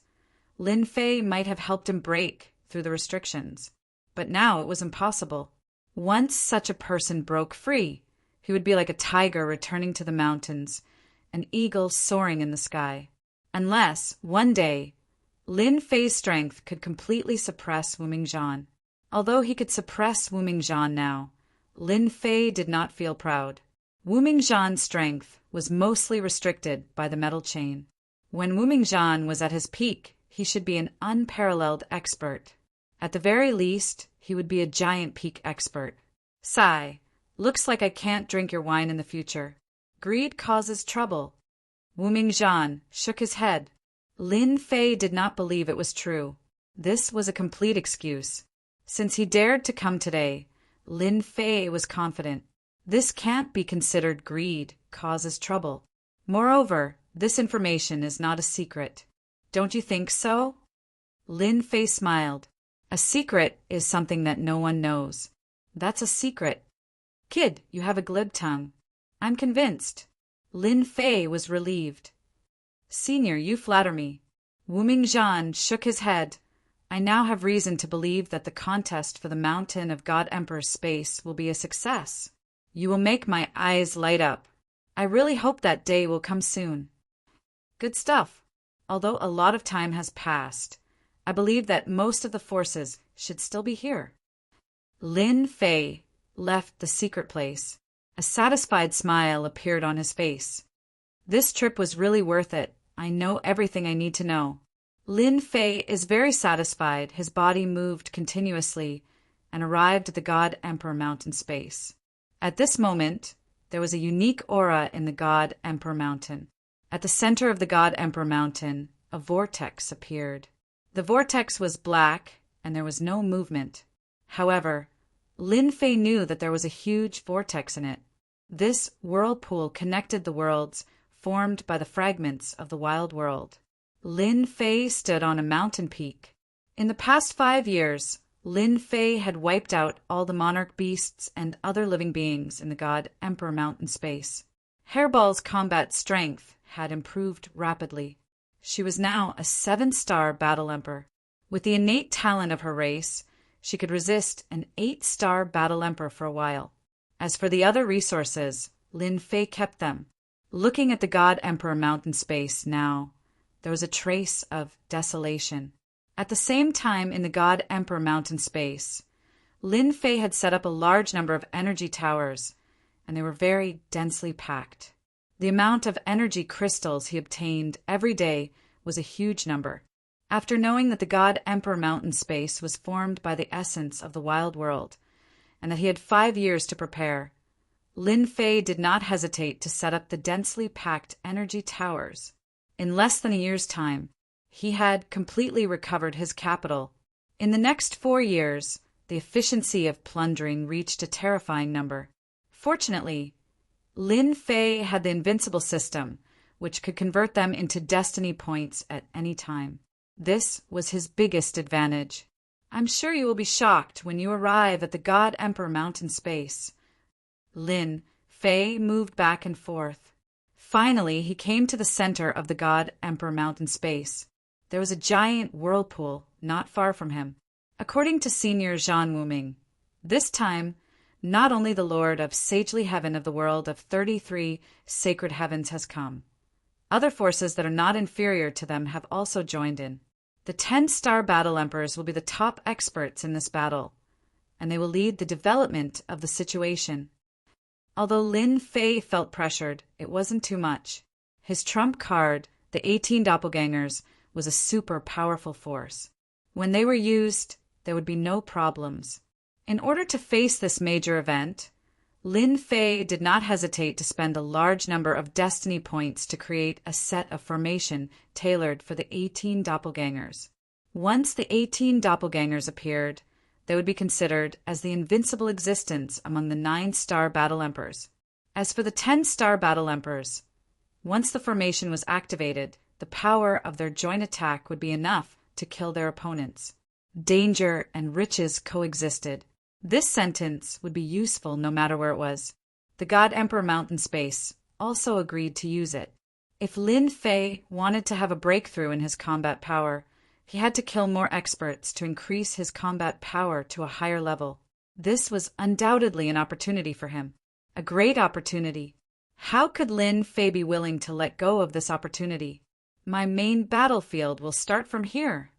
Lin Fei might have helped him break through the restrictions. But now it was impossible. Once such a person broke free, he would be like a tiger returning to the mountains, an eagle soaring in the sky. Unless, one day, Lin Fei's strength could completely suppress Wu Mingzhan. Although he could suppress Wu Mingzhan now, Lin Fei did not feel proud. Wu Mingzhan's strength was mostly restricted by the metal chain. When Wu Mingzhan was at his peak, he should be an unparalleled expert. At the very least, he would be a giant peak expert. Sigh, looks like I can't drink your wine in the future. Greed causes trouble. Wu Mingzhan shook his head. Lin Fei did not believe it was true. This was a complete excuse. Since he dared to come today, Lin Fei was confident. This can't be considered greed causes trouble. Moreover, this information is not a secret. Don't you think so? Lin Fei smiled. A secret is something that no one knows. That's a secret. Kid, you have a glib tongue. I'm convinced. Lin Fei was relieved. Senior, you flatter me. Wu Mingzhan shook his head. I now have reason to believe that the contest for the Mountain of God Emperor's space will be a success. You will make my eyes light up. I really hope that day will come soon. Good stuff. Although a lot of time has passed, I believe that most of the forces should still be here. Lin Fei left the secret place. A satisfied smile appeared on his face. This trip was really worth it. I know everything I need to know. Lin Fei is very satisfied. His body moved continuously and arrived at the God Emperor Mountain space. At this moment, there was a unique aura in the God Emperor Mountain. At the center of the God Emperor Mountain, a vortex appeared. The vortex was black, and there was no movement. However, Lin Fei knew that there was a huge vortex in it. This whirlpool connected the worlds formed by the fragments of the wild world. Lin Fei stood on a mountain peak. In the past 5 years, Lin Fei had wiped out all the monarch beasts and other living beings in the God Emperor Mountain space. Hairball's combat strength had improved rapidly. She was now a 7-star battle emperor. With the innate talent of her race, she could resist an 8-star battle emperor for a while. As for the other resources, Lin Fei kept them. Looking at the God Emperor Mountain space now, there was a trace of desolation. At the same time in the God Emperor Mountain space, Lin Fei had set up a large number of energy towers, and they were very densely packed. The amount of energy crystals he obtained every day was a huge number. After knowing that the God Emperor Mountain space was formed by the essence of the wild world, and that he had 5 years to prepare, Lin Fei did not hesitate to set up the densely packed energy towers. In less than a year's time, he had completely recovered his capital. In the next 4 years, the efficiency of plundering reached a terrifying number. Fortunately, Lin Fei had the invincible system, which could convert them into destiny points at any time. This was his biggest advantage. I'm sure you will be shocked when you arrive at the God Emperor Mountain space. Lin Fei moved back and forth. Finally, he came to the center of the God Emperor Mountain space. There was a giant whirlpool not far from him. According to Senior Zhan Wuming, this time, not only the Lord of Sagely Heaven of the world of 33 sacred heavens has come. Other forces that are not inferior to them have also joined in. The 10-star battle emperors will be the top experts in this battle, and they will lead the development of the situation. Although Lin Fei felt pressured, it wasn't too much. His trump card, the 18 doppelgangers, was a super powerful force. When they were used, there would be no problems. In order to face this major event, Lin Fei did not hesitate to spend a large number of destiny points to create a set of formation tailored for the 18 doppelgangers. Once the 18 doppelgangers appeared, they would be considered as the invincible existence among the 9-star battle emperors. As for the 10-star battle emperors, once the formation was activated, the power of their joint attack would be enough to kill their opponents. Danger and riches coexisted. This sentence would be useful no matter where it was. The God Emperor Mountain Space also agreed to use it. If Lin Fei wanted to have a breakthrough in his combat power, he had to kill more experts to increase his combat power to a higher level. This was undoubtedly an opportunity for him. A great opportunity. How could Lin Fei be willing to let go of this opportunity? My main battlefield will start from here.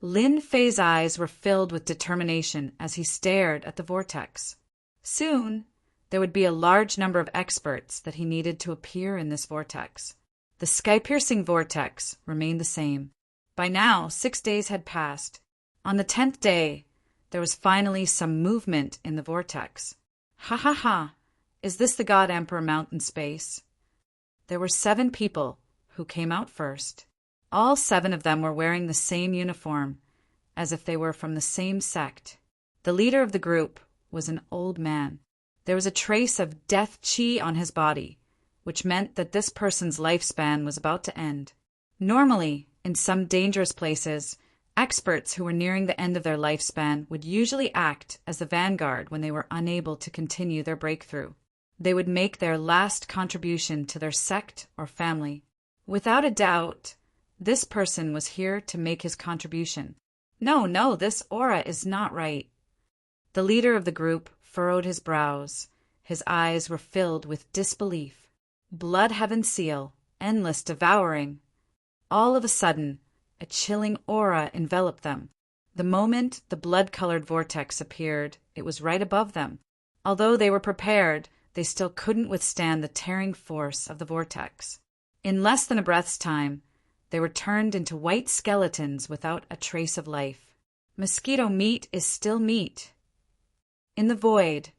Lin Fei's eyes were filled with determination as he stared at the vortex. Soon, there would be a large number of experts that he needed to appear in this vortex. The sky-piercing vortex remained the same. By now, 6 days had passed. On the 10th day, there was finally some movement in the vortex. Ha ha ha! Is this the God Emperor Mountain Space? There were 7 people who came out first. All 7 of them were wearing the same uniform, as if they were from the same sect. The leader of the group was an old man. There was a trace of death chi on his body, which meant that this person's lifespan was about to end. Normally, in some dangerous places, experts who were nearing the end of their lifespan would usually act as the vanguard when they were unable to continue their breakthrough. They would make their last contribution to their sect or family. Without a doubt, this person was here to make his contribution. No, this aura is not right. The leader of the group furrowed his brows. His eyes were filled with disbelief. Blood heaven seal, endless devouring. All of a sudden, a chilling aura enveloped them. The moment the blood-colored vortex appeared, it was right above them. Although they were prepared, they still couldn't withstand the tearing force of the vortex. In less than a breath's time, they were turned into white skeletons without a trace of life. Mosquito meat is still meat. In the void,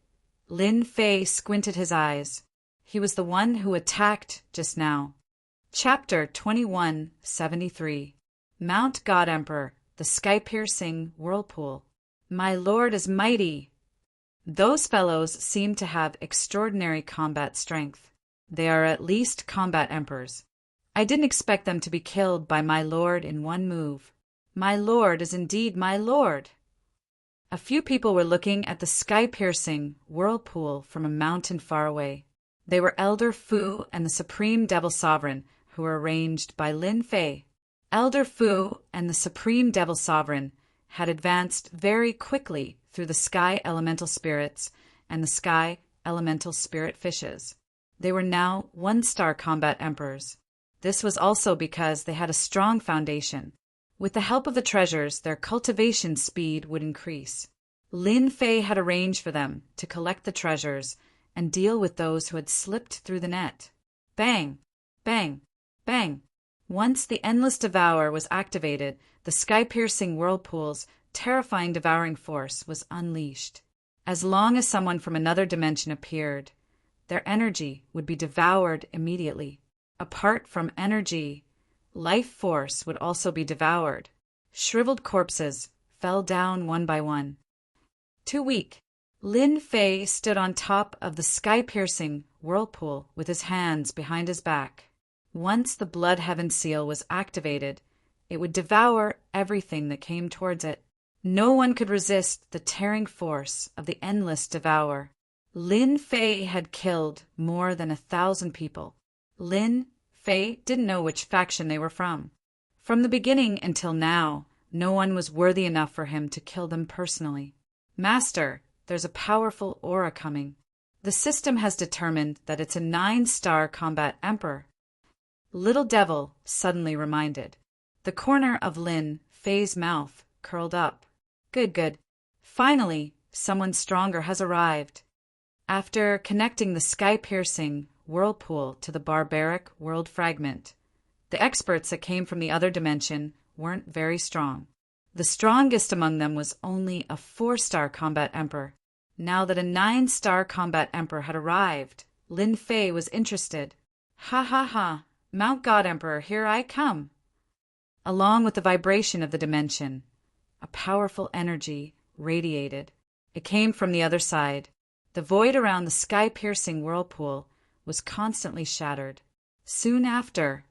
Lin Fei squinted his eyes. He was the one who attacked just now. Chapter 2173. Mount God Emperor, the sky-piercing whirlpool. My lord is mighty. Those fellows seem to have extraordinary combat strength. They are at least combat emperors. I didn't expect them to be killed by my lord in one move. My lord is indeed my lord. A few people were looking at the sky-piercing whirlpool from a mountain far away. They were Elder Fu and the Supreme Devil Sovereign, who were arranged by Lin Fei. Elder Fu and the Supreme Devil Sovereign had advanced very quickly through the sky elemental spirits and the sky elemental spirit fishes. They were now 1-star combat emperors. This was also because they had a strong foundation. With the help of the treasures, their cultivation speed would increase. Lin Fei had arranged for them to collect the treasures and deal with those who had slipped through the net. Bang! Bang! Bang! Once the Endless Devour was activated, the sky-piercing whirlpool's terrifying devouring force was unleashed. As long as someone from another dimension appeared, their energy would be devoured immediately. Apart from energy, life force would also be devoured. Shriveled corpses fell down one by one. Too weak, Lin Fei stood on top of the sky-piercing whirlpool with his hands behind his back. Once the Blood Heaven seal was activated, it would devour everything that came towards it. No one could resist the tearing force of the endless devour. Lin Fei had killed more than 1,000 people. Lin Fei didn't know which faction they were from. From the beginning until now, no one was worthy enough for him to kill them personally. Master, there's a powerful aura coming. The system has determined that it's a 9-star combat emperor. Little Devil suddenly reminded. The corner of Lin Fei's mouth curled up. Good. Finally, someone stronger has arrived. After connecting the sky-piercing whirlpool to the barbaric world fragment, the experts that came from the other dimension weren't very strong. The strongest among them was only a 4-star combat emperor. Now that a 9-star combat emperor had arrived, Lin Fei was interested. Ha, Mount God Emperor, here I come. Along with the vibration of the dimension, a powerful energy radiated. It came from the other side. The void around the sky-piercing whirlpool was constantly shattered. Soon after,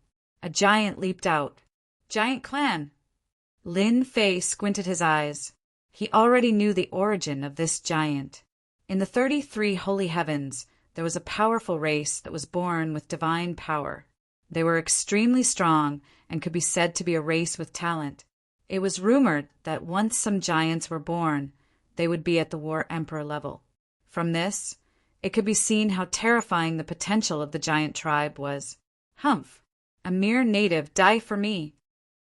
a giant leaped out. Giant clan! Lin Fei squinted his eyes. He already knew the origin of this giant. In the 33 holy heavens, there was a powerful race that was born with divine power. They were extremely strong and could be said to be a race with talent. It was rumored that once some giants were born, they would be at the War Emperor level. From this, it could be seen how terrifying the potential of the giant tribe was. Humph! A mere native, die for me!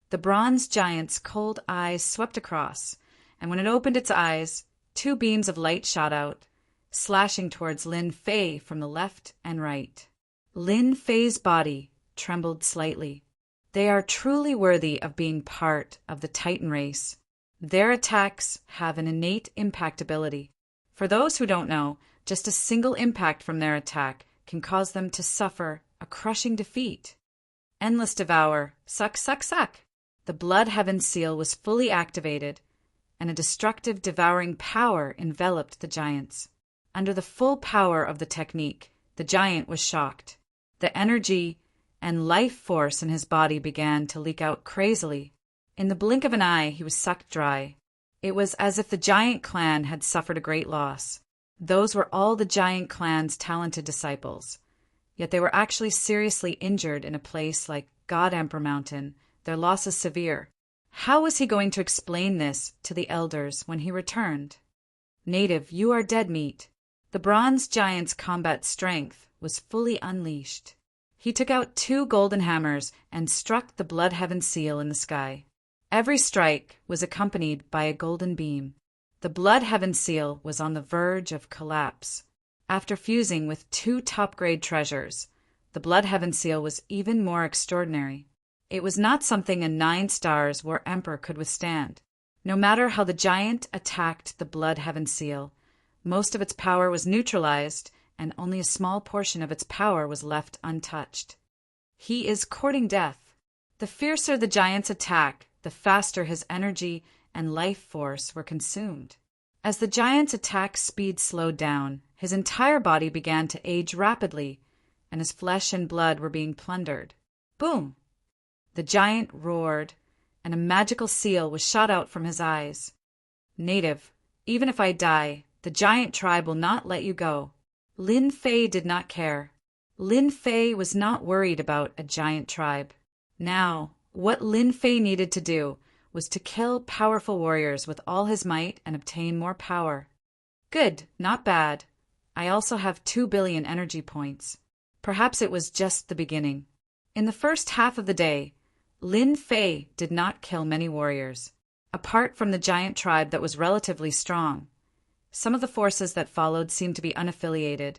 The bronze giant's cold eyes swept across, and when it opened its eyes, 2 beams of light shot out, slashing towards Lin Fei from the left and right. Lin Fei's body trembled slightly. They are truly worthy of being part of the Titan race. Their attacks have an innate impact ability. For those who don't know, just a single impact from their attack can cause them to suffer a crushing defeat. Endless Devour, suck. The Blood Heaven seal was fully activated, and a destructive devouring power enveloped the giants. Under the full power of the technique, the giant was shocked. The energy and life force in his body began to leak out crazily. In the blink of an eye, he was sucked dry. It was as if the giant clan had suffered a great loss. Those were all the giant clan's talented disciples. Yet they were actually seriously injured in a place like God Emperor Mountain. Their loss is severe. How was he going to explain this to the elders when he returned? Native, you are dead meat. The bronze giant's combat strength was fully unleashed. He took out 2 golden hammers and struck the Blood Heaven seal in the sky. Every strike was accompanied by a golden beam. The Blood Heaven seal was on the verge of collapse. After fusing with 2 top-grade treasures, the Blood Heaven seal was even more extraordinary. It was not something a 9 stars War Emperor could withstand. No matter how the giant attacked the Blood Heaven seal, most of its power was neutralized, and only a small portion of its power was left untouched. He is courting death. The fiercer the giant's attack, the faster his energy and life force were consumed. As the giant's attack speed slowed down, his entire body began to age rapidly, and his flesh and blood were being plundered. Boom! The giant roared, and a magical seal was shot out from his eyes. Native, even if I die, the giant tribe will not let you go. Lin Fei did not care. Lin Fei was not worried about a giant tribe. Now, what Lin Fei needed to do was to kill powerful warriors with all his might and obtain more power. Good, not bad. I also have 2 billion energy points. Perhaps it was just the beginning. In the first half of the day, Lin Fei did not kill many warriors, apart from the giant tribe that was relatively strong. Some of the forces that followed seemed to be unaffiliated,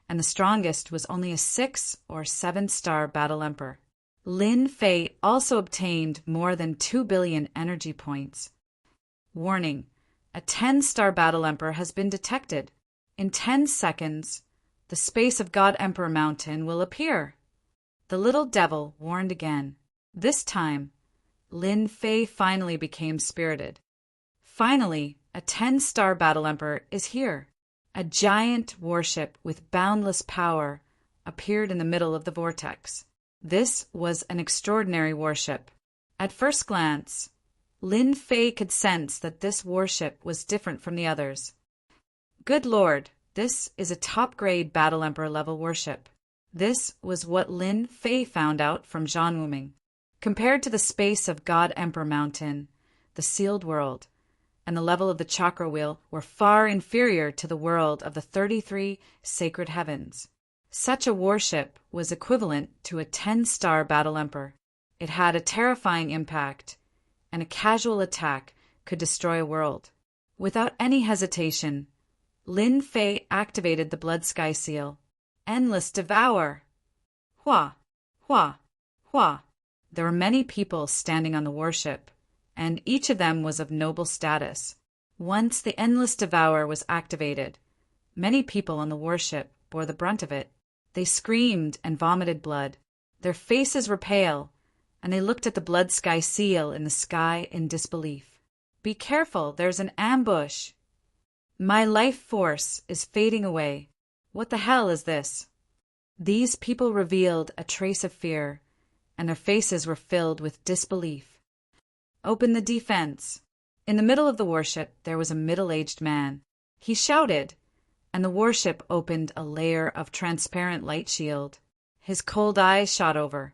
and the strongest was only a 6 or 7-star battle emperor. Lin Fei also obtained more than 2 billion energy points. Warning: a 10-star battle emperor has been detected. In 10 seconds, the space of God Emperor Mountain will appear. The little devil warned again. This time, Lin Fei finally became spirited. Finally, a 10-star battle emperor is here. A giant warship with boundless power appeared in the middle of the vortex. This was an extraordinary warship. At first glance, Lin Fei could sense that this warship was different from the others. Good Lord, this is a top-grade Battle Emperor level warship. This was what Lin Fei found out from Zhan Wuming. Compared to the space of God Emperor Mountain, the sealed world, and the level of the chakra wheel were far inferior to the world of the 33 sacred heavens. Such a warship was equivalent to a 10-star Battle Emperor. It had a terrifying impact, and a casual attack could destroy a world. Without any hesitation, Lin Fei activated the Blood Sky Seal. Endless Devour! Hua! Hua! Hua! There were many people standing on the warship, and each of them was of noble status. Once the Endless Devour was activated, many people on the warship bore the brunt of it. They screamed and vomited blood. Their faces were pale, and they looked at the Blood Sky Seal in the sky in disbelief. Be careful, there's an ambush! My life force is fading away. What the hell is this? These people revealed a trace of fear, and their faces were filled with disbelief. Open the defense. In the middle of the warship, there was a middle-aged man. He shouted, and the warship opened a layer of transparent light shield. His cold eyes shot over.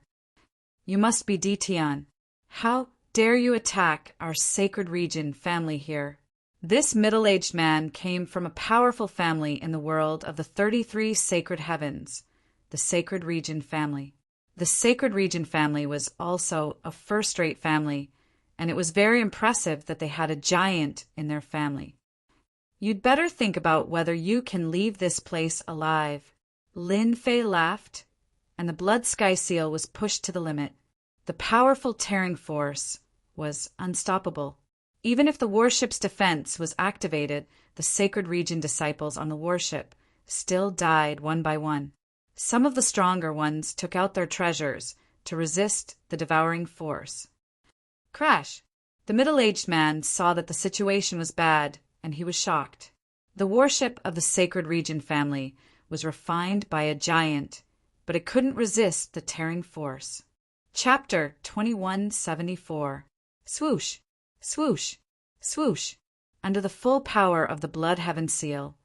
You must be Ditian. How dare you attack our sacred region family here? This middle-aged man came from a powerful family in the world of the 33 sacred heavens, the Sacred Region family. The Sacred Region family was also a first-rate family, and it was very impressive that they had a giant in their family. You'd better think about whether you can leave this place alive. Lin Fei laughed, and the Blood Sky Seal was pushed to the limit. The powerful tearing force was unstoppable. Even if the warship's defense was activated, the Sacred Region disciples on the warship still died one by one. Some of the stronger ones took out their treasures to resist the devouring force. Crash! The middle-aged man saw that the situation was bad, and he was shocked. The warship of the Sacred Region family was refined by a giant, but it couldn't resist the tearing force. Chapter 2174. Swoosh! Swoosh! Swoosh! Under the full power of the Blood Heaven Seal,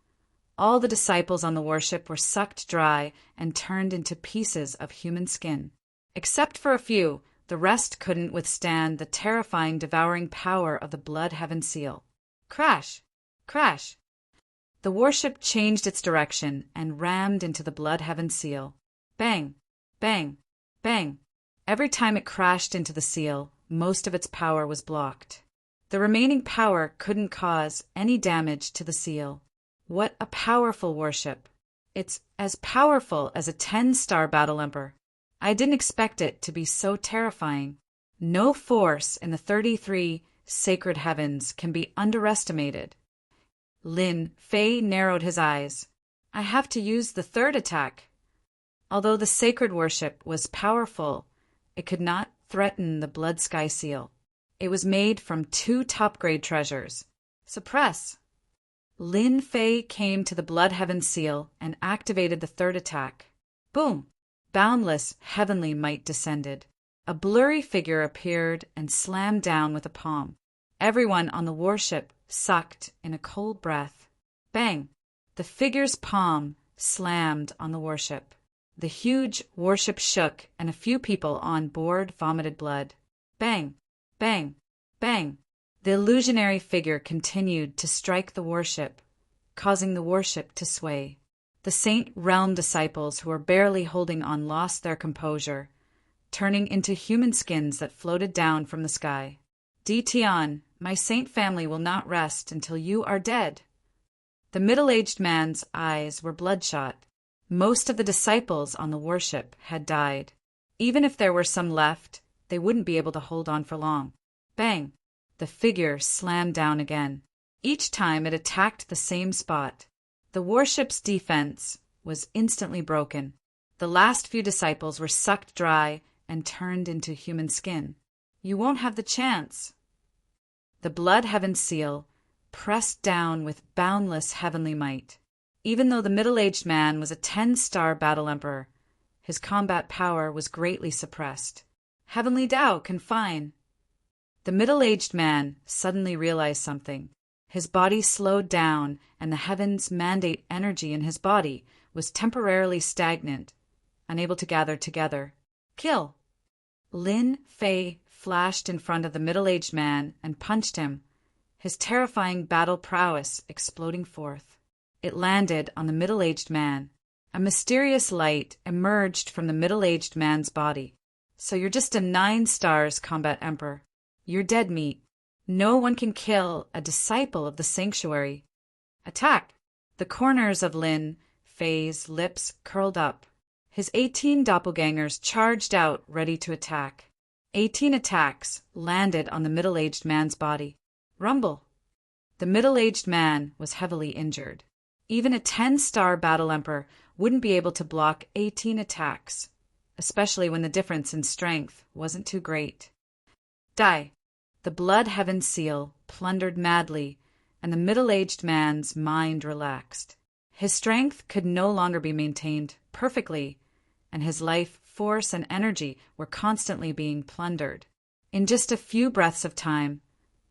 all the disciples on the warship were sucked dry and turned into pieces of human skin. Except for a few, the rest couldn't withstand the terrifying devouring power of the Blood Heaven Seal. Crash! Crash! The warship changed its direction and rammed into the Blood Heaven Seal. Bang! Bang! Bang! Every time it crashed into the seal, most of its power was blocked. The remaining power couldn't cause any damage to the seal. What a powerful warship! It's as powerful as a 10-star Battle Emperor. I didn't expect it to be so terrifying. No force in the 33 sacred heavens can be underestimated. Lin Fei narrowed his eyes. I have to use the third attack. Although the sacred warship was powerful, it could not threaten the Blood Sky Seal. It was made from 2 top-grade treasures. Suppress! Lin Fei came to the Blood Heaven Seal and activated the third attack. Boom! Boundless, heavenly might descended. A blurry figure appeared and slammed down with a palm. Everyone on the warship sucked in a cold breath. Bang! The figure's palm slammed on the warship. The huge warship shook, and a few people on board vomited blood. Bang! Bang! Bang! The illusionary figure continued to strike the warship, causing the warship to sway. The Saint Realm disciples who were barely holding on lost their composure, turning into human skins that floated down from the sky. Ditian, my saint family will not rest until you are dead. The middle-aged man's eyes were bloodshot. Most of the disciples on the warship had died. Even if there were some left, they wouldn't be able to hold on for long. Bang! The figure slammed down again. Each time it attacked the same spot. The warship's defense was instantly broken. The last few disciples were sucked dry and turned into human skin. You won't have the chance. the blood heaven seal, pressed down with boundless heavenly might. Even though the middle-aged man was a 10-star battle emperor, his combat power was greatly suppressed. Heavenly Tao confine. The middle-aged man suddenly realized something. His body slowed down, and the heavens' mandate energy in his body was temporarily stagnant, unable to gather together. Kill! Lin Fei flashed in front of the middle-aged man and punched him, his terrifying battle prowess exploding forth. It landed on the middle-aged man. A mysterious light emerged from the middle-aged man's body. So you're just a 9 stars combat emperor. You're dead meat. No one can kill a disciple of the sanctuary. Attack! The corners of Lin Fei's lips curled up. His 18 doppelgangers charged out, ready to attack. 18 attacks landed on the middle-aged man's body. Rumble! The middle-aged man was heavily injured. Even a 10-star battle emperor wouldn't be able to block 18 attacks, especially when the difference in strength wasn't too great. Die! The blood heaven seal plundered madly, and the middle-aged man's mind relaxed. His strength could no longer be maintained perfectly, and his life, force, and energy were constantly being plundered. In just a few breaths of time,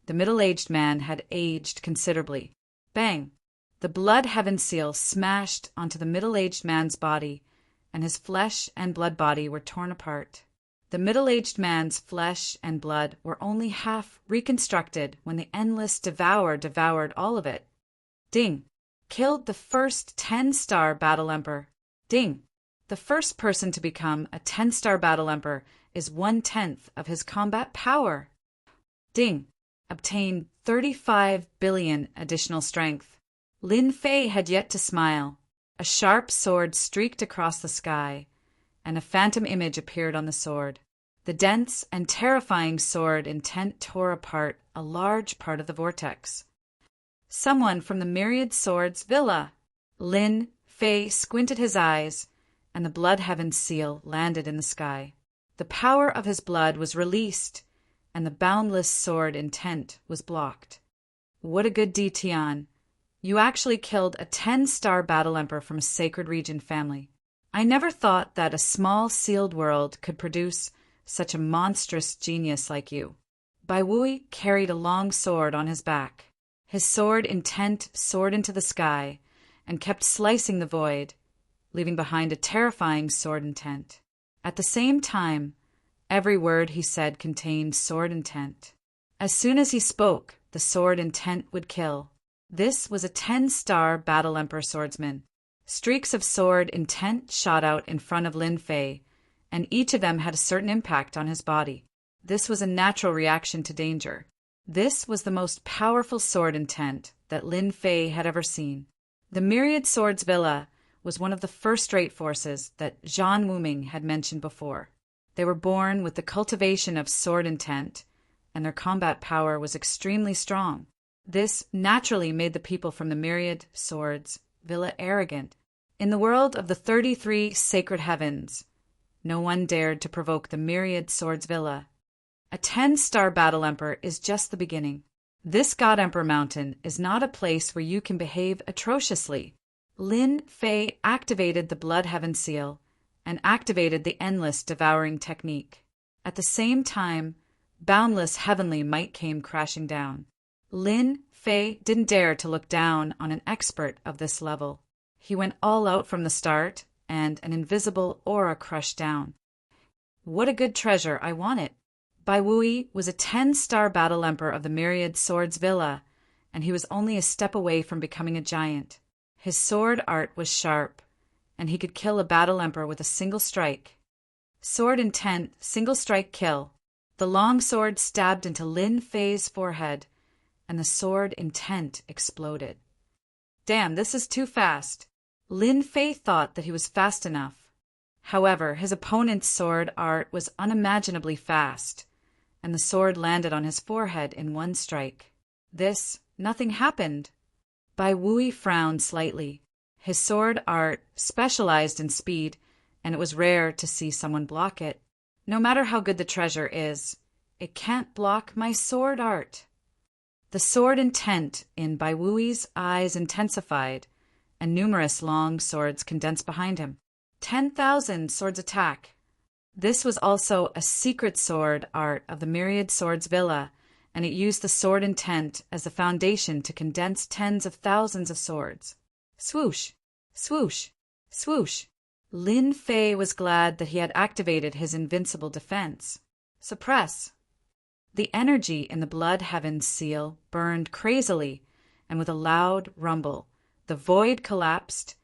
the middle-aged man had aged considerably. Bang! The blood heaven seal smashed onto the middle-aged man's body, and his flesh and blood body were torn apart. The middle-aged man's flesh and blood were only half reconstructed when the endless devoured all of it. Ding! Killed the first 10-star battle emperor. Ding! The first person to become a 10-star battle emperor is 1/10 of his combat power. Ding! Obtain 35 billion additional strength. Lin Fei had yet to smile. A sharp sword streaked across the sky, and a phantom image appeared on the sword. The dense and terrifying sword intent tore apart a large part of the vortex. Someone from the Myriad Swords Villa. Lin Fei squinted his eyes, and the blood heaven seal landed in the sky. The power of his blood was released, and the boundless sword intent was blocked. What a good deed, Tian. You actually killed a 10-star battle emperor from a sacred region family. I never thought that a small sealed world could produce such a monstrous genius like you. Bai Wui carried a long sword on his back. His sword intent soared into the sky and kept slicing the void, leaving behind a terrifying sword intent. At the same time, every word he said contained sword intent. As soon as he spoke, the sword intent would kill. This was a 10-star battle emperor swordsman. Streaks of sword intent shot out in front of Lin Fei, and each of them had a certain impact on his body. This was a natural reaction to danger. This was the most powerful sword intent that Lin Fei had ever seen. The Myriad Swords Villa was one of the first-rate forces that Zhan Wuming had mentioned before. They were born with the cultivation of sword intent, and their combat power was extremely strong. This naturally made the people from the Myriad Swords Villa arrogant. In the world of the 33 sacred heavens, no one dared to provoke the Myriad Swords Villa. A 10-star battle emperor is just the beginning. This God Emperor Mountain is not a place where you can behave atrociously. Lin Fei activated the Blood Heaven Seal and activated the Endless Devouring Technique. At the same time, boundless heavenly might came crashing down. Lin Fei didn't dare to look down on an expert of this level. He went all out from the start, and an invisible aura crushed down. What a good treasure, I want it. Bai Wui was a 10-star battle emperor of the Myriad Swords Villa, and he was only a step away from becoming a giant. His sword art was sharp, and he could kill a battle emperor with a single strike. Sword intent, single strike kill. The long sword stabbed into Lin Fei's forehead, and the sword intent exploded. Damn, this is too fast. Lin Fei thought that he was fast enough. However, his opponent's sword art was unimaginably fast, and the sword landed on his forehead in one strike. Nothing happened. Bai Wui frowned slightly. His sword art specialized in speed, and it was rare to see someone block it. No matter how good the treasure is, it can't block my sword art. The sword intent in Bai Wui's eyes intensified, and numerous long swords condensed behind him. 10,000 swords attack. This was also a secret sword art of the Myriad Swords Villa, and it used the sword intent as the foundation to condense tens of thousands of swords. Swoosh, swoosh, swoosh. Lin Fei was glad that he had activated his invincible defense. Suppress. The energy in the Blood Heaven seal burned crazily, and with a loud rumble, the void collapsed,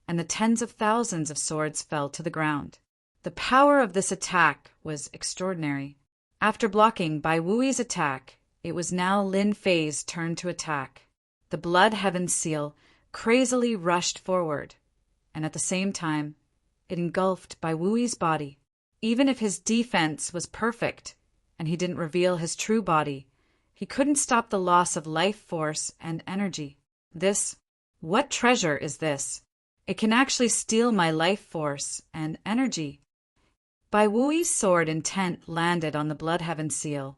and the tens of thousands of swords fell to the ground. The power of this attack was extraordinary. After blocking Bai Wui's attack, it was now Lin Fei's turn to attack. The Blood Heaven seal crazily rushed forward, and at the same time, it engulfed Bai Wui's body. Even if his defense was perfect, and he didn't reveal his true body, he couldn't stop the loss of life force and energy. What treasure is this? It can actually steal my life force and energy. Bai Wui's sword intent landed on the Blood Heaven seal,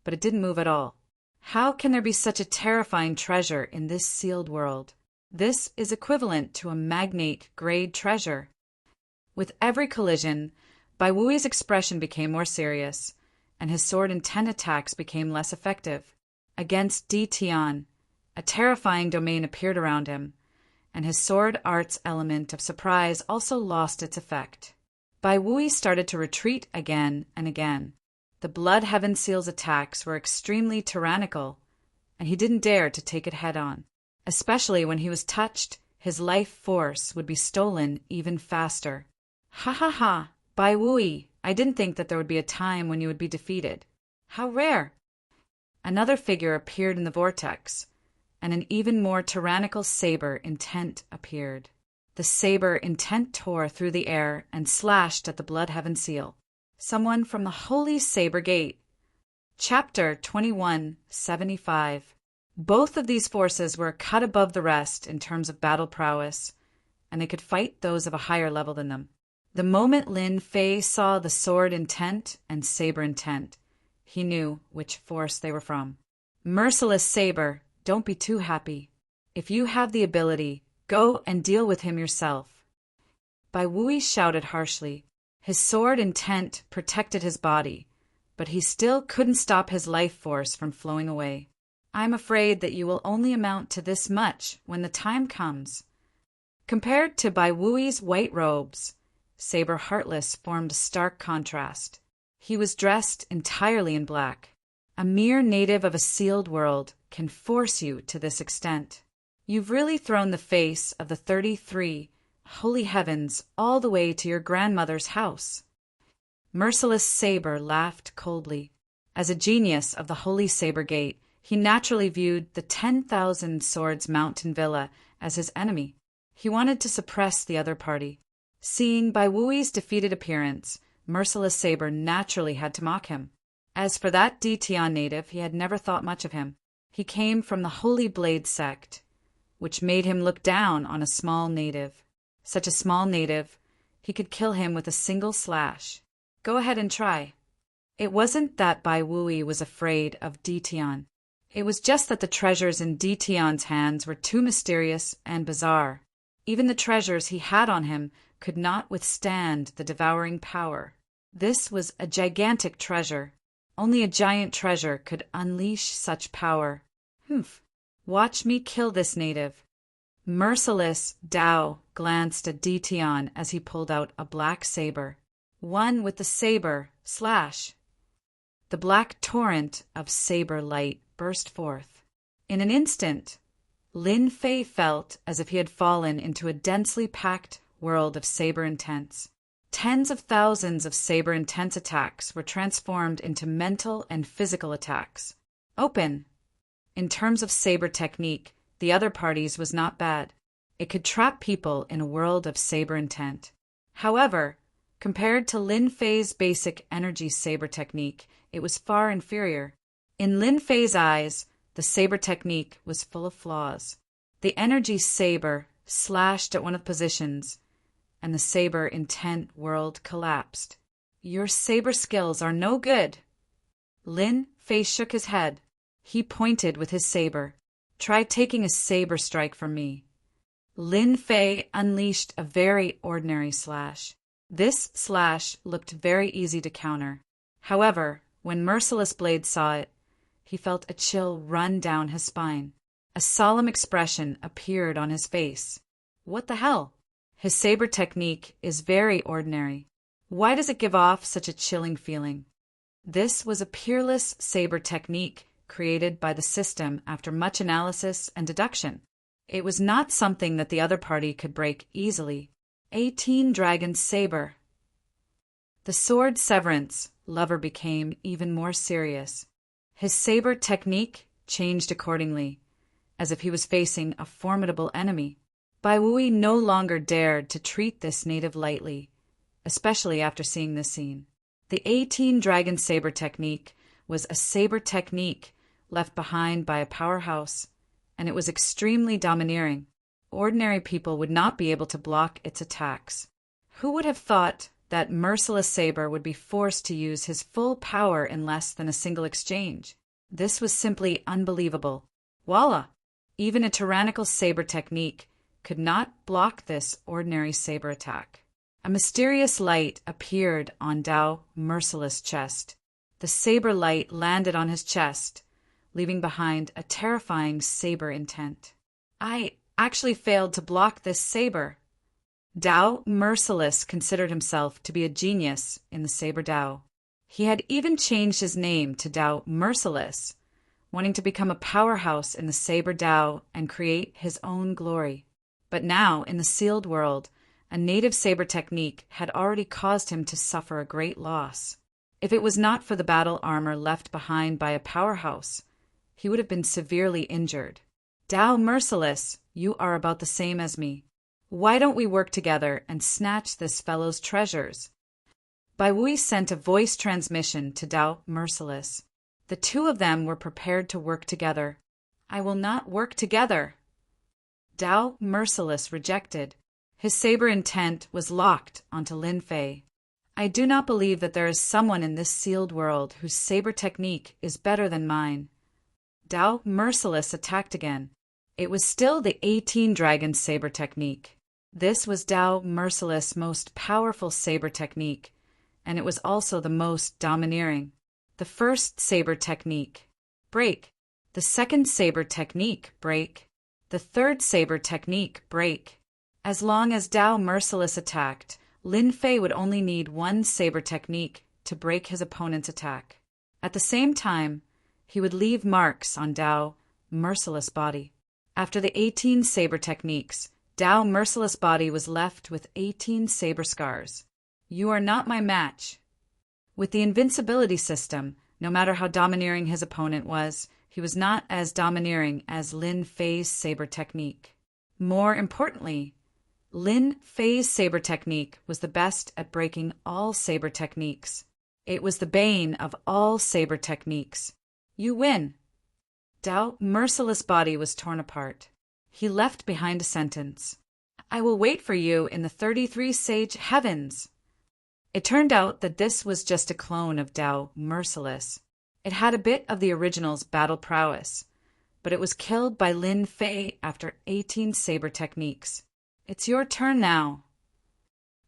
but it didn't move at all. How can there be such a terrifying treasure in this sealed world? This is equivalent to a magnate-grade treasure. With every collision, Bai Wui's expression became more serious, and his sword intent attacks became less effective. Against Di Tian, a terrifying domain appeared around him, and his sword art's element of surprise also lost its effect. Bai Wui started to retreat again and again. The Blood Heaven seal's attacks were extremely tyrannical, and he didn't dare to take it head-on. Especially when he was touched, his life force would be stolen even faster. Ha ha ha, Bai Wui, I didn't think that there would be a time when you would be defeated. How rare! Another figure appeared in the vortex, and an even more tyrannical saber intent appeared. The saber intent tore through the air and slashed at the Blood Heaven seal. Someone from the Holy Saber Gate. Chapter 2175. Both of these forces were cut above the rest in terms of battle prowess, and they could fight those of a higher level than them. The moment Lin Fei saw the sword intent and saber intent, he knew which force they were from. Merciless saber, don't be too happy. If you have the ability, go and deal with him yourself. Bai Wui shouted harshly. His sword intent protected his body, but he still couldn't stop his life force from flowing away. I'm afraid that you will only amount to this much when the time comes. Compared to Bai Wui's white robes, Saber Heartless formed a stark contrast. He was dressed entirely in black. A mere native of a sealed world can force you to this extent. You've really thrown the face of the 33 holy heavens all the way to your grandmother's house. Merciless Saber laughed coldly. As a genius of the Holy Saber Gate, he naturally viewed the 10,000 Swords Mountain Villa as his enemy. He wanted to suppress the other party. Seeing Bai Wui's defeated appearance, Merciless Saber naturally had to mock him. As for that Di Tian native, he had never thought much of him. He came from the Holy Blade sect, which made him look down on a small native. Such a small native, he could kill him with a single slash. Go ahead and try. It wasn't that Bai Wui was afraid of Di Tian. It was just that the treasures in Di Tian's hands were too mysterious and bizarre. Even the treasures he had on him could not withstand the devouring power. This was a gigantic treasure. Only a giant treasure could unleash such power. Humph. Watch me kill this native. Merciless Dao glanced at Di Tian as he pulled out a black saber. One with the saber, slash. The black torrent of saber light burst forth. In an instant, Lin Fei felt as if he had fallen into a densely packed world of saber intents. Tens of thousands of saber intense attacks were transformed into mental and physical attacks. Open. In terms of saber technique, the other party's was not bad. It could trap people in a world of saber intent. However, compared to Lin Fei's basic energy saber technique, it was far inferior. In Lin Fei's eyes, the saber technique was full of flaws. The energy saber slashed at one of the positions, and the saber intent world collapsed. Your saber skills are no good. Lin Fei shook his head. He pointed with his saber. Try taking a saber strike from me. Lin Fei unleashed a very ordinary slash. This slash looked very easy to counter. However, when Merciless Blade saw it, he felt a chill run down his spine. A solemn expression appeared on his face. What the hell? His saber technique is very ordinary. Why does it give off such a chilling feeling? This was a peerless saber technique created by the system after much analysis and deduction. It was not something that the other party could break easily. 18 Dragon's Saber. The sword severance lover became even more serious. His saber technique changed accordingly, as if he was facing a formidable enemy. Bai Wui no longer dared to treat this native lightly, especially after seeing this scene. The 18 Dragon Saber technique was a saber technique left behind by a powerhouse, and it was extremely domineering. Ordinary people would not be able to block its attacks. Who would have thought that Merciless Saber would be forced to use his full power in less than a single exchange? This was simply unbelievable. Voila! Even a tyrannical saber technique could not block this ordinary saber attack. A mysterious light appeared on Dao Merciless' chest. The saber light landed on his chest, leaving behind a terrifying saber intent. I actually failed to block this saber. Dao Merciless considered himself to be a genius in the saber Dao. He had even changed his name to Dao Merciless, wanting to become a powerhouse in the saber Dao and create his own glory. But now, in the sealed world, a native saber technique had already caused him to suffer a great loss. If it was not for the battle armor left behind by a powerhouse, he would have been severely injured. Dao Merciless, you are about the same as me. Why don't we work together and snatch this fellow's treasures? Bai Wui sent a voice transmission to Dao Merciless. The two of them were prepared to work together. I will not work together. Dao Merciless rejected. His saber intent was locked onto Lin Fei. I do not believe that there is someone in this sealed world whose saber technique is better than mine. Dao Merciless attacked again. It was still the 18 Dragon Saber technique. This was Dao Merciless' most powerful saber technique, and it was also the most domineering. The first saber technique, break. The second saber technique, break. The third saber technique, break. As long as Dao Merciless attacked, Lin Fei would only need one saber technique to break his opponent's attack. At the same time, he would leave marks on Dao Merciless' body. After the 18 saber techniques, Dao Merciless' body was left with 18 saber scars. You are not my match. With the invincibility system, no matter how domineering his opponent was, he was not as domineering as Lin Fei's saber technique. More importantly, Lin Fei's saber technique was the best at breaking all saber techniques. It was the bane of all saber techniques. You win. Dao Merciless' body was torn apart. He left behind a sentence. I will wait for you in the 33 Sage Heavens. It turned out that this was just a clone of Dao Merciless. It had a bit of the original's battle prowess, but it was killed by Lin Fei after 18 saber techniques. It's your turn now.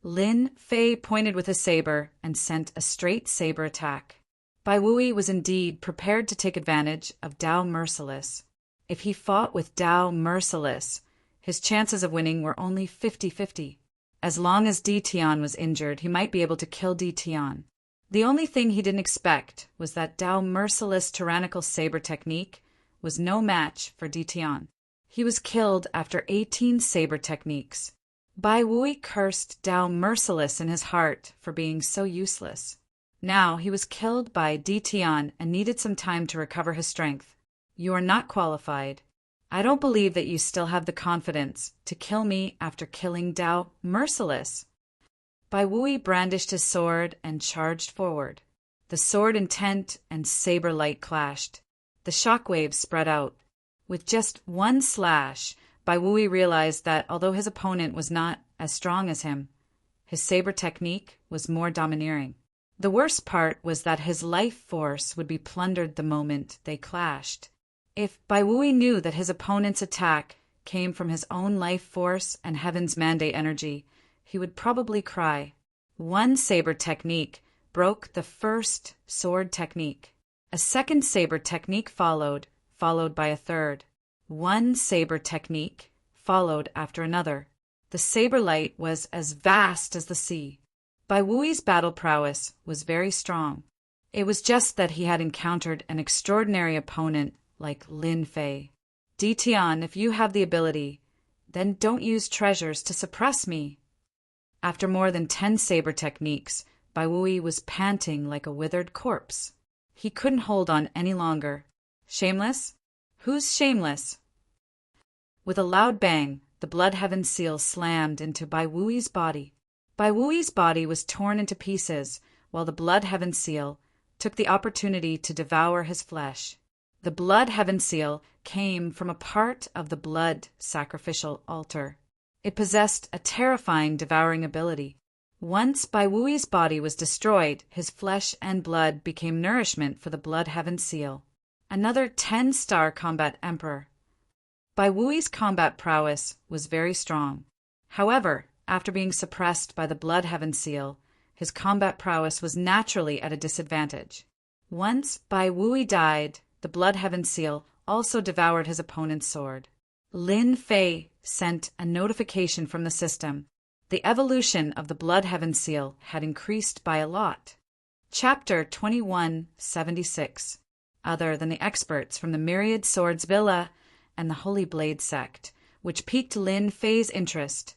Lin Fei pointed with a saber and sent a straight saber attack. Bai Wui was indeed prepared to take advantage of Dao Merciless. If he fought with Dao Merciless, his chances of winning were only 50-50. As long as Di Tian was injured, he might be able to kill Di Tian. The only thing he didn't expect was that Dao Merciless' tyrannical saber technique was no match for Di Tian. He was killed after 18 saber techniques. Bai Wui cursed Dao Merciless in his heart for being so useless. Now he was killed by Di Tian and needed some time to recover his strength. You are not qualified. I don't believe that you still have the confidence to kill me after killing Dao Merciless. Bai Wui brandished his sword and charged forward. The sword intent and saber light clashed. The shockwaves spread out. With just one slash, Bai Wui realized that although his opponent was not as strong as him, his saber technique was more domineering. The worst part was that his life force would be plundered the moment they clashed. If Bai Wui knew that his opponent's attack came from his own life force and Heaven's mandate energy, he would probably cry. One saber technique broke the first sword technique. A second saber technique followed by a third. One saber technique followed after another. The saber light was as vast as the sea. Bai Wui's battle prowess was very strong. It was just that he had encountered an extraordinary opponent like Lin Fei. Di Tian, if you have the ability, then don't use treasures to suppress me. After more than 10 saber techniques, Bai Wui was panting like a withered corpse. He couldn't hold on any longer. Shameless? Who's shameless? With a loud bang, the Blood Heaven seal slammed into Bai Wui's body. Bai Wui's body was torn into pieces, while the Blood Heaven seal took the opportunity to devour his flesh. The Blood Heaven seal came from a part of the blood sacrificial altar. It possessed a terrifying devouring ability. Once Bai Wui's body was destroyed, his flesh and blood became nourishment for the Blood Heaven seal. Another 10-star combat emperor. Bai Wui's combat prowess was very strong. However, after being suppressed by the Blood Heaven seal, his combat prowess was naturally at a disadvantage. Once Bai Wui died, the Blood Heaven seal also devoured his opponent's sword. Lin Fei sent a notification from the system. The evolution of the Blood Heaven seal had increased by a lot. Chapter 2176. Other than the experts from the Myriad Swords Villa and the Holy Blade sect, which piqued Lin Fei's interest,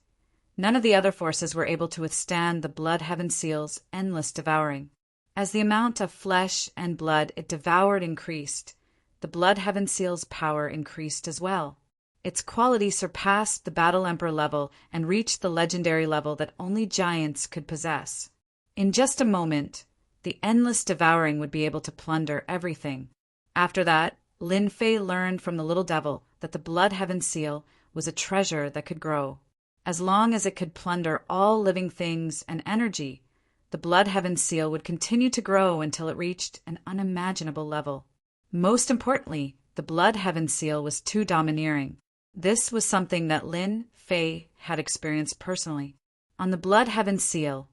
none of the other forces were able to withstand the Blood Heaven seal's endless devouring. As the amount of flesh and blood it devoured increased, the Blood Heaven seal's power increased as well. Its quality surpassed the Battle Emperor level and reached the legendary level that only giants could possess. In just a moment, the endless devouring would be able to plunder everything. After that, Lin Fei learned from the little devil that the Blood Heaven seal was a treasure that could grow. As long as it could plunder all living things and energy, the Blood Heaven seal would continue to grow until it reached an unimaginable level. Most importantly, the Blood Heaven seal was too domineering. This was something that Lin Fei had experienced personally. On the Blood Heaven seal,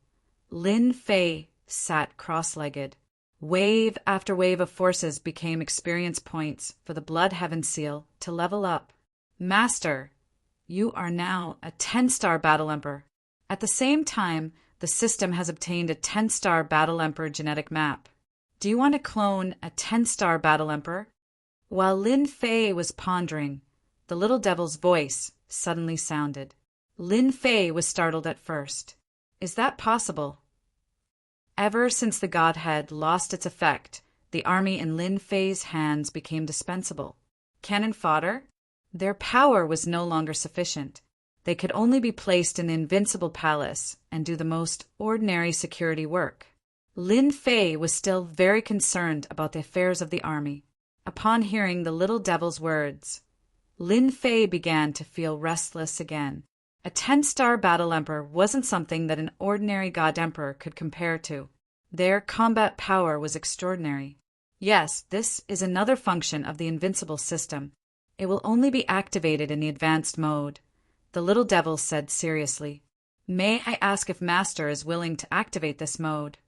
Lin Fei sat cross-legged. Wave after wave of forces became experience points for the Blood Heaven seal to level up. Master, you are now a 10-star Battle Emperor. At the same time, the system has obtained a 10-star Battle Emperor genetic map. Do you want to clone a 10-star Battle Emperor? While Lin Fei was pondering, the little devil's voice suddenly sounded. Lin Fei was startled at first. Is that possible? Ever since the Godhead lost its effect, the army in Lin Fei's hands became dispensable. Cannon fodder? Their power was no longer sufficient. They could only be placed in the Invincible Palace and do the most ordinary security work. Lin Fei was still very concerned about the affairs of the army. Upon hearing the little devil's words, Lin Fei began to feel restless again. A 10-star Battle Emperor wasn't something that an ordinary God Emperor could compare to. Their combat power was extraordinary. Yes, this is another function of the Invincible system. It will only be activated in the advanced mode. The little devil said seriously. May I ask if Master is willing to activate this mode?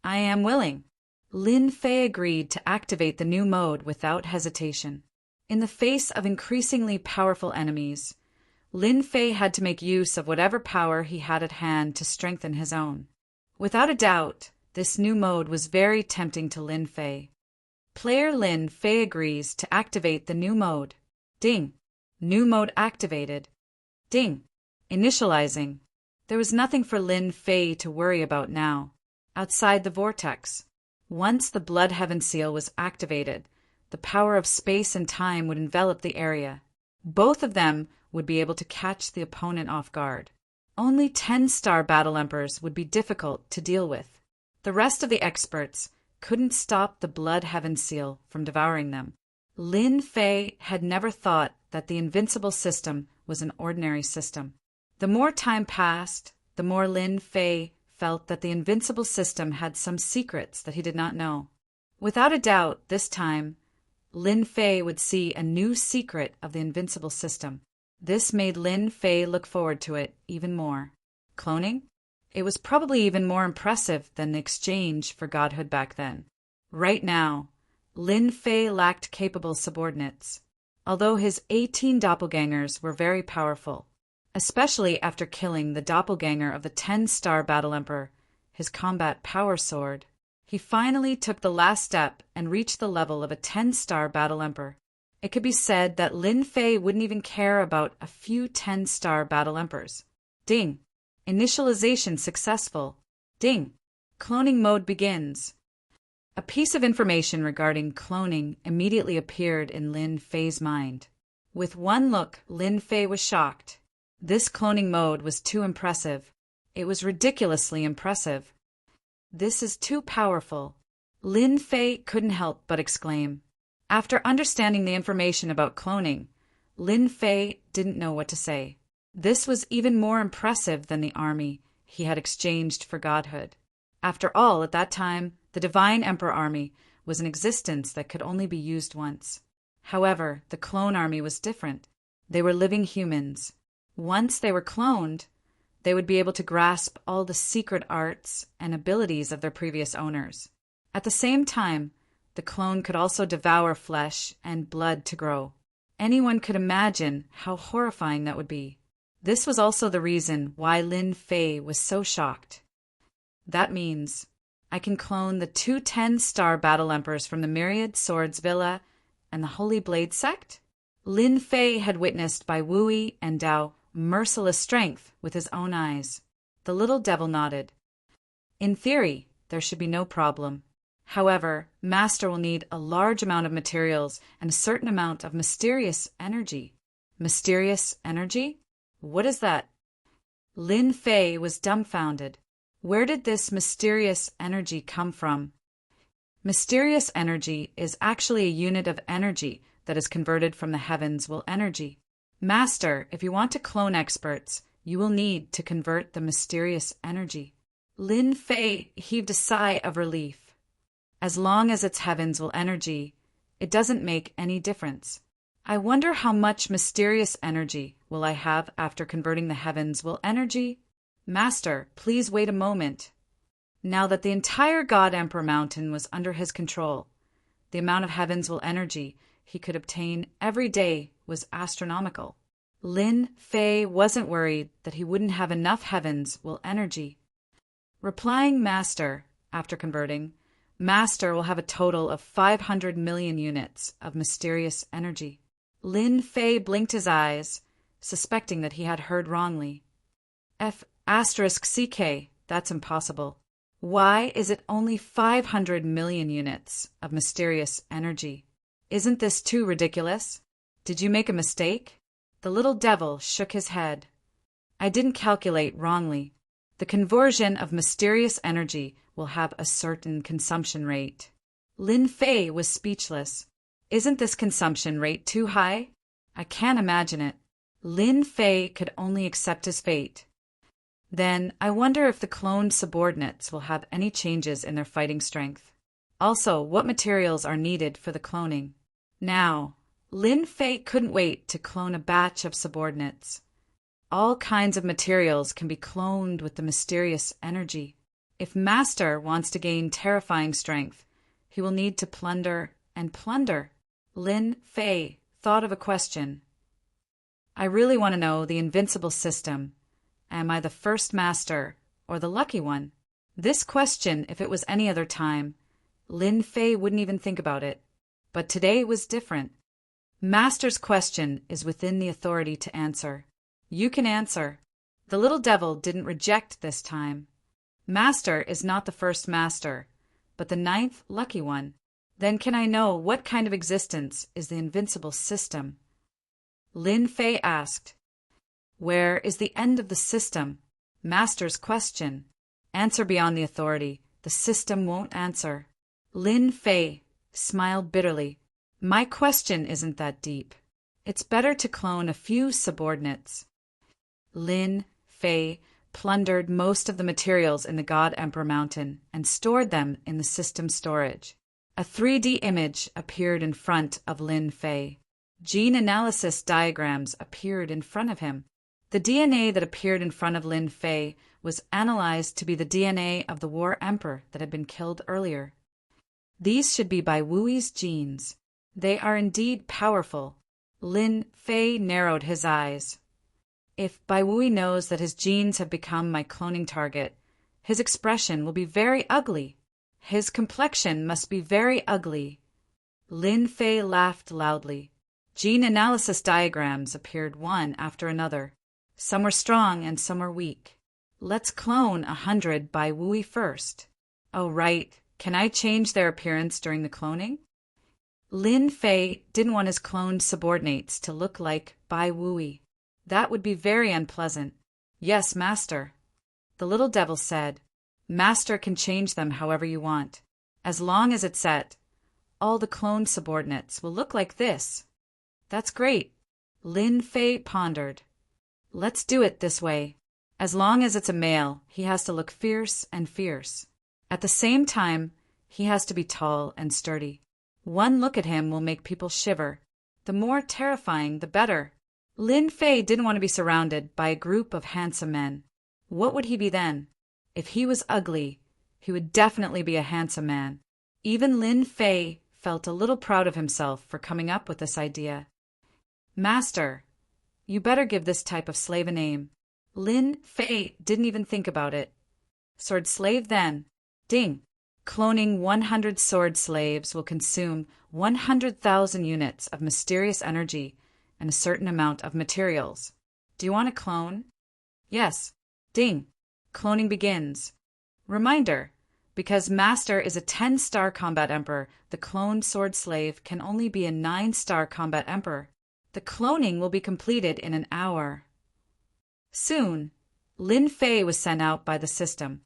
I am willing. Lin Fei agreed to activate the new mode without hesitation. In the face of increasingly powerful enemies, Lin Fei had to make use of whatever power he had at hand to strengthen his own. Without a doubt, this new mode was very tempting to Lin Fei. Player Lin Fei agrees to activate the new mode. Ding. New mode activated. Ding. Initializing. There was nothing for Lin Fei to worry about now. Outside the vortex, once the Blood Heaven seal was activated, the power of space and time would envelop the area. Both of them would be able to catch the opponent off guard. Only 10-star Battle Emperors would be difficult to deal with. The rest of the experts couldn't stop the Blood Heaven seal from devouring them. Lin Fei had never thought that the Invincible system was an ordinary system. The more time passed, the more Lin Fei felt that the invincible system had some secrets that he did not know. Without a doubt, this time, Lin Fei would see a new secret of the invincible system. This made Lin Fei look forward to it even more. Cloning? It was probably even more impressive than the exchange for godhood back then. Right now, Lin Fei lacked capable subordinates, although his 18 doppelgangers were very powerful, especially after killing the doppelganger of the 10-star Battle Emperor, his combat power sword. He finally took the last step and reached the level of a 10-star Battle Emperor. It could be said that Lin Fei wouldn't even care about a few 10-star Battle Emperors. Ding! Initialization successful. Ding! Cloning mode begins. A piece of information regarding cloning immediately appeared in Lin Fei's mind. With one look, Lin Fei was shocked. This cloning mode was too impressive. It was ridiculously impressive. This is too powerful. Lin Fei couldn't help but exclaim. After understanding the information about cloning, Lin Fei didn't know what to say. This was even more impressive than the army he had exchanged for godhood. After all, at that time, the Divine Emperor army was an existence that could only be used once. However, the clone army was different. They were living humans. Once they were cloned, they would be able to grasp all the secret arts and abilities of their previous owners. At the same time, the clone could also devour flesh and blood to grow. Anyone could imagine how horrifying that would be. This was also the reason why Lin Fei was so shocked. That means I can clone the 2 10-star Battle Emperors from the Myriad Swords Villa and the Holy Blade sect? Lin Fei had witnessed by Wu Yi and Dao merciless strength with his own eyes. The little devil nodded. In theory, there should be no problem. However, Master will need a large amount of materials and a certain amount of mysterious energy. Mysterious energy? What is that? Lin Fei was dumbfounded. Where did this mysterious energy come from? Mysterious energy is actually a unit of energy that is converted from the heavens will energy. Master, if you want to clone experts, you will need to convert the mysterious energy. Lin Fei heaved a sigh of relief. As long as it's heavens will energy, it doesn't make any difference. I wonder how much mysterious energy will I have after converting the heavens will energy? Master, please wait a moment. Now that the entire God Emperor Mountain was under his control, the amount of heavens will energy he could obtain every day was astronomical. Lin Fei wasn't worried that he wouldn't have enough heavens will energy. Replying Master, after converting, Master will have a total of 500 million units of mysterious energy. Lin Fei blinked his eyes, suspecting that he had heard wrongly. *CK, that's impossible. Why is it only 500 million units of mysterious energy? Isn't this too ridiculous? Did you make a mistake? The little devil shook his head. I didn't calculate wrongly. The conversion of mysterious energy will have a certain consumption rate. Lin Fei was speechless. Isn't this consumption rate too high? I can't imagine it. Lin Fei could only accept his fate. Then, I wonder if the cloned subordinates will have any changes in their fighting strength. Also, what materials are needed for the cloning? Now, Lin Fei couldn't wait to clone a batch of subordinates. All kinds of materials can be cloned with the mysterious energy. If Master wants to gain terrifying strength, he will need to plunder and plunder. Lin Fei thought of a question. I really want to know the invincible system. Am I the first master or the lucky one? This question, if it was any other time, Lin Fei wouldn't even think about it. But today was different. Master's question is within the authority to answer. You can answer. The little devil didn't reject this time. Master is not the first master, but the 9th lucky one. Then can I know what kind of existence is the invincible system? Lin Fei asked. Where is the end of the system? Master's question. Answer beyond the authority. The system won't answer. Lin Fei smiled bitterly. My question isn't that deep. It's better to clone a few subordinates. Lin Fei plundered most of the materials in the God Emperor Mountain and stored them in the system storage. A 3D image appeared in front of Lin Fei. Gene analysis diagrams appeared in front of him. The DNA that appeared in front of Lin Fei was analyzed to be the DNA of the War Emperor that had been killed earlier. These should be Bai Wui's genes. They are indeed powerful. Lin Fei narrowed his eyes. If Bai Wui knows that his genes have become my cloning target, his expression will be very ugly. His complexion must be very ugly. Lin Fei laughed loudly. Gene analysis diagrams appeared one after another. Some were strong and some were weak. Let's clone 100 Bai Wui first. Oh, right. Can I change their appearance during the cloning? Lin Fei didn't want his cloned subordinates to look like Bai Wui. That would be very unpleasant. Yes, Master. The little devil said, Master can change them however you want. As long as it's set, all the cloned subordinates will look like this. That's great. Lin Fei pondered. Let's do it this way. As long as it's a male, he has to look fierce and fierce. At the same time, he has to be tall and sturdy. One look at him will make people shiver. The more terrifying, the better. Lin Fei didn't want to be surrounded by a group of handsome men. What would he be then? If he was ugly, he would definitely be a handsome man. Even Lin Fei felt a little proud of himself for coming up with this idea. Master, you better give this type of slave a name. Lin Fei didn't even think about it. Sword slave then. Ding. Cloning 100 sword slaves will consume 100,000 units of mysterious energy and a certain amount of materials. Do you want to clone? Yes. Ding. Cloning begins. Reminder, because Master is a 10-star combat emperor, the cloned sword slave can only be a 9-star combat emperor. The cloning will be completed in an hour. Soon, Lin Fei was sent out by the system.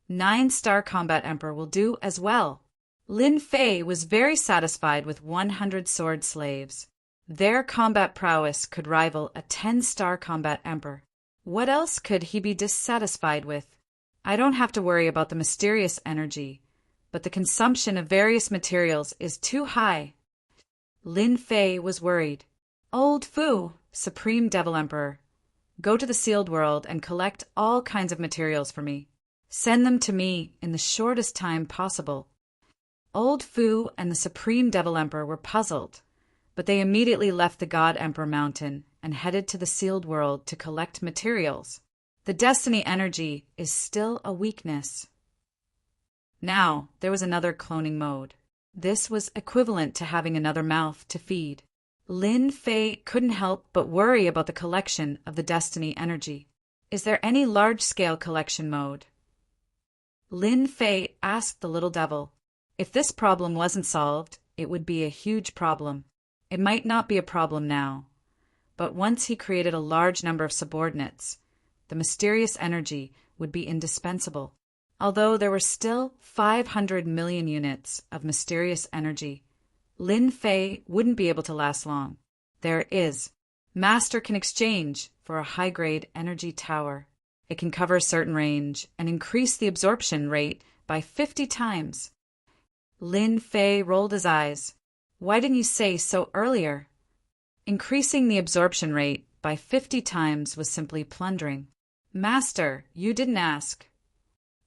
9-star combat emperor will do as well. Lin Fei was very satisfied with 100 sword slaves. Their combat prowess could rival a 10-star combat emperor. What else could he be dissatisfied with? I don't have to worry about the mysterious energy, but the consumption of various materials is too high. Lin Fei was worried. Old Fu, Supreme Devil Emperor, go to the sealed world and collect all kinds of materials for me. Send them to me in the shortest time possible. Old Fu and the Supreme Devil Emperor were puzzled, but they immediately left the God Emperor Mountain and headed to the sealed world to collect materials. The destiny energy is still a weakness. Now, there was another cloning mode. This was equivalent to having another mouth to feed. Lin Fei couldn't help but worry about the collection of the destiny energy. Is there any large-scale collection mode? Lin Fei asked the little devil. If this problem wasn't solved, it would be a huge problem. It might not be a problem now, but once he created a large number of subordinates, the mysterious energy would be indispensable. Although there were still 500 million units of mysterious energy, Lin Fei wouldn't be able to last long. There it is. Master can exchange for a high-grade energy tower. It can cover a certain range and increase the absorption rate by 50 times. Lin Fei rolled his eyes. Why didn't you say so earlier? Increasing the absorption rate by 50 times was simply plundering. Master, you didn't ask.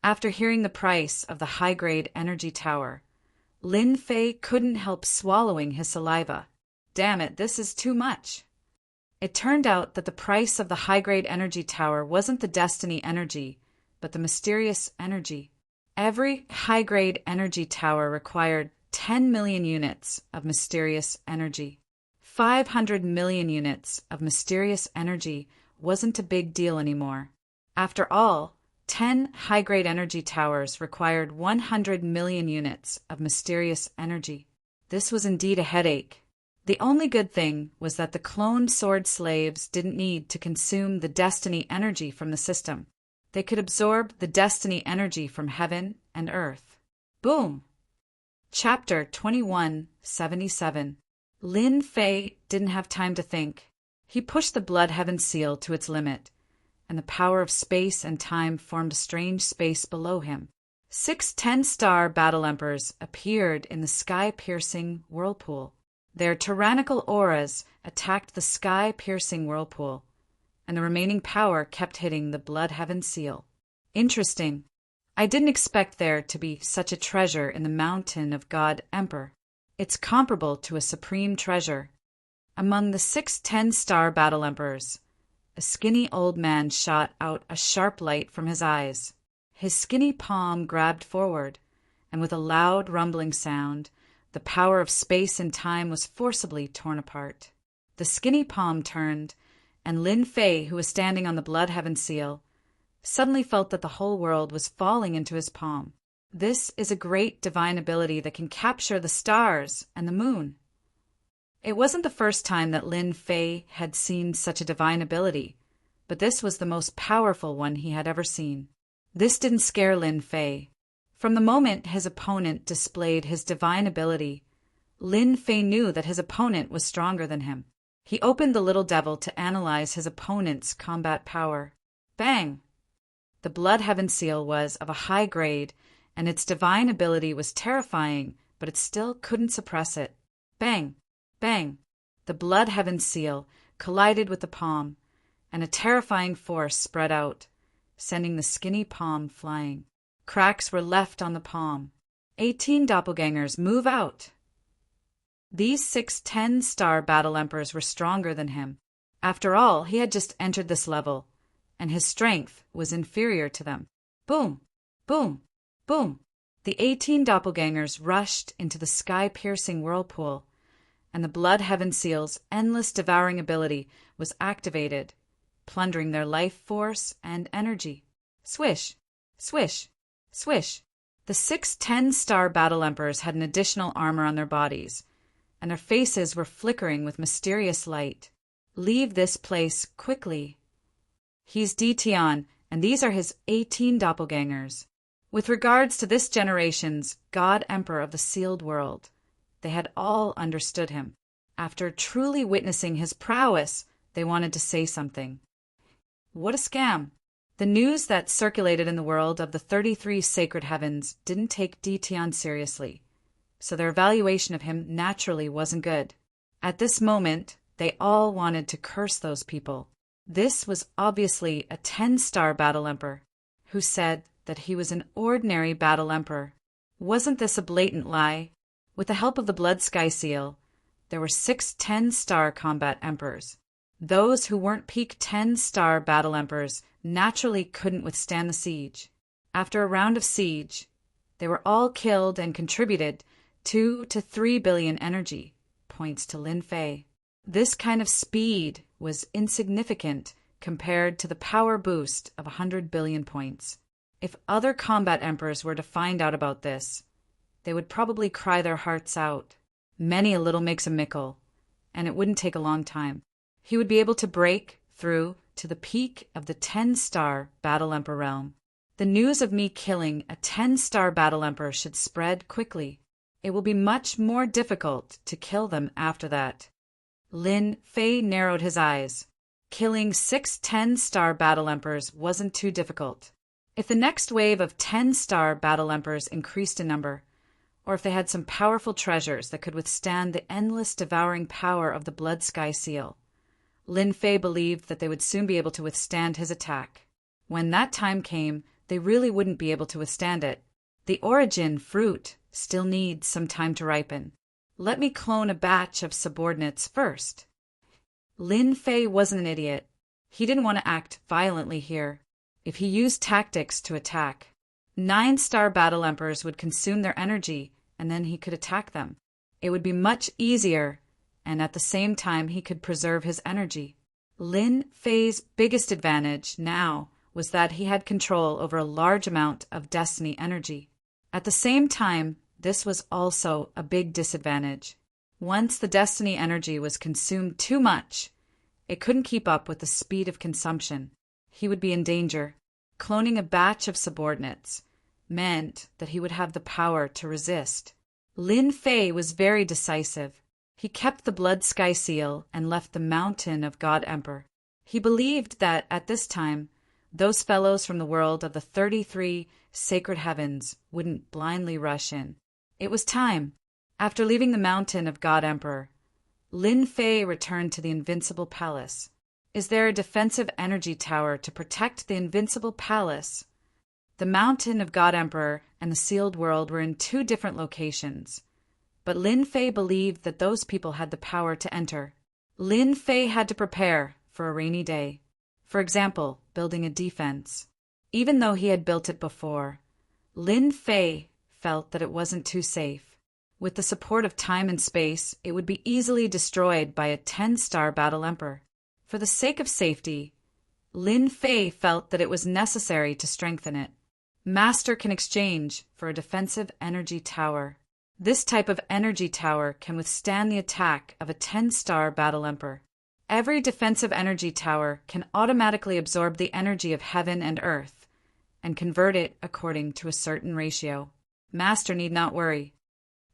After hearing the price of the high-grade energy tower, Lin Fei couldn't help swallowing his saliva. Damn it, this is too much. It turned out that the price of the high-grade energy tower wasn't the destiny energy, but the mysterious energy. Every high-grade energy tower required 10 million units of mysterious energy. 500 million units of mysterious energy wasn't a big deal anymore. After all, 10 high-grade energy towers required 100 million units of mysterious energy. This was indeed a headache. The only good thing was that the cloned sword slaves didn't need to consume the destiny energy from the system. They could absorb the destiny energy from heaven and earth. Boom! Chapter 2177. Lin Fei didn't have time to think. He pushed the blood heaven seal to its limit, and the power of space and time formed a strange space below him. 6 10-star battle emperors appeared in the sky-piercing whirlpool. Their tyrannical auras attacked the sky-piercing whirlpool, and the remaining power kept hitting the Blood Heaven seal. Interesting. I didn't expect there to be such a treasure in the mountain of God Emperor. It's comparable to a supreme treasure. Among the 6 10-star battle emperors, a skinny old man shot out a sharp light from his eyes. His skinny palm grabbed forward, and with a loud rumbling sound, the power of space and time was forcibly torn apart. The skinny palm turned, and Lin Fei, who was standing on the Blood Heaven seal, suddenly felt that the whole world was falling into his palm. This is a great divine ability that can capture the stars and the moon. It wasn't the first time that Lin Fei had seen such a divine ability, but this was the most powerful one he had ever seen. This didn't scare Lin Fei. From the moment his opponent displayed his divine ability, Lin Fei knew that his opponent was stronger than him. He opened the little devil to analyze his opponent's combat power. Bang! The Blood Heaven seal was of a high grade, and its divine ability was terrifying, but it still couldn't suppress it. Bang! Bang! The Blood Heaven seal collided with the palm, and a terrifying force spread out, sending the skinny palm flying. Cracks were left on the palm. 18 doppelgangers, move out! These 6 10-star battle emperors were stronger than him. After all, he had just entered this level, and his strength was inferior to them. Boom! Boom! Boom! The 18 doppelgangers rushed into the sky-piercing whirlpool, and the Blood Heaven seal's endless devouring ability was activated, plundering their life force and energy. Swish! Swish! Swish! The 6 10-star battle emperors had an additional armor on their bodies, and their faces were flickering with mysterious light. Leave this place quickly. He's Ditian, and these are his 18 doppelgangers. With regards to this generation's God Emperor of the Sealed World, they had all understood him. After truly witnessing his prowess, they wanted to say something. What a scam! The news that circulated in the world of the 33 sacred heavens didn't take Ditian seriously, so their evaluation of him naturally wasn't good. At this moment, they all wanted to curse those people. This was obviously a 10-star battle emperor, who said that he was an ordinary battle emperor. Wasn't this a blatant lie? With the help of the Blood Sky Seal, there were 6 10-star combat emperors. Those who weren't peak 10-star battle emperors naturally couldn't withstand the siege. After a round of siege, they were all killed and contributed 2 to 3 billion energy points to Lin Fei. This kind of speed was insignificant compared to the power boost of 100 billion points. If other combat emperors were to find out about this, they would probably cry their hearts out. Many a little makes a mickle, and it wouldn't take a long time. He would be able to break through to the peak of the 10-star Battle Emperor realm. The news of me killing a 10-star Battle Emperor should spread quickly. It will be much more difficult to kill them after that. Lin Fei narrowed his eyes. Killing 6 10-star Battle Emperors wasn't too difficult. If the next wave of 10-star Battle Emperors increased in number, or if they had some powerful treasures that could withstand the endless devouring power of the Blood Sky Seal, Lin Fei believed that they would soon be able to withstand his attack. When that time came, they really wouldn't be able to withstand it. The origin fruit still needs some time to ripen. Let me clone a batch of subordinates first. Lin Fei wasn't an idiot. He didn't want to act violently here. If he used tactics to attack, 9-star battle emperors would consume their energy, and then he could attack them. It would be much easier, and at the same time he could preserve his energy. Lin Fei's biggest advantage now was that he had control over a large amount of destiny energy. At the same time, this was also a big disadvantage. Once the destiny energy was consumed too much, it couldn't keep up with the speed of consumption. He would be in danger. Cloning a batch of subordinates meant that he would have the power to resist. Lin Fei was very decisive. He kept the Blood Sky Seal and left the mountain of God Emperor. He believed that, at this time, those fellows from the world of the 33 sacred heavens wouldn't blindly rush in. It was time. After leaving the mountain of God Emperor, Lin Fei returned to the Invincible Palace. Is there a defensive energy tower to protect the Invincible Palace? The mountain of God Emperor and the sealed world were in two different locations, but Lin Fei believed that those people had the power to enter. Lin Fei had to prepare for a rainy day. For example, building a defense. Even though he had built it before, Lin Fei felt that it wasn't too safe. With the support of time and space, it would be easily destroyed by a 10-star battle emperor. For the sake of safety, Lin Fei felt that it was necessary to strengthen it. Master can exchange for a defensive energy tower. This type of energy tower can withstand the attack of a 10-star battle emperor. Every defensive energy tower can automatically absorb the energy of heaven and earth and convert it according to a certain ratio. Master need not worry.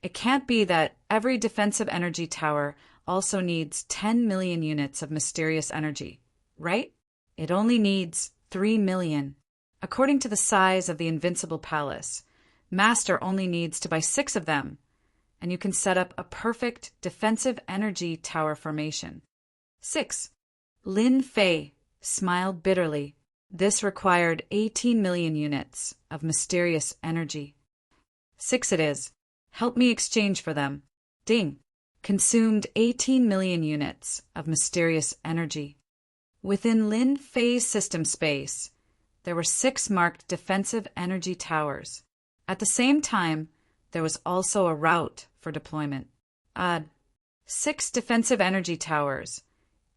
It can't be that every defensive energy tower also needs 10 million units of mysterious energy, right? It only needs 3 million. According to the size of the Invincible Palace, Master only needs to buy 6 of them, and you can set up a perfect defensive energy tower formation. 6. Lin Fei smiled bitterly. This required 18 million units of mysterious energy. 6 it is. Help me exchange for them. Ding. Consumed 18 million units of mysterious energy. Within Lin Fei's system space, there were 6 marked defensive energy towers. At the same time, there was also a route for deployment. 6 defensive energy towers.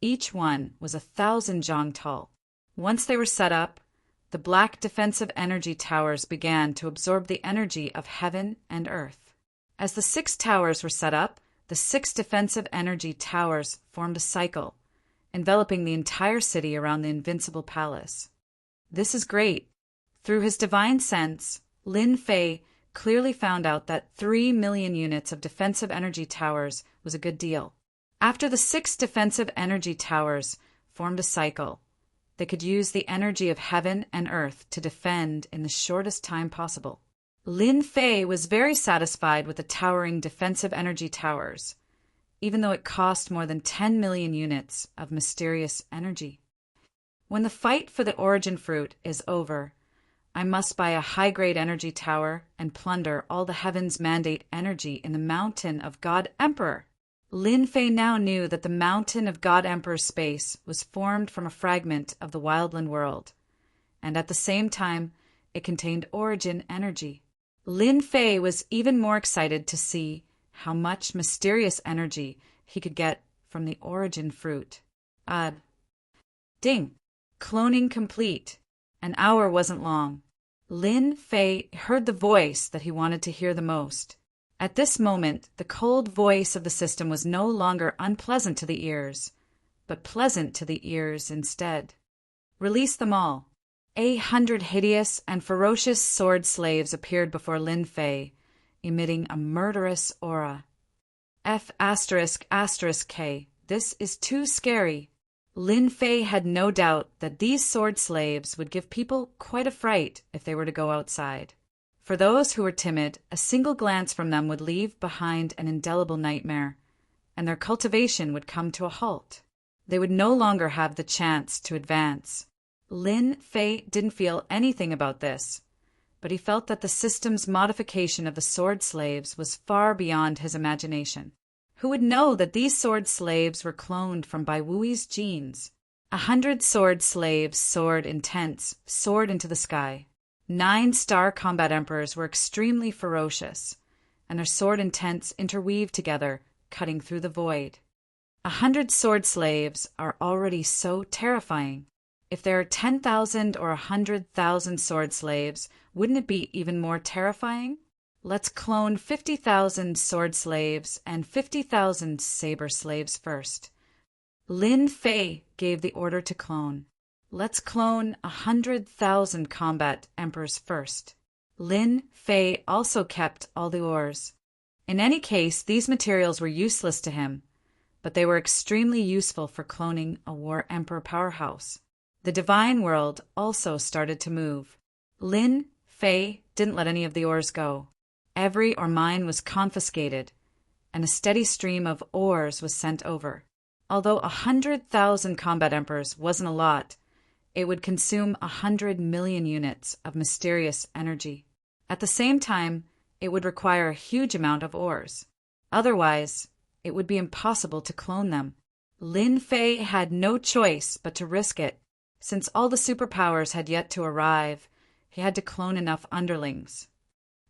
Each one was 1,000 zhang tall. Once they were set up, the black defensive energy towers began to absorb the energy of heaven and earth. As the 6 towers were set up, the 6 defensive energy towers formed a cycle, enveloping the entire city around the Invincible Palace. This is great. Through his divine sense, Lin Fei clearly found out that 3 million units of defensive energy towers was a good deal. After the 6 defensive energy towers formed a cycle, they could use the energy of heaven and earth to defend in the shortest time possible. Lin Fei was very satisfied with the towering defensive energy towers, even though it cost more than 10 million units of mysterious energy. When the fight for the origin fruit is over, I must buy a high-grade energy tower and plunder all the heavens mandate energy in the mountain of God Emperor. Lin Fei now knew that the mountain of God Emperor's space was formed from a fragment of the wildland world, and at the same time, it contained origin energy. Lin Fei was even more excited to see how much mysterious energy he could get from the origin fruit. Ding! Cloning complete. An hour wasn't long. Lin Fei heard the voice that he wanted to hear the most. At this moment, the cold voice of the system was no longer unpleasant to the ears, but pleasant to the ears instead. Release them all. 100 hideous and ferocious sword slaves appeared before Lin Fei, emitting a murderous aura. F***K. This is too scary. Lin Fei had no doubt that these sword slaves would give people quite a fright if they were to go outside. For those who were timid, a single glance from them would leave behind an indelible nightmare, and their cultivation would come to a halt. They would no longer have the chance to advance. Lin Fei didn't feel anything about this, but he felt that the system's modification of the sword slaves was far beyond his imagination. Who would know that these sword slaves were cloned from Bai Wui's genes? 100 sword slaves soared intense, soared into the sky. 9-star combat emperors were extremely ferocious, and their sword intents interweaved together, cutting through the void. 100 sword slaves are already so terrifying. If there are 10,000 or 100,000 sword slaves, wouldn't it be even more terrifying? Let's clone 50,000 sword slaves and 50,000 saber slaves first. Lin Fei gave the order to clone. Let's clone 100,000 combat emperors first. Lin Fei also kept all the ores. In any case, these materials were useless to him, but they were extremely useful for cloning a war emperor powerhouse. The divine world also started to move. Lin Fei didn't let any of the ores go. Every ore mine was confiscated, and a steady stream of ores was sent over. Although 100,000 combat emperors wasn't a lot, it would consume 100 million units of mysterious energy. At the same time, it would require a huge amount of ores. Otherwise, it would be impossible to clone them. Lin Fei had no choice but to risk it. Since all the superpowers had yet to arrive, he had to clone enough underlings.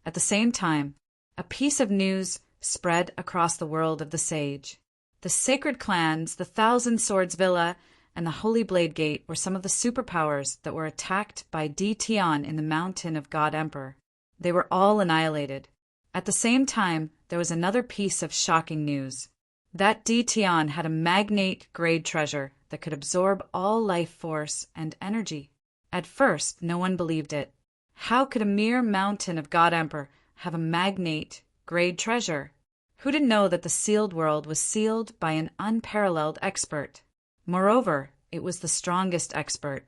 At the same time, a piece of news spread across the world of the sage. The sacred clans, the Thousand Swords Villa, and the Holy Blade Gate were some of the superpowers that were attacked by Di Tian in the mountain of God Emperor. They were all annihilated. At the same time, there was another piece of shocking news. That Di Tian had a magnate-grade treasure that could absorb all life force and energy. At first, no one believed it. How could a mere mountain of God Emperor have a magnate-grade treasure? Who didn't know that the sealed world was sealed by an unparalleled expert? Moreover, it was the strongest expert.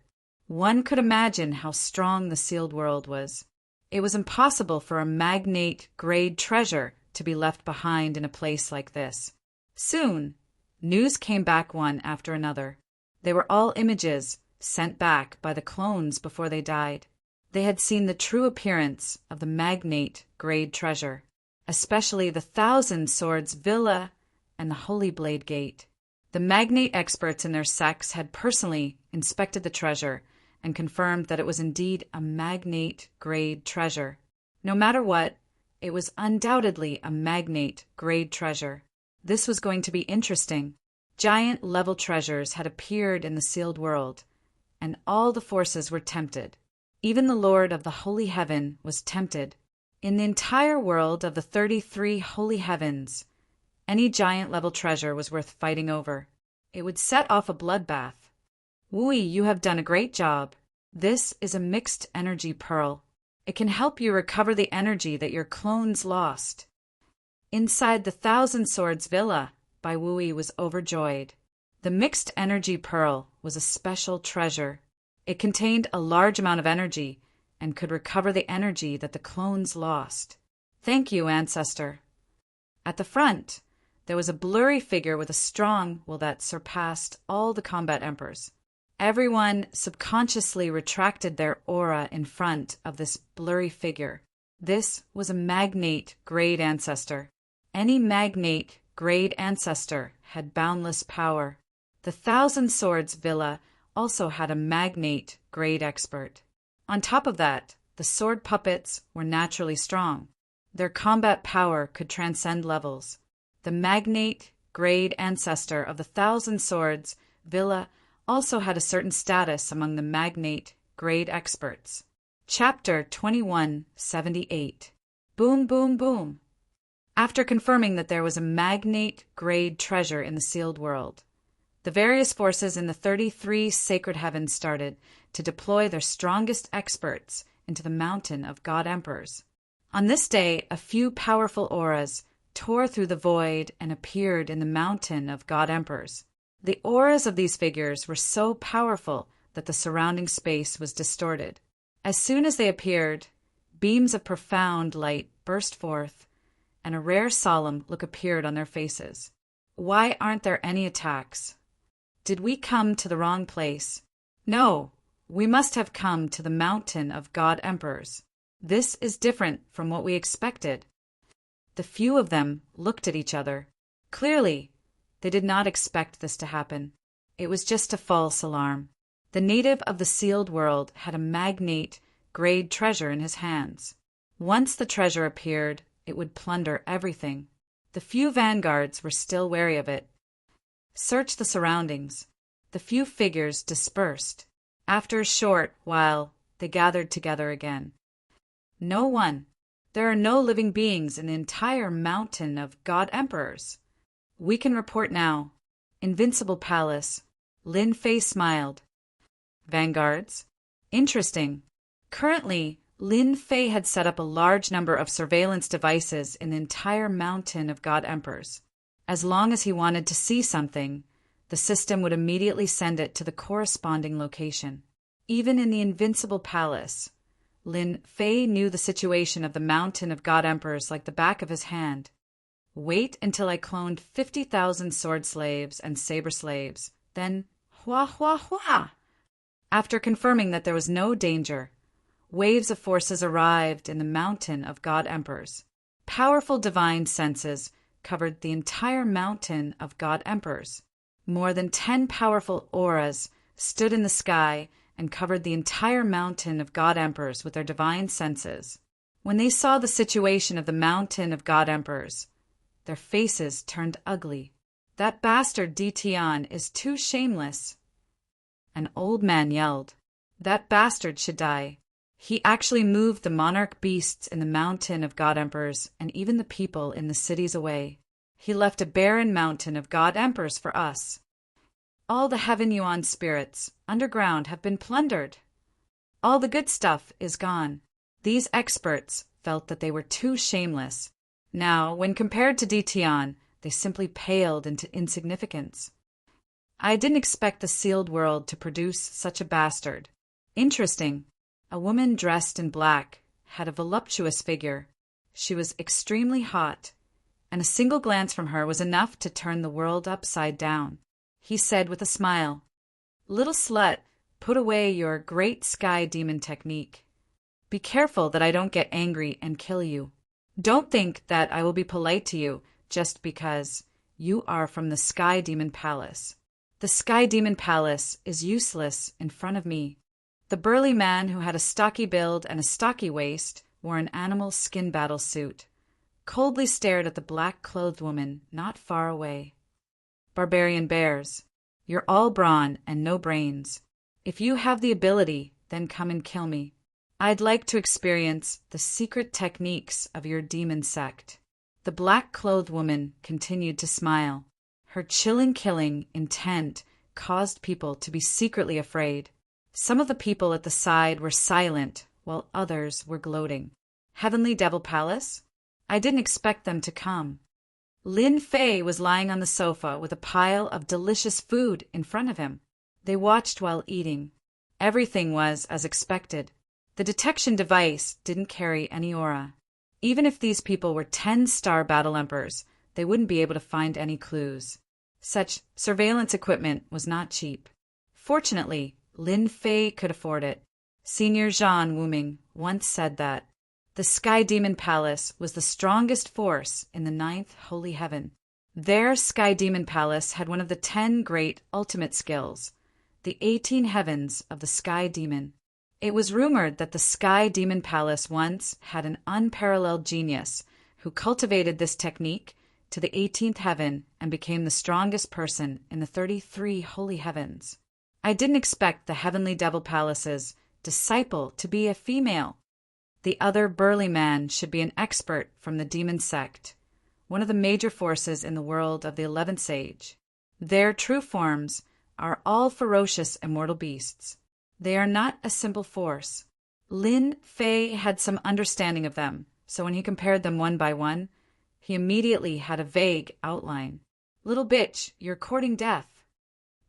One could imagine how strong the sealed world was. It was impossible for a magnate-grade treasure to be left behind in a place like this. Soon, news came back one after another. They were all images sent back by the clones before they died. They had seen the true appearance of the magnate-grade treasure, especially the Thousand Swords Villa and the Holy Blade Gate. The magnate experts in their sects had personally inspected the treasure and confirmed that it was indeed a magnate-grade treasure. No matter what, it was undoubtedly a magnate-grade treasure. This was going to be interesting. Giant-level treasures had appeared in the sealed world, and all the forces were tempted. Even the Lord of the Holy Heaven was tempted. In the entire world of the 33 holy heavens, any giant-level treasure was worth fighting over. It would set off a bloodbath. Wui, you have done a great job. This is a mixed energy pearl. It can help you recover the energy that your clones lost. Inside the Thousand Swords Villa, Bai Wui was overjoyed. The mixed energy pearl was a special treasure. It contained a large amount of energy and could recover the energy that the clones lost. Thank you, ancestor. At the front, there was a blurry figure with a strong will that surpassed all the combat emperors. Everyone subconsciously retracted their aura in front of this blurry figure. This was a magnate-grade ancestor. Any magnate-grade ancestor had boundless power. The Thousand Swords Villa also had a magnate-grade expert. On top of that, the sword puppets were naturally strong. Their combat power could transcend levels. The magnate-grade ancestor of the Thousand Swords Villa also had a certain status among the magnate-grade experts. Chapter 2178. Boom, boom, boom. After confirming that there was a magnate-grade treasure in the sealed world, the various forces in the 33 sacred heavens started to deploy their strongest experts into the mountain of God Emperors. On this day, a few powerful auras tore through the void and appeared in the mountain of God Emperors. The auras of these figures were so powerful that the surrounding space was distorted. As soon as they appeared, beams of profound light burst forth, and a rare solemn look appeared on their faces. Why aren't there any attacks? Did we come to the wrong place? No, we must have come to the mountain of God Emperors. This is different from what we expected. The few of them looked at each other. Clearly, they did not expect this to happen. It was just a false alarm. The native of the sealed world had a magnate-grade treasure in his hands. Once the treasure appeared, it would plunder everything. The few vanguards were still wary of it. Search the surroundings. The few figures dispersed. After a short while, they gathered together again. No one. There are no living beings in the entire mountain of God Emperors. We can report now. Invincible Palace. Lin Fei smiled. Vanguards. Interesting. Currently, Lin Fei had set up a large number of surveillance devices in the entire mountain of God Emperors. As long as he wanted to see something, the system would immediately send it to the corresponding location. Even in the invincible palace, Lin Fei knew the situation of the mountain of god emperors like the back of his hand. Wait until I cloned 50,000 sword slaves and saber slaves, then hua hua hua! After confirming that there was no danger, waves of forces arrived in the mountain of god emperors. Powerful divine senses covered the entire mountain of god emperors. More than 10 powerful auras stood in the sky and covered the entire mountain of god emperors with their divine senses. When they saw the situation of the mountain of god emperors, their faces turned ugly. That bastard Tian is too shameless. An old man yelled. That bastard should die. He actually moved the monarch beasts in the mountain of god emperors and even the people in the cities away. He left a barren mountain of god emperors for us. All the heaven yuan spirits underground have been plundered. All the good stuff is gone. These experts felt that they were too shameless. Now, when compared to Tian, they simply paled into insignificance. I didn't expect the sealed world to produce such a bastard. Interesting. A woman dressed in black had a voluptuous figure. She was extremely hot, and a single glance from her was enough to turn the world upside down. He said with a smile, "Little slut, put away your great sky demon technique. Be careful that I don't get angry and kill you. Don't think that I will be polite to you just because you are from the Sky Demon Palace. The Sky Demon Palace is useless in front of me." The burly man who had a stocky build and a stocky waist wore an animal skin battle suit, coldly stared at the black-clothed woman not far away. "Barbarian bears, you're all brawn and no brains. If you have the ability, then come and kill me. I'd like to experience the secret techniques of your demon sect." The black-clothed woman continued to smile. Her chilling killing intent caused people to be secretly afraid. Some of the people at the side were silent, while others were gloating. Heavenly Devil Palace? I didn't expect them to come. Lin Fei was lying on the sofa with a pile of delicious food in front of him. They watched while eating. Everything was as expected. The detection device didn't carry any aura. Even if these people were 10-star battle emperors, they wouldn't be able to find any clues. Such surveillance equipment was not cheap. Fortunately, Lin Fei could afford it. Senior Zhan Wuming once said that the Sky Demon Palace was the strongest force in the 9th Holy Heaven. Their Sky Demon Palace had one of the 10 great ultimate skills, the 18 heavens of the Sky Demon. It was rumored that the Sky Demon Palace once had an unparalleled genius who cultivated this technique to the 18th heaven and became the strongest person in the 33 holy heavens. I didn't expect the Heavenly Devil Palace's disciple to be a female. The other burly man should be an expert from the demon sect, one of the major forces in the world of the 11th age. Their true forms are all ferocious immortal beasts. They are not a simple force. Lin Fei had some understanding of them, so when he compared them one by one, he immediately had a vague outline. "Little bitch, you're courting death."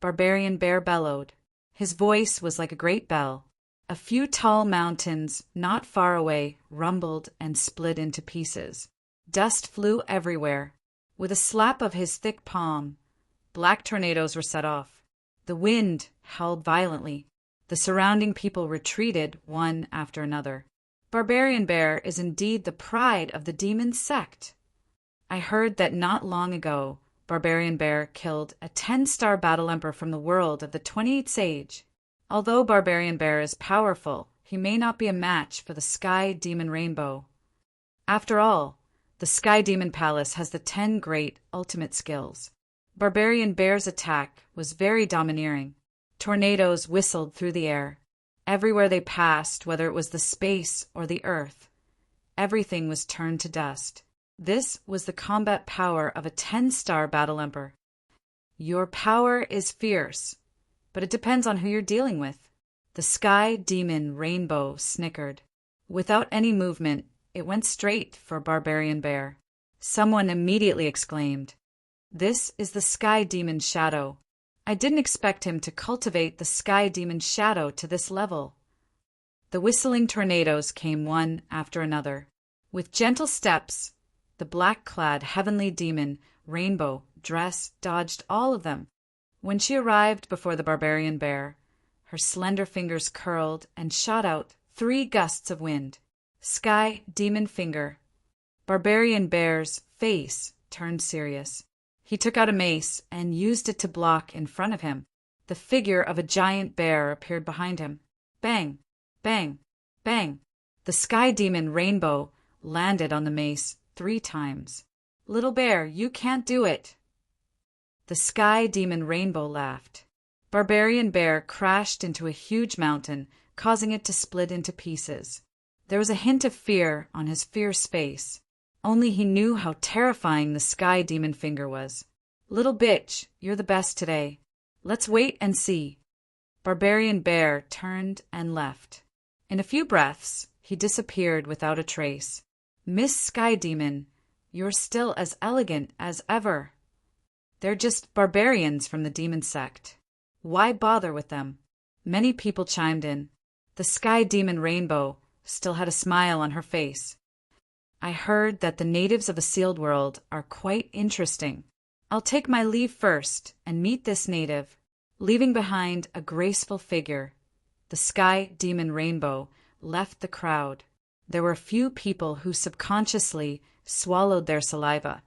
Barbarian Bear bellowed. His voice was like a great bell. A few tall mountains not far away rumbled and split into pieces. Dust flew everywhere. With a slap of his thick palm, black tornadoes were set off. The wind howled violently. The surrounding people retreated one after another. Barbarian Bear is indeed the pride of the demon sect. I heard that not long ago, Barbarian Bear killed a 10-star battle emperor from the world of the 28th age. Although Barbarian Bear is powerful, he may not be a match for the Sky Demon Rainbow. After all, the Sky Demon Palace has the 10 great ultimate skills. Barbarian Bear's attack was very domineering. Tornadoes whistled through the air. Everywhere they passed, whether it was the space or the earth, everything was turned to dust. This was the combat power of a 10-star battle emperor. Your power is fierce, but it depends on who you're dealing with. The Sky Demon Rainbow snickered. Without any movement, it went straight for Barbarian Bear. Someone immediately exclaimed, "This is the Sky Demon Shadow." I didn't expect him to cultivate the sky demon's shadow to this level. The whistling tornadoes came one after another. With gentle steps, the black-clad heavenly demon, Rainbow, dress dodged all of them. When she arrived before the barbarian bear, her slender fingers curled and shot out 3 gusts of wind. Sky demon finger. Barbarian bear's face turned serious. He took out a mace and used it to block in front of him. The figure of a giant bear appeared behind him. Bang! Bang! Bang! The sky demon Rainbow landed on the mace 3 times. Little bear, you can't do it. The sky demon Rainbow laughed. Barbarian bear crashed into a huge mountain, causing it to split into pieces. There was a hint of fear on his fierce face. Only he knew how terrifying the sky demon finger was. Little bitch, you're the best today. Let's wait and see. Barbarian bear turned and left. In a few breaths, he disappeared without a trace. Miss Sky Demon, you're still as elegant as ever. They're just barbarians from the demon sect. Why bother with them? Many people chimed in. The sky demon Rainbow still had a smile on her face. I heard that the natives of the sealed world are quite interesting. I'll take my leave first and meet this native. Leaving behind a graceful figure, the sky demon Rainbow left the crowd. There were few people who subconsciously swallowed their saliva.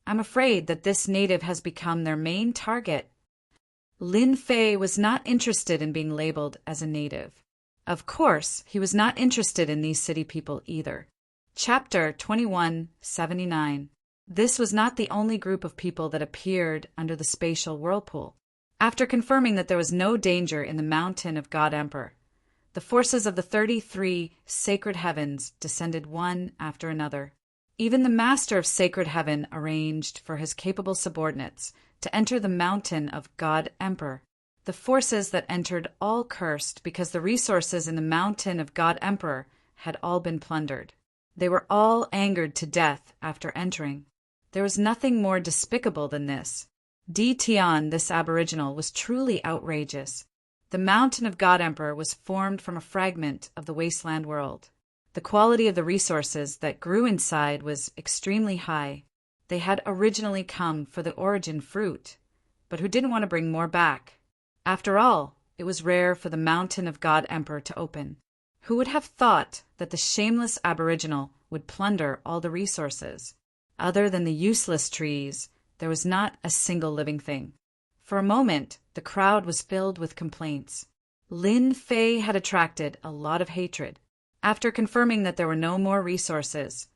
I'm afraid that this native has become their main target. Lin Fei was not interested in being labeled as a native. Of course, he was not interested in these city people either. Chapter 2179. This was not the only group of people that appeared under the spatial whirlpool. After confirming that there was no danger in the mountain of God Emperor, the forces of the 33 sacred heavens descended one after another. Even the master of sacred heaven arranged for his capable subordinates to enter the mountain of God Emperor. The forces that entered all cursed because the resources in the mountain of God Emperor had all been plundered. They were all angered to death after entering. There was nothing more despicable than this. Di Tian, this aboriginal, was truly outrageous. The mountain of God Emperor was formed from a fragment of the wasteland world. The quality of the resources that grew inside was extremely high. They had originally come for the origin fruit, but who didn't want to bring more back? After all, it was rare for the mountain of God Emperor to open. Who would have thought that the shameless aboriginal would plunder all the resources? Other than the useless trees, there was not a single living thing. For a moment, the crowd was filled with complaints. Lin Fei had attracted a lot of hatred. After confirming that there were no more resources,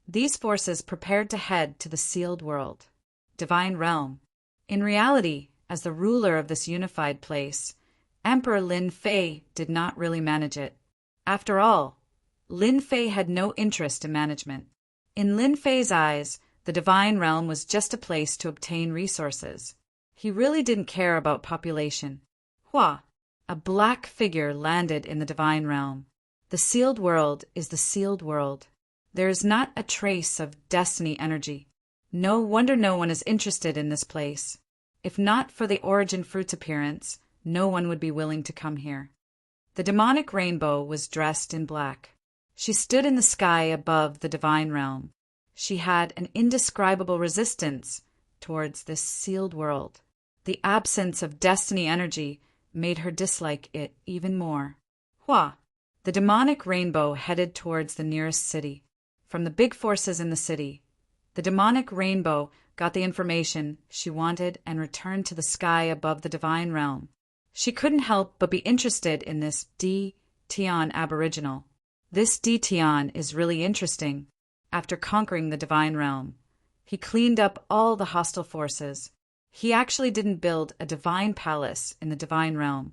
these forces prepared to head to the sealed world, divine realm. In reality, as the ruler of this unified place, Emperor Lin Fei did not really manage it. After all, Lin Fei had no interest in management. In Lin Fei's eyes, the divine realm was just a place to obtain resources. He really didn't care about population. Hua! A black figure landed in the divine realm. The sealed world is the sealed world. There is not a trace of destiny energy. No wonder no one is interested in this place. If not for the origin fruit's appearance, no one would be willing to come here. The demonic Rainbow was dressed in black. She stood in the sky above the divine realm. She had an indescribable resistance towards this sealed world. The absence of destiny energy made her dislike it even more. Hua! The demonic Rainbow headed towards the nearest city. From the big forces in the city, the demonic Rainbow got the information she wanted and returned to the sky above the divine realm. She couldn't help but be interested in this Di Tian aboriginal. This Di Tian is really interesting. After conquering the divine realm, he cleaned up all the hostile forces. He actually didn't build a divine palace in the divine realm.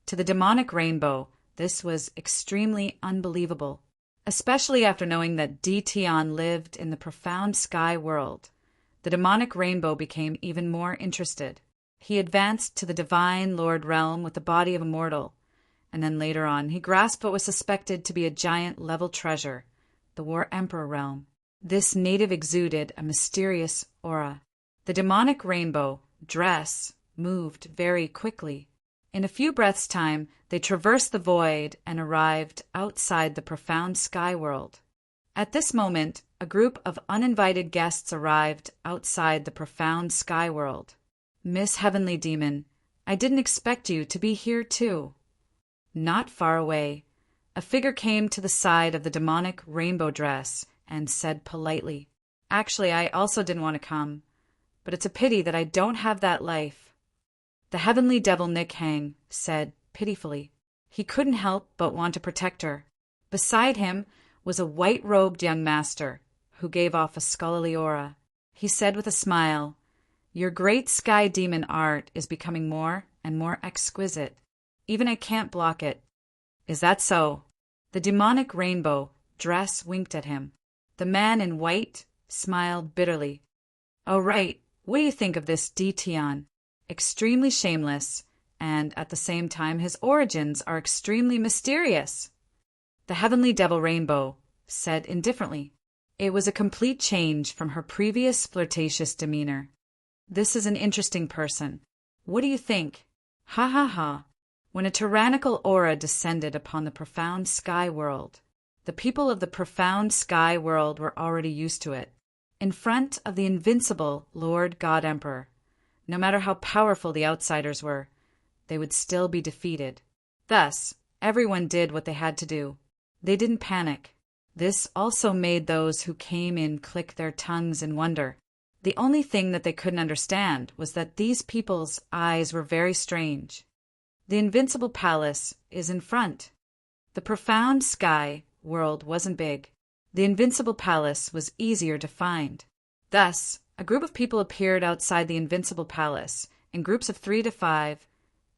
To the demonic Rainbow, this was extremely unbelievable, especially after knowing that Di Tian lived in the profound sky world. The demonic Rainbow became even more interested. He advanced to the divine Lord realm with the body of a mortal, and then later on he grasped what was suspected to be a giant-level treasure, the War Emperor realm. This native exuded a mysterious aura. The demonic Rainbow dress moved very quickly. In a few breaths' time, they traversed the void and arrived outside the profound sky world. At this moment, a group of uninvited guests arrived outside the profound sky world. "Miss Heavenly Demon, I didn't expect you to be here too." Not far away, a figure came to the side of the demonic rainbow dress and said politely, "Actually, I also didn't want to come, but it's a pity that I don't have that life." The heavenly devil Nick Hang said pitifully. He couldn't help but want to protect her. Beside him was a white-robed young master who gave off a scholarly aura. He said with a smile, "Your great sky demon art is becoming more and more exquisite. Even I can't block it." "Is that so?" The demonic rainbow dress winked at him. The man in white smiled bitterly. "Oh, right. What do you think of this Tion? Extremely shameless, and at the same time his origins are extremely mysterious." The heavenly devil rainbow said indifferently. It was a complete change from her previous flirtatious demeanor. "This is an interesting person. What do you think?" Ha ha ha. When a tyrannical aura descended upon the profound sky world, the people of the profound sky world were already used to it. In front of the invincible Lord God Emperor, no matter how powerful the outsiders were, they would still be defeated. Thus, everyone did what they had to do. They didn't panic. This also made those who came in click their tongues in wonder. The only thing that they couldn't understand was that these people's eyes were very strange. The invincible palace is in front. The profound sky world wasn't big. The invincible palace was easier to find. Thus, a group of people appeared outside the invincible palace, in groups of 3 to 5,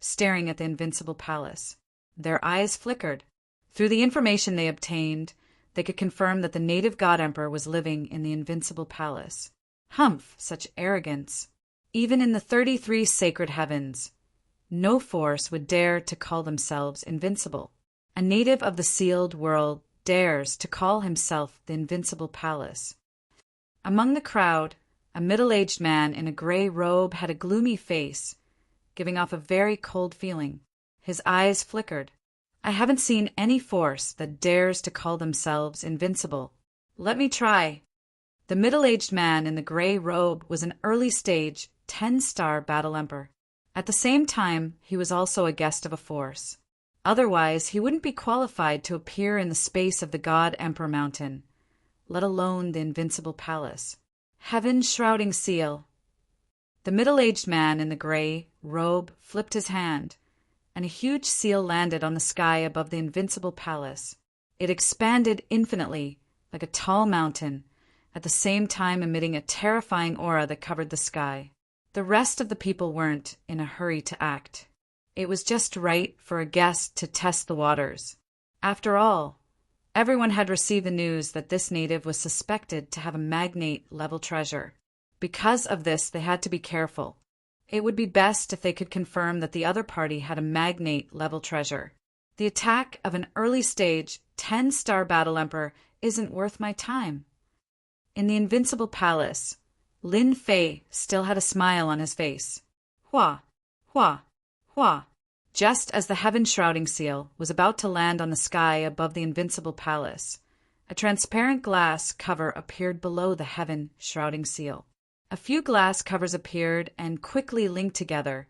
staring at the invincible palace. Their eyes flickered. Through the information they obtained, they could confirm that the native god emperor was living in the invincible palace. Humph, such arrogance. Even in the 33 sacred heavens, no force would dare to call themselves invincible. A native of the sealed world dares to call himself the invincible palace. Among the crowd, a middle-aged man in a gray robe had a gloomy face, giving off a very cold feeling. His eyes flickered. "I haven't seen any force that dares to call themselves invincible. Let me try." The middle-aged man in the gray robe was an early-stage 10-star battle emperor. At the same time, he was also a guest of a force. Otherwise, he wouldn't be qualified to appear in the space of the God Emperor Mountain, let alone the invincible palace. Heaven's shrouding seal. The middle-aged man in the gray robe flipped his hand, and a huge seal landed on the sky above the invincible palace. It expanded infinitely, like a tall mountain, at the same time emitting a terrifying aura that covered the sky. The rest of the people weren't in a hurry to act. It was just right for a guest to test the waters. After all, everyone had received the news that this native was suspected to have a magnate-level treasure. Because of this, they had to be careful. It would be best if they could confirm that the other party had a magnate-level treasure. The attack of an early-stage 10-star battle emperor isn't worth my time. In the invincible palace, Lin Fei still had a smile on his face. Hua, hua, hua. Just as the heaven-shrouding seal was about to land on the sky above the invincible palace, a transparent glass cover appeared below the heaven-shrouding seal. A few glass covers appeared and quickly linked together,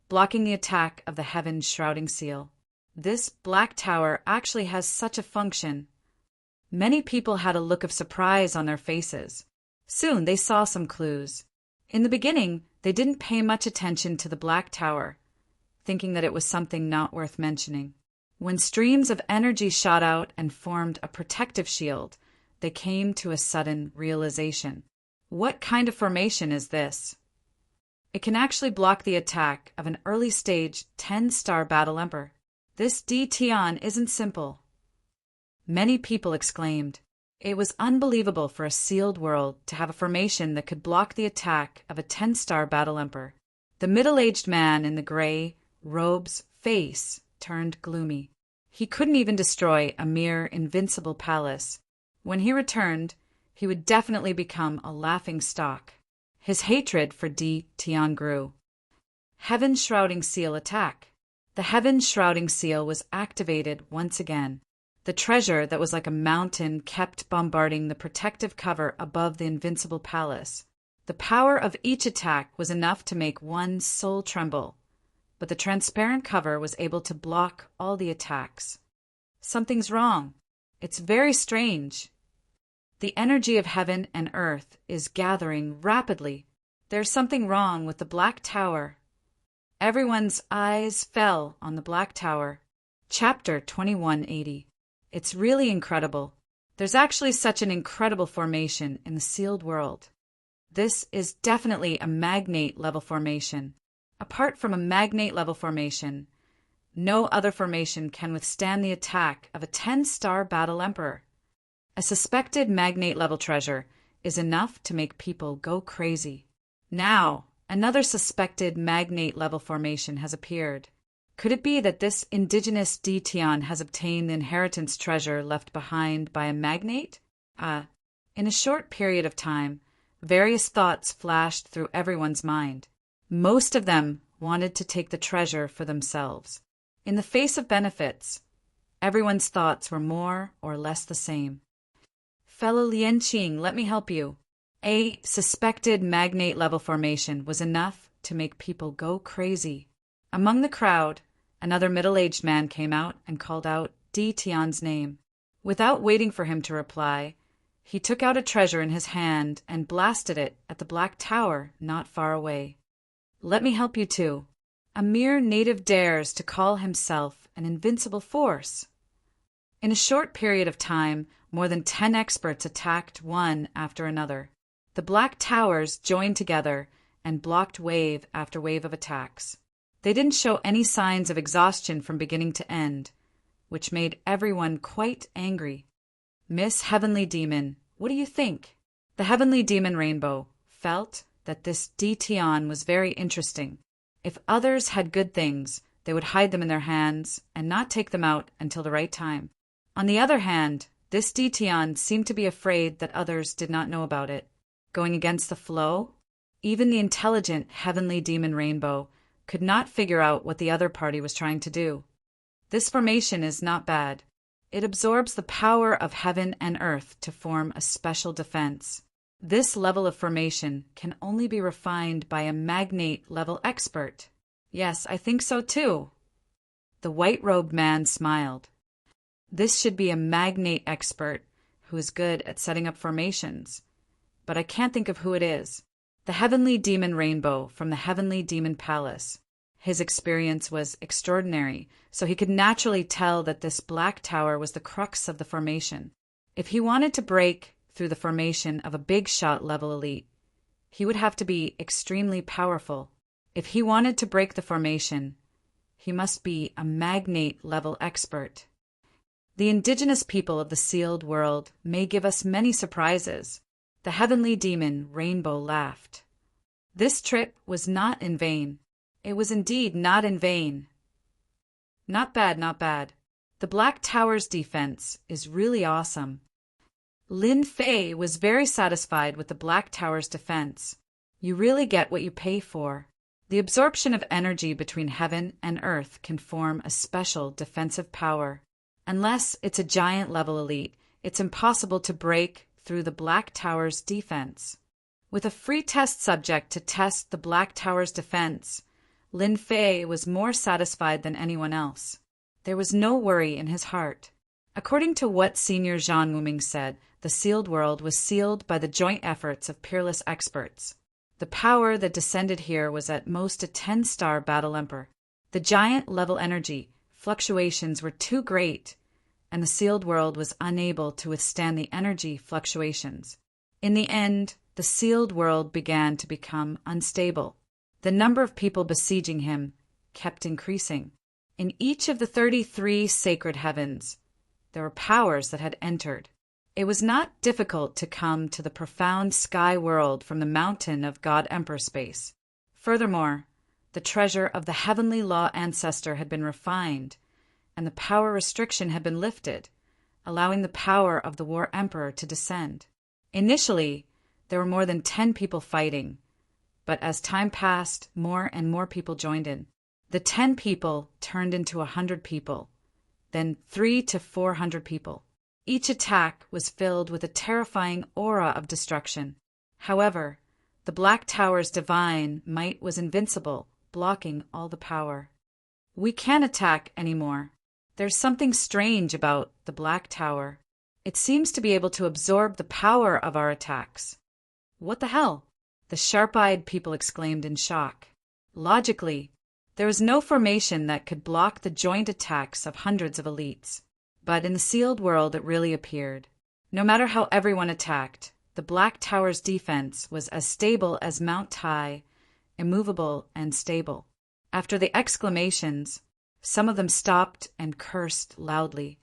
blocking the attack of the heaven-shrouding seal. This black tower actually has such a function. Many people had a look of surprise on their faces. Soon they saw some clues. In the beginning, they didn't pay much attention to the black tower, thinking that it was something not worth mentioning. When streams of energy shot out and formed a protective shield, they came to a sudden realization. What kind of formation is this? It can actually block the attack of an early-stage 10-star battle emperor. This Tion isn't simple. Many people exclaimed. It was unbelievable for a sealed world to have a formation that could block the attack of a 10-star battle emperor. The middle-aged man in the gray robe's face turned gloomy. He couldn't even destroy a mere invincible palace. When he returned, he would definitely become a laughing stock. His hatred for Tion grew. Heaven Shrouding Seal Attack. The Heaven Shrouding Seal was activated once again. The treasure that was like a mountain kept bombarding the protective cover above the invincible palace. The power of each attack was enough to make one's soul tremble, but the transparent cover was able to block all the attacks. Something's wrong. It's very strange. The energy of heaven and earth is gathering rapidly. There's something wrong with the Black Tower. Everyone's eyes fell on the Black Tower. Chapter 2180. It's really incredible. There's actually such an incredible formation in the sealed world. This is definitely a magnate level formation. Apart from a magnate level formation, no other formation can withstand the attack of a 10-star battle emperor. A suspected magnate level treasure is enough to make people go crazy. Now, another suspected magnate level formation has appeared. Could it be that this indigenous Dtion has obtained the inheritance treasure left behind by a magnate? In a short period of time, various thoughts flashed through everyone's mind. Most of them wanted to take the treasure for themselves. In the face of benefits, everyone's thoughts were more or less the same. Fellow Lianqing, let me help you. A suspected magnate level formation was enough to make people go crazy. Among the crowd, another middle-aged man came out and called out Dtion's name. Without waiting for him to reply, he took out a treasure in his hand and blasted it at the Black Tower not far away. Let me help you too. A mere native dares to call himself an invincible force. In a short period of time, more than 10 experts attacked one after another. The Black Towers joined together and blocked wave after wave of attacks. They didn't show any signs of exhaustion from beginning to end, which made everyone quite angry. Miss Heavenly Demon, what do you think? The Heavenly Demon Rainbow felt that this Dtion was very interesting. If others had good things, they would hide them in their hands and not take them out until the right time. On the other hand, this Dtion seemed to be afraid that others did not know about it. Going against the flow, even the intelligent Heavenly Demon Rainbow could not figure out what the other party was trying to do. This formation is not bad. It absorbs the power of heaven and earth to form a special defense. This level of formation can only be refined by a magnate level expert. Yes, I think so too. The white-robed man smiled. This should be a magnate expert who is good at setting up formations, but I can't think of who it is. The Heavenly Demon Rainbow from the Heavenly Demon Palace. His experience was extraordinary, so he could naturally tell that this Black Tower was the crux of the formation. If he wanted to break through the formation of a big shot level elite, he would have to be extremely powerful. If he wanted to break the formation, he must be a magnate level expert. The indigenous people of the sealed world may give us many surprises. The Heavenly Demon Rainbow laughed. This trip was not in vain. It was indeed not in vain. Not bad, not bad. The Black Tower's defense is really awesome. Lin Fei was very satisfied with the Black Tower's defense. You really get what you pay for. The absorption of energy between heaven and earth can form a special defensive power. Unless it's a giant level elite, it's impossible to break through the Black Tower's defense. With a free test subject to test the Black Tower's defense, Lin Fei was more satisfied than anyone else. There was no worry in his heart. According to what Senior Zhang Wuming said, the sealed world was sealed by the joint efforts of peerless experts. The power that descended here was at most a 10-star battle emperor. The giant level energy fluctuations were too great, and the sealed world was unable to withstand the energy fluctuations. In the end, the sealed world began to become unstable. The number of people besieging him kept increasing. In each of the 33 sacred heavens, there were powers that had entered. It was not difficult to come to the profound sky world from the mountain of God Emperor space. Furthermore, the treasure of the heavenly law ancestor had been refined, and the power restriction had been lifted, allowing the power of the war emperor to descend. Initially, there were more than 10 people fighting, But as time passed, more and more people joined in. The 10 people turned into 100 people, then 300 to 400 people. Each attack was filled with a terrifying aura of destruction. However, the Black Tower's divine might was invincible, blocking all the power. We can't attack anymore. There's something strange about the Black Tower. It seems to be able to absorb the power of our attacks. What the hell? The sharp-eyed people exclaimed in shock. Logically, there was no formation that could block the joint attacks of hundreds of elites. But in the sealed world it really appeared. No matter how everyone attacked, the Black Tower's defense was as stable as Mount Tai, immovable and stable. After the exclamations, some of them stopped and cursed loudly.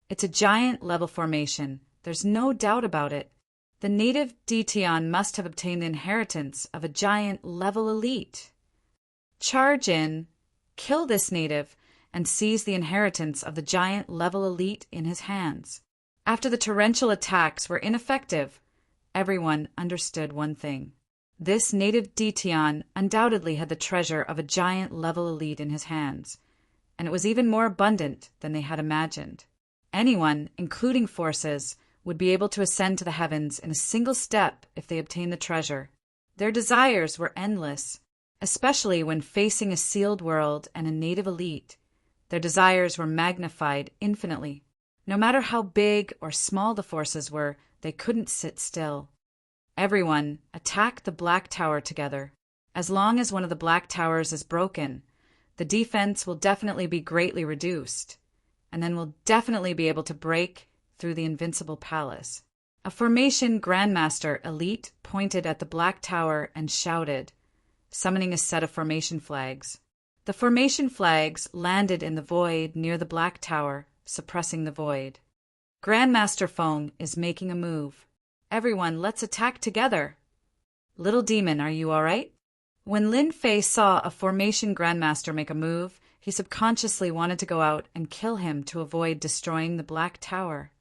It's a giant level formation. There's no doubt about it. The native Detion must have obtained the inheritance of a giant level elite. Charge in, kill this native, and seize the inheritance of the giant level elite in his hands. After the torrential attacks were ineffective, everyone understood one thing. This native Detion undoubtedly had the treasure of a giant level elite in his hands, and it was even more abundant than they had imagined. Anyone, including forces, would be able to ascend to the heavens in a single step if they obtained the treasure. Their desires were endless, especially when facing a sealed world and a native elite. Their desires were magnified infinitely. No matter how big or small the forces were, they couldn't sit still. Everyone attack the Black Tower together. As long as one of the Black Towers is broken, the defense will definitely be greatly reduced, and then we'll definitely be able to break through the invincible palace. A formation Grandmaster elite pointed at the Black Tower and shouted, summoning a set of formation flags. The formation flags landed in the void near the Black Tower, suppressing the void. Grandmaster Feng is making a move. Everyone, let's attack together. Little Demon, are you all right? When Lin Fei saw a formation Grandmaster make a move, he subconsciously wanted to go out and kill him to avoid destroying the Black Tower.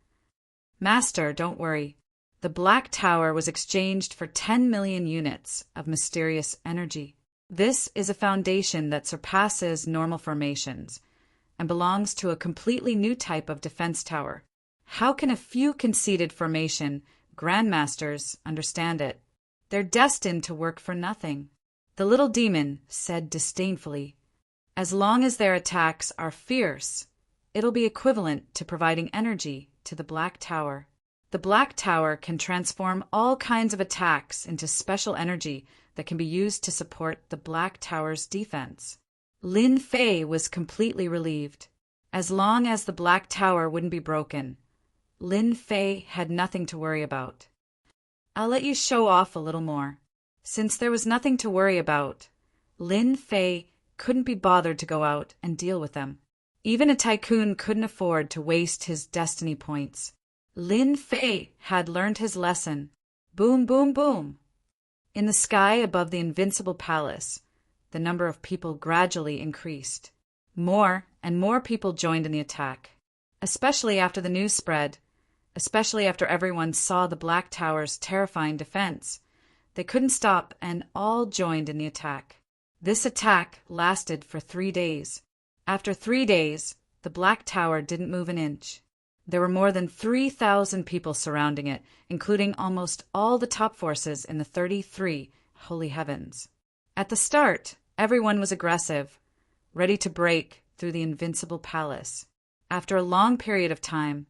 Master, don't worry. The Black Tower was exchanged for 10 million units of mysterious energy. This is a foundation that surpasses normal formations and belongs to a completely new type of defense tower. How can a few conceited formation Grandmasters understand it? They're destined to work for nothing. The little demon said disdainfully, as long as their attacks are fierce, it'll be equivalent to providing energy to the Black Tower. The Black Tower can transform all kinds of attacks into special energy that can be used to support the Black Tower's defense. Lin Fei was completely relieved. As long as the Black Tower wouldn't be broken, Lin Fei had nothing to worry about. I'll let you show off a little more. Since there was nothing to worry about, Lin Fei couldn't be bothered to go out and deal with them. Even a tycoon couldn't afford to waste his destiny points. Lin Fei had learned his lesson. Boom, boom, boom. In the sky above the invincible palace, the number of people gradually increased. More and more people joined in the attack, especially after the news spread, especially after everyone saw the Black Tower's terrifying defense. They couldn't stop and all joined in the attack. This attack lasted for 3 days. After 3 days, the Black Tower didn't move an inch. There were more than 3,000 people surrounding it, including almost all the top forces in the 33 holy heavens. At the start, everyone was aggressive, ready to break through the invincible palace. After a long period of time,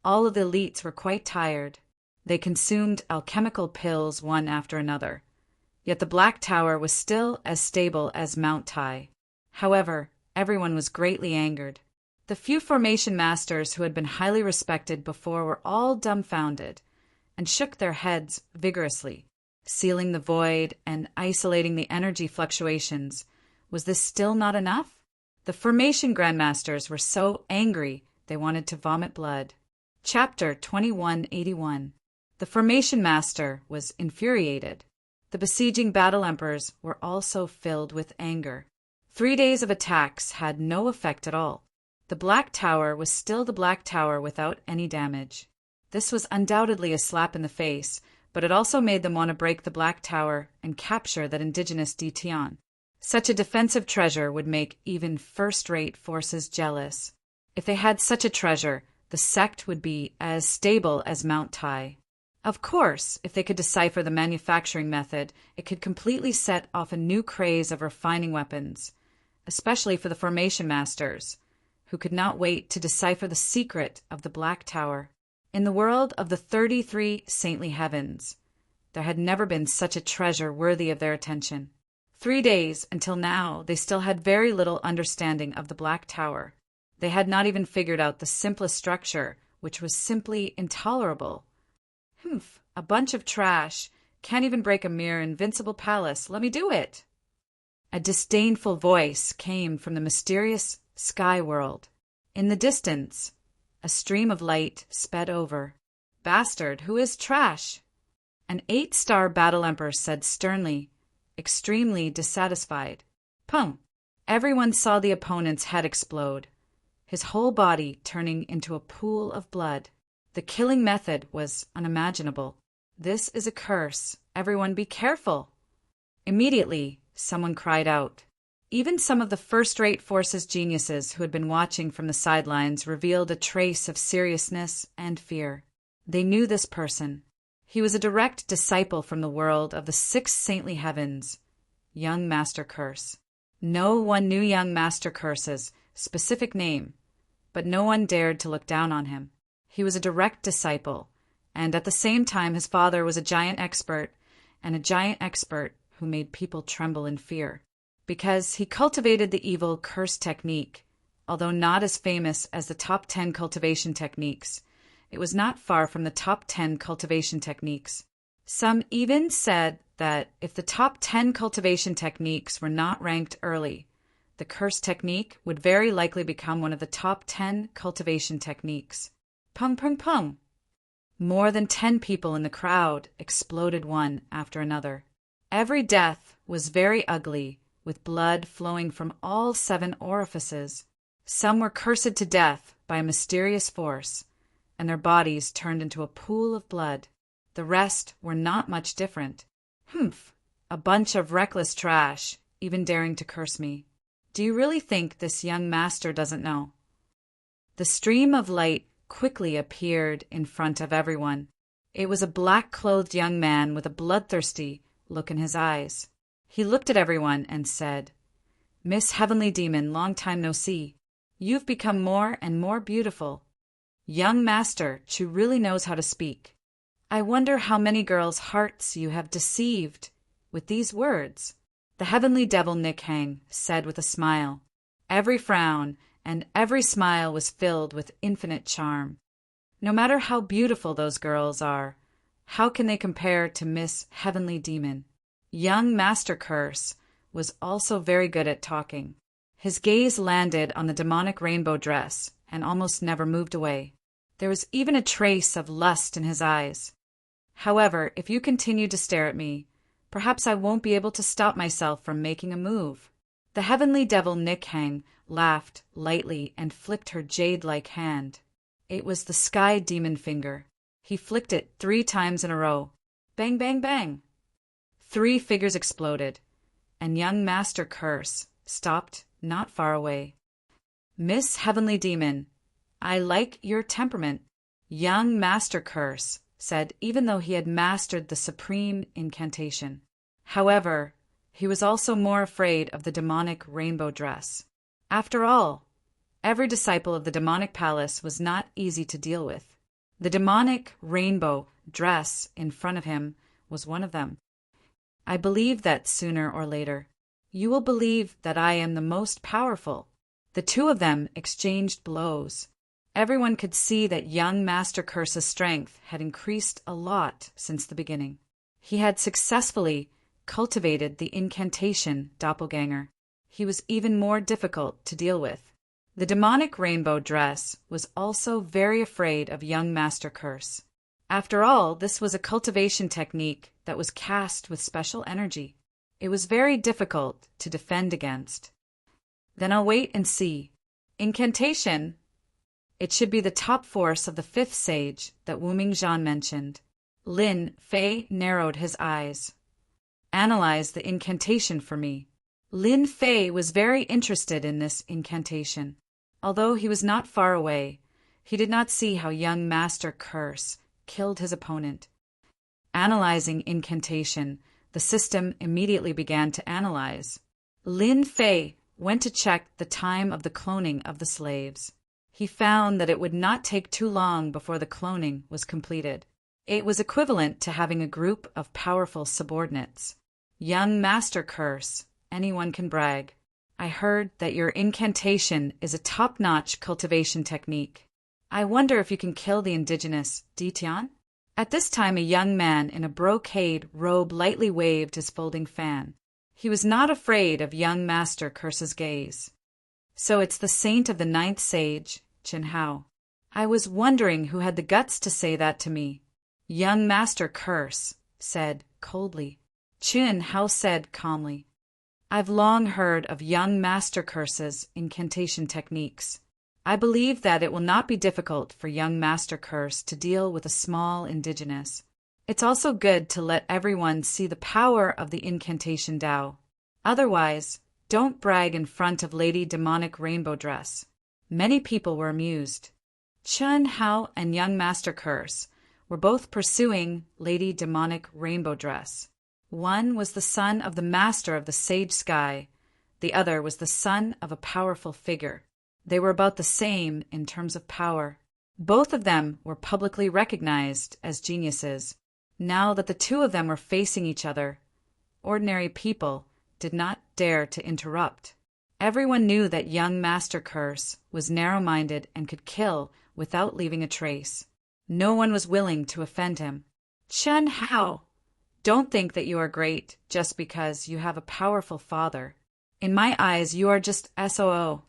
all of the elites were quite tired. They consumed alchemical pills one after another. Yet the Black Tower was still as stable as Mount Tai. However, everyone was greatly angered. The few formation masters who had been highly respected before were all dumbfounded and shook their heads vigorously, sealing the void and isolating the energy fluctuations. Was this still not enough? The formation grandmasters were so angry they wanted to vomit blood. Chapter 2181. The formation master was infuriated. The besieging battle emperors were also filled with anger. 3 days of attacks had no effect at all. The Black Tower was still the Black Tower without any damage. This was undoubtedly a slap in the face, but it also made them want to break the Black Tower and capture that indigenous Dtion. Such a defensive treasure would make even first-rate forces jealous. If they had such a treasure, the sect would be as stable as Mount Tai. Of course, if they could decipher the manufacturing method, it could completely set off a new craze of refining weapons, especially for the formation masters, who could not wait to decipher the secret of the Black Tower. In the world of the 33 saintly heavens, there had never been such a treasure worthy of their attention. 3 days until now, they still had very little understanding of the Black Tower. They had not even figured out the simplest structure, which was simply intolerable. A bunch of trash. Can't even break a mere invincible palace. Let me do it. A disdainful voice came from the mysterious sky world. In the distance, a stream of light sped over. Bastard, who is trash? An 8-star battle emperor said sternly, extremely dissatisfied. Pum! Everyone saw the opponent's head explode, his whole body turning into a pool of blood. The killing method was unimaginable. This is a curse. Everyone be careful. Immediately, someone cried out. Even some of the first-rate forces geniuses who had been watching from the sidelines revealed a trace of seriousness and fear. They knew this person. He was a direct disciple from the world of the 6 saintly heavens, young Master Curse. No one knew young Master Curse's specific name, but no one dared to look down on him. He was a direct disciple, and at the same time his father was a giant expert, and a giant expert who made people tremble in fear. Because he cultivated the evil curse technique, although not as famous as the top 10 cultivation techniques, it was not far from the top 10 cultivation techniques. Some even said that if the top 10 cultivation techniques were not ranked early, the curse technique would very likely become one of the top 10 cultivation techniques. Pung, pung, pung. More than 10 people in the crowd exploded one after another. Every death was very ugly, with blood flowing from all 7 orifices. Some were cursed to death by a mysterious force, and their bodies turned into a pool of blood. The rest were not much different. A bunch of reckless trash, even daring to curse me. Do you really think this young master doesn't know? The stream of light quickly appeared in front of everyone. It was a black-clothed young man with a bloodthirsty look in his eyes. He looked at everyone and said, "Miss Heavenly Demon, long time no see. You've become more and more beautiful. Young master Chu really knows how to speak. I wonder how many girls' hearts you have deceived with these words." The heavenly devil Nick Hang said with a smile. Every frown and every smile was filled with infinite charm. No matter how beautiful those girls are, how can they compare to Miss Heavenly Demon? Young Master Curse was also very good at talking. His gaze landed on the demonic rainbow dress and almost never moved away. There was even a trace of lust in his eyes. However, if you continue to stare at me, perhaps I won't be able to stop myself from making a move. The heavenly devil Nick Hang laughed lightly and flicked her jade-like hand. It was the sky demon finger. He flicked it 3 times in a row. Bang, bang, bang. 3 figures exploded, and young Master Curse stopped not far away. "Miss Heavenly Demon, I like your temperament," young Master Curse said, even though he had mastered the supreme incantation. However, he was also more afraid of the demonic rainbow dress. After all, every disciple of the demonic palace was not easy to deal with. The demonic rainbow dress in front of him was one of them. "I believe that sooner or later, you will believe that I am the most powerful." The 2 of them exchanged blows. Everyone could see that young Master Curse's strength had increased a lot since the beginning. He had successfully cultivated the incantation doppelganger. He was even more difficult to deal with. The demonic rainbow dress was also very afraid of young Master Curse. After all, this was a cultivation technique that was cast with special energy. It was very difficult to defend against. Then I'll wait and see. Incantation. It should be the top force of the 5th sage that Wu Mingzhan mentioned. Lin Fei narrowed his eyes. Analyze the incantation for me. Lin Fei was very interested in this incantation. Although he was not far away, he did not see how young Master Curse killed his opponent. Analyzing incantation, the system immediately began to analyze. Lin Fei went to check the time of the cloning of the slaves. He found that it would not take too long before the cloning was completed. It was equivalent to having a group of powerful subordinates. Young Master Curse, anyone can brag. I heard that your incantation is a top-notch cultivation technique. I wonder if you can kill the indigenous Ditian? At this time, a young man in a brocade robe lightly waved his folding fan. He was not afraid of young Master Curse's gaze. So it's the saint of the ninth sage, Qin Hao. I was wondering who had the guts to say that to me. Young Master Curse said coldly. Qin Hao said calmly, I've long heard of young Master Curse's incantation techniques. I believe that it will not be difficult for young Master Curse to deal with a small indigenous. It's also good to let everyone see the power of the incantation Dao. Otherwise, don't brag in front of Lady Demonic Rainbow Dress. Many people were amused. Qin Hao and young Master Curse were both pursuing Lady Demonic Rainbow Dress. One was the son of the master of the sage sky. The other was the son of a powerful figure. They were about the same in terms of power. Both of them were publicly recognized as geniuses. Now that the two of them were facing each other, ordinary people did not dare to interrupt. Everyone knew that young Master Curse was narrow-minded and could kill without leaving a trace. No one was willing to offend him. Qin Hao, don't think that you are great just because you have a powerful father. In my eyes, you are just SOO.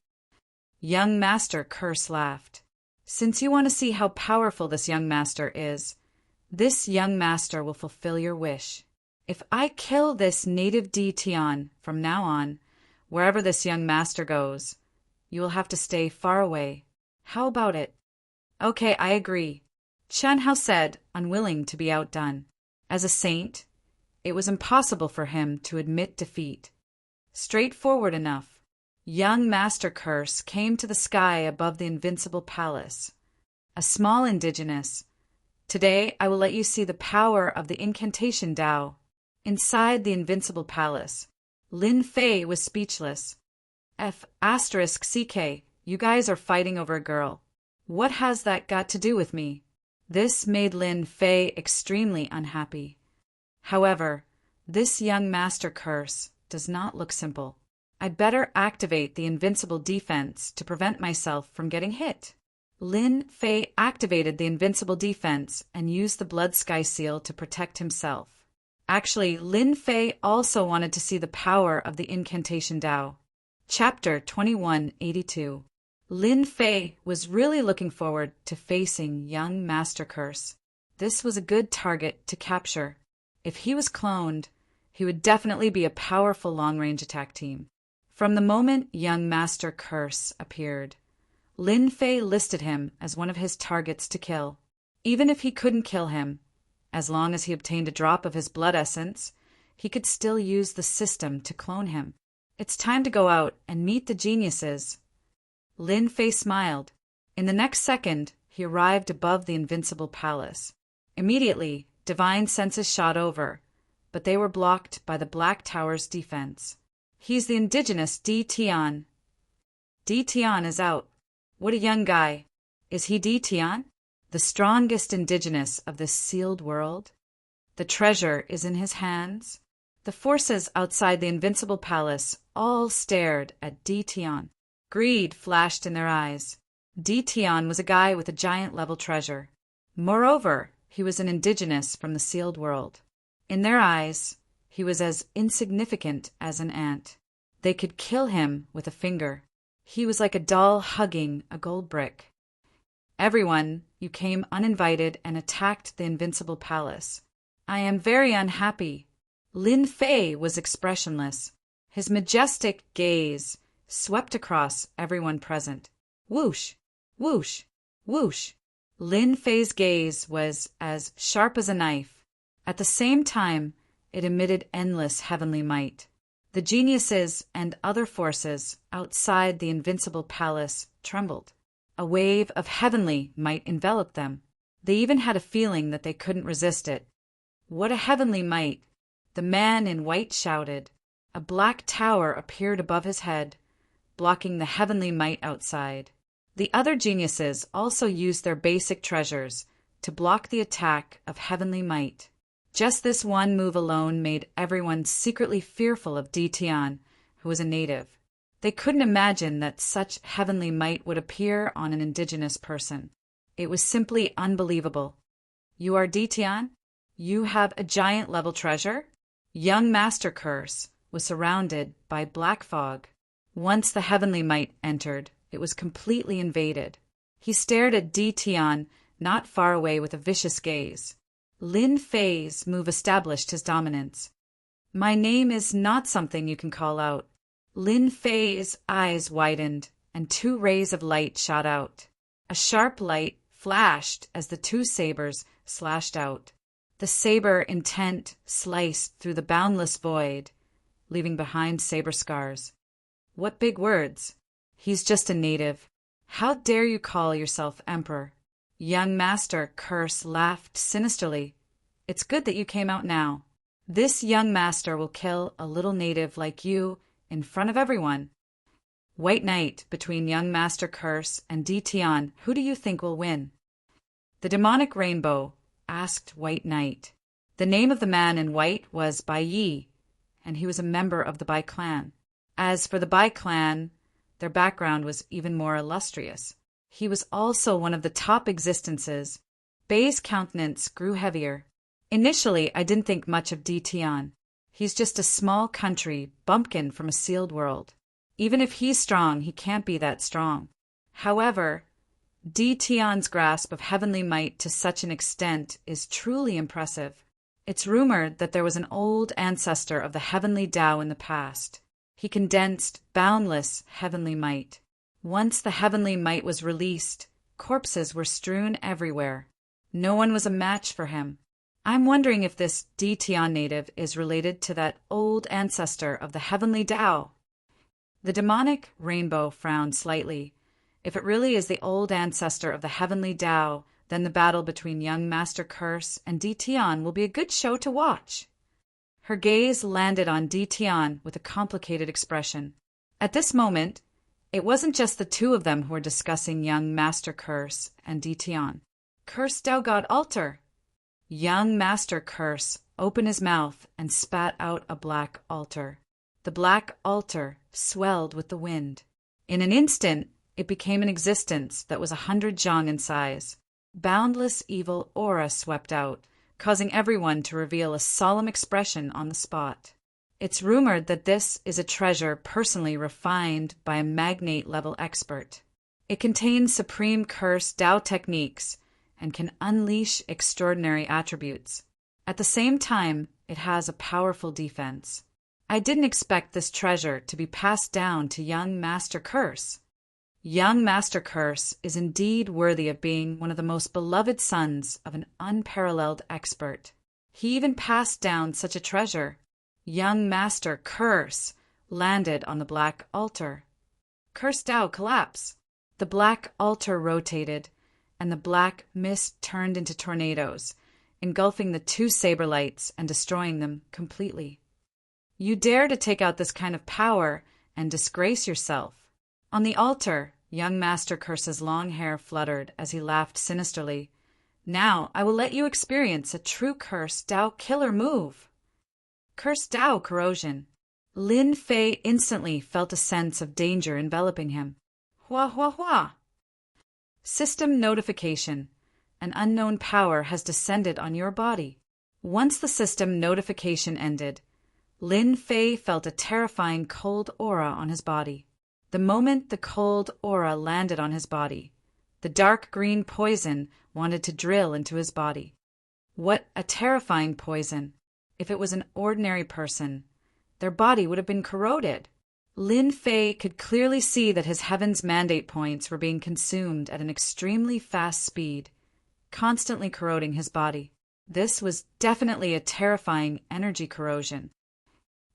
Young Master Curse laughed. Since you want to see how powerful this young master is, this young master will fulfill your wish. If I kill this native Ditian from now on, wherever this young master goes, you will have to stay far away. How about it? Okay, I agree, Qin Hao said, unwilling to be outdone. As a saint, it was impossible for him to admit defeat. Straightforward enough. Young Master Curse came to the sky above the invincible palace. A small indigenous. Today I will let you see the power of the incantation Dao. Inside the invincible palace, Lin Fei was speechless. *CK, you guys are fighting over a girl. What has that got to do with me? This made Lin Fei extremely unhappy. However, this young Master Curse does not look simple. I'd better activate the invincible defense to prevent myself from getting hit. Lin Fei activated the invincible defense and used the Blood Sky Seal to protect himself. Actually, Lin Fei also wanted to see the power of the incantation Dao. Chapter 2182. Lin Fei was really looking forward to facing young Master Curse. This was a good target to capture. If he was cloned, he would definitely be a powerful long-range attack team. From the moment young Master Curse appeared, Lin Fei listed him as one of his targets to kill. Even if he couldn't kill him, as long as he obtained a drop of his blood essence, he could still use the system to clone him. It's time to go out and meet the geniuses. Lin Fei smiled. In the next second, he arrived above the invincible palace. Immediately, divine senses shot over, but they were blocked by the Black Tower's defense. He's the indigenous Ditian. Ditian is out. What a young guy. Is he Ditian? The strongest indigenous of this sealed world? The treasure is in his hands. The forces outside the invincible palace all stared at Ditian. Greed flashed in their eyes. Ditian was a guy with a giant-level treasure. Moreover, he was an indigenous from the sealed world. In their eyes, he was as insignificant as an ant. They could kill him with a finger. He was like a doll hugging a gold brick. Everyone, you came uninvited and attacked the invincible palace. I am very unhappy. Lin Fei was expressionless. His majestic gaze swept across everyone present. Whoosh, whoosh, whoosh. Lin Fei's gaze was as sharp as a knife. At the same time, it emitted endless heavenly might. The geniuses and other forces outside the invincible palace trembled. A wave of heavenly might enveloped them. They even had a feeling that they couldn't resist it. What a heavenly might! The man in white shouted. A black tower appeared above his head, blocking the heavenly might outside. The other geniuses also used their basic treasures to block the attack of heavenly might. Just this one move alone made everyone secretly fearful of Di Tian, who was a native. They couldn't imagine that such heavenly might would appear on an indigenous person. It was simply unbelievable. You are Di Tian? You have a giant-level treasure? Young Master Curse was surrounded by black fog. Once the heavenly might entered, it was completely invaded. He stared at Di Tian not far away with a vicious gaze. Lin Fei's move established his dominance. My name is not something you can call out. Lin Fei's eyes widened, and 2 rays of light shot out. A sharp light flashed as the 2 sabers slashed out. The saber intent sliced through the boundless void, leaving behind saber scars. What big words! He's just a native. How dare you call yourself emperor? Young Master Curse laughed sinisterly. It's good that you came out now. This young master will kill a little native like you in front of everyone. White Knight, between young Master Curse and Di Tian, who do you think will win? The demonic rainbow asked White Knight. The name of the man in white was Bai Yi, and he was a member of the Bai clan. As for the Bai clan, their background was even more illustrious. He was also one of the top existences. Bai's countenance grew heavier. Initially, I didn't think much of Di Tian. He's just a small country bumpkin from a sealed world. Even if he's strong, he can't be that strong. However, Di Tian's grasp of heavenly might to such an extent is truly impressive. It's rumored that there was an old ancestor of the heavenly Tao in the past. He condensed boundless heavenly might. Once the heavenly might was released, corpses were strewn everywhere. No one was a match for him. I'm wondering if this Di Tian native is related to that old ancestor of the heavenly Tao. The demonic rainbow frowned slightly. If it really is the old ancestor of the heavenly Tao, then the battle between young Master Curse and Di Tian will be a good show to watch. Her gaze landed on Di Tian with a complicated expression. At this moment, it wasn't just the 2 of them who were discussing young Master Curse and Di Tian. Curse Tao God Altar! Young Master Curse opened his mouth and spat out a black altar. The black altar swelled with the wind. In an instant, it became an existence that was 100 zhang in size. Boundless evil aura swept out, causing everyone to reveal a solemn expression on the spot. It's rumored that this is a treasure personally refined by a magnate-level expert. It contains supreme curse Tao techniques and can unleash extraordinary attributes. At the same time, it has a powerful defense. I didn't expect this treasure to be passed down to young Master Curse. Young Master Curse is indeed worthy of being one of the most beloved sons of an unparalleled expert. He even passed down such a treasure. Young Master Curse landed on the black altar. Curse Tao collapse. The black altar rotated, and the black mist turned into tornadoes, engulfing the 2 saber lights and destroying them completely. You dare to take out this kind of power and disgrace yourself. On the altar, young Master Curse's long hair fluttered as he laughed sinisterly. Now I will let you experience a true Curse Tao killer move. Curse Tao corrosion. Lin Fei instantly felt a sense of danger enveloping him. Hua hua hua! System notification. An unknown power has descended on your body. Once the system notification ended, Lin Fei felt a terrifying cold aura on his body. The moment the cold aura landed on his body, the dark green poison wanted to drill into his body. What a terrifying poison! If it was an ordinary person, their body would have been corroded. Lin Fei could clearly see that his heaven's mandate points were being consumed at an extremely fast speed. constantly corroding his body. This was definitely a terrifying energy corrosion.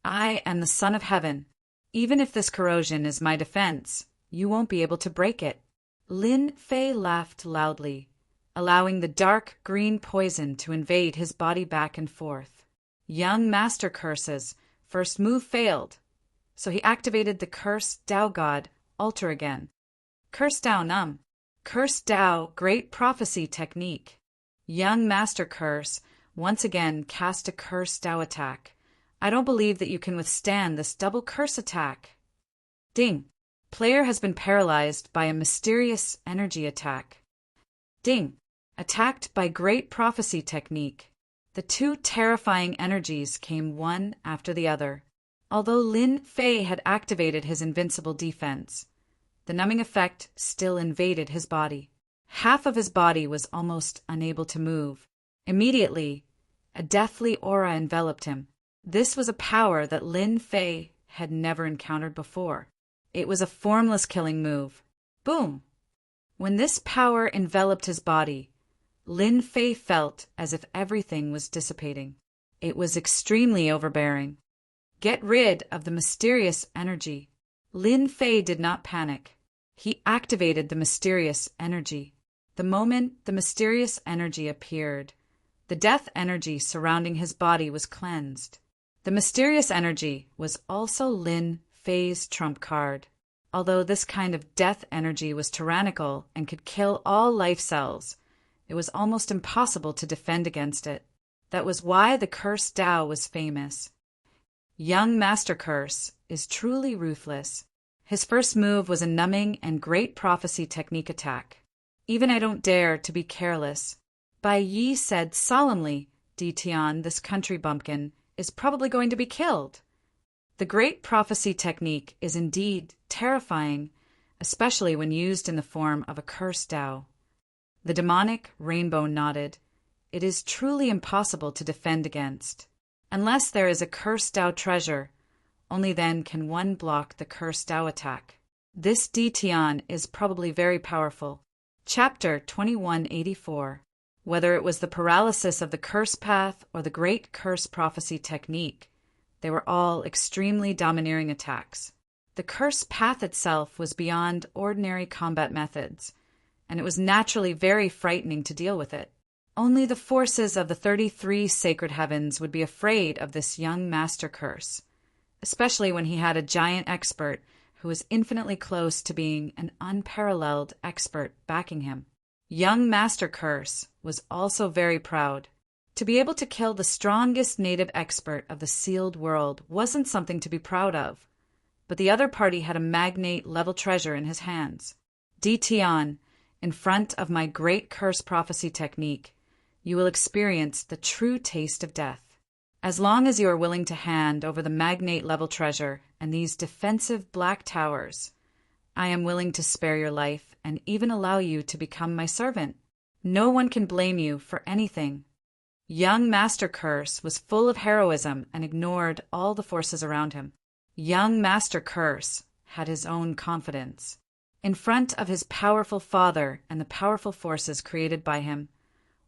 I am the son of heaven. Even if this corrosion is my defense, you won't be able to break it. Lin Fei laughed loudly, allowing the dark green poison to invade his body back and forth. Young Master Curse's first move failed, so he activated the Curse Dao God Altar again. Curse Dao Num. Curse Dao Great Prophecy Technique. Young Master Curse once again cast a Curse Dao attack. I don't believe that you can withstand this double curse attack. Ding. Player has been paralyzed by a mysterious energy attack. Ding. Attacked by Great Prophecy Technique. The two terrifying energies came one after the other. Although Lin Fei had activated his invincible defense, the numbing effect still invaded his body. Half of his body was almost unable to move. Immediately, a deathly aura enveloped him. This was a power that Lin Fei had never encountered before. It was a formless killing move. Boom! When this power enveloped his body, Lin Fei felt as if everything was dissipating. It was extremely overbearing. Get rid of the mysterious energy. Lin Fei did not panic. He activated the mysterious energy. The moment the mysterious energy appeared, the death energy surrounding his body was cleansed. The mysterious energy was also Lin Fei's trump card. Although this kind of death energy was tyrannical and could kill all life cells, it was almost impossible to defend against it. That was why the Curse Dao was famous. Young Master Curse is truly ruthless. His first move was a numbing and Great Prophecy Technique attack. Even I don't dare to be careless. Bai Yi said solemnly, Di Tian, this country bumpkin, is probably going to be killed. The Great Prophecy Technique is indeed terrifying, especially when used in the form of a Curse Dao. The demonic rainbow nodded. It is truly impossible to defend against. Unless there is a Curse Dao treasure, only then can one block the Curse Dao attack. This Di Tian is probably very powerful. Chapter 2184. Whether it was the paralysis of the curse path or the Great Curse Prophecy Technique, they were all extremely domineering attacks. The curse path itself was beyond ordinary combat methods, and it was naturally very frightening to deal with it. Only the forces of the 33 sacred heavens would be afraid of this young Master Curse, especially when he had a giant expert who was infinitely close to being an unparalleled expert backing him. Young Master Curse was also very proud. To be able to kill the strongest native expert of the sealed world wasn't something to be proud of, but the other party had a magnate-level treasure in his hands. Di Tian, in front of my Great Curse Prophecy Technique, you will experience the true taste of death. As long as you are willing to hand over the magnate-level treasure and these defensive black towers, I am willing to spare your life and even allow you to become my servant. No one can blame you for anything. Young Master Curse was full of heroism and ignored all the forces around him. Young Master Curse had his own confidence. In front of his powerful father and the powerful forces created by him,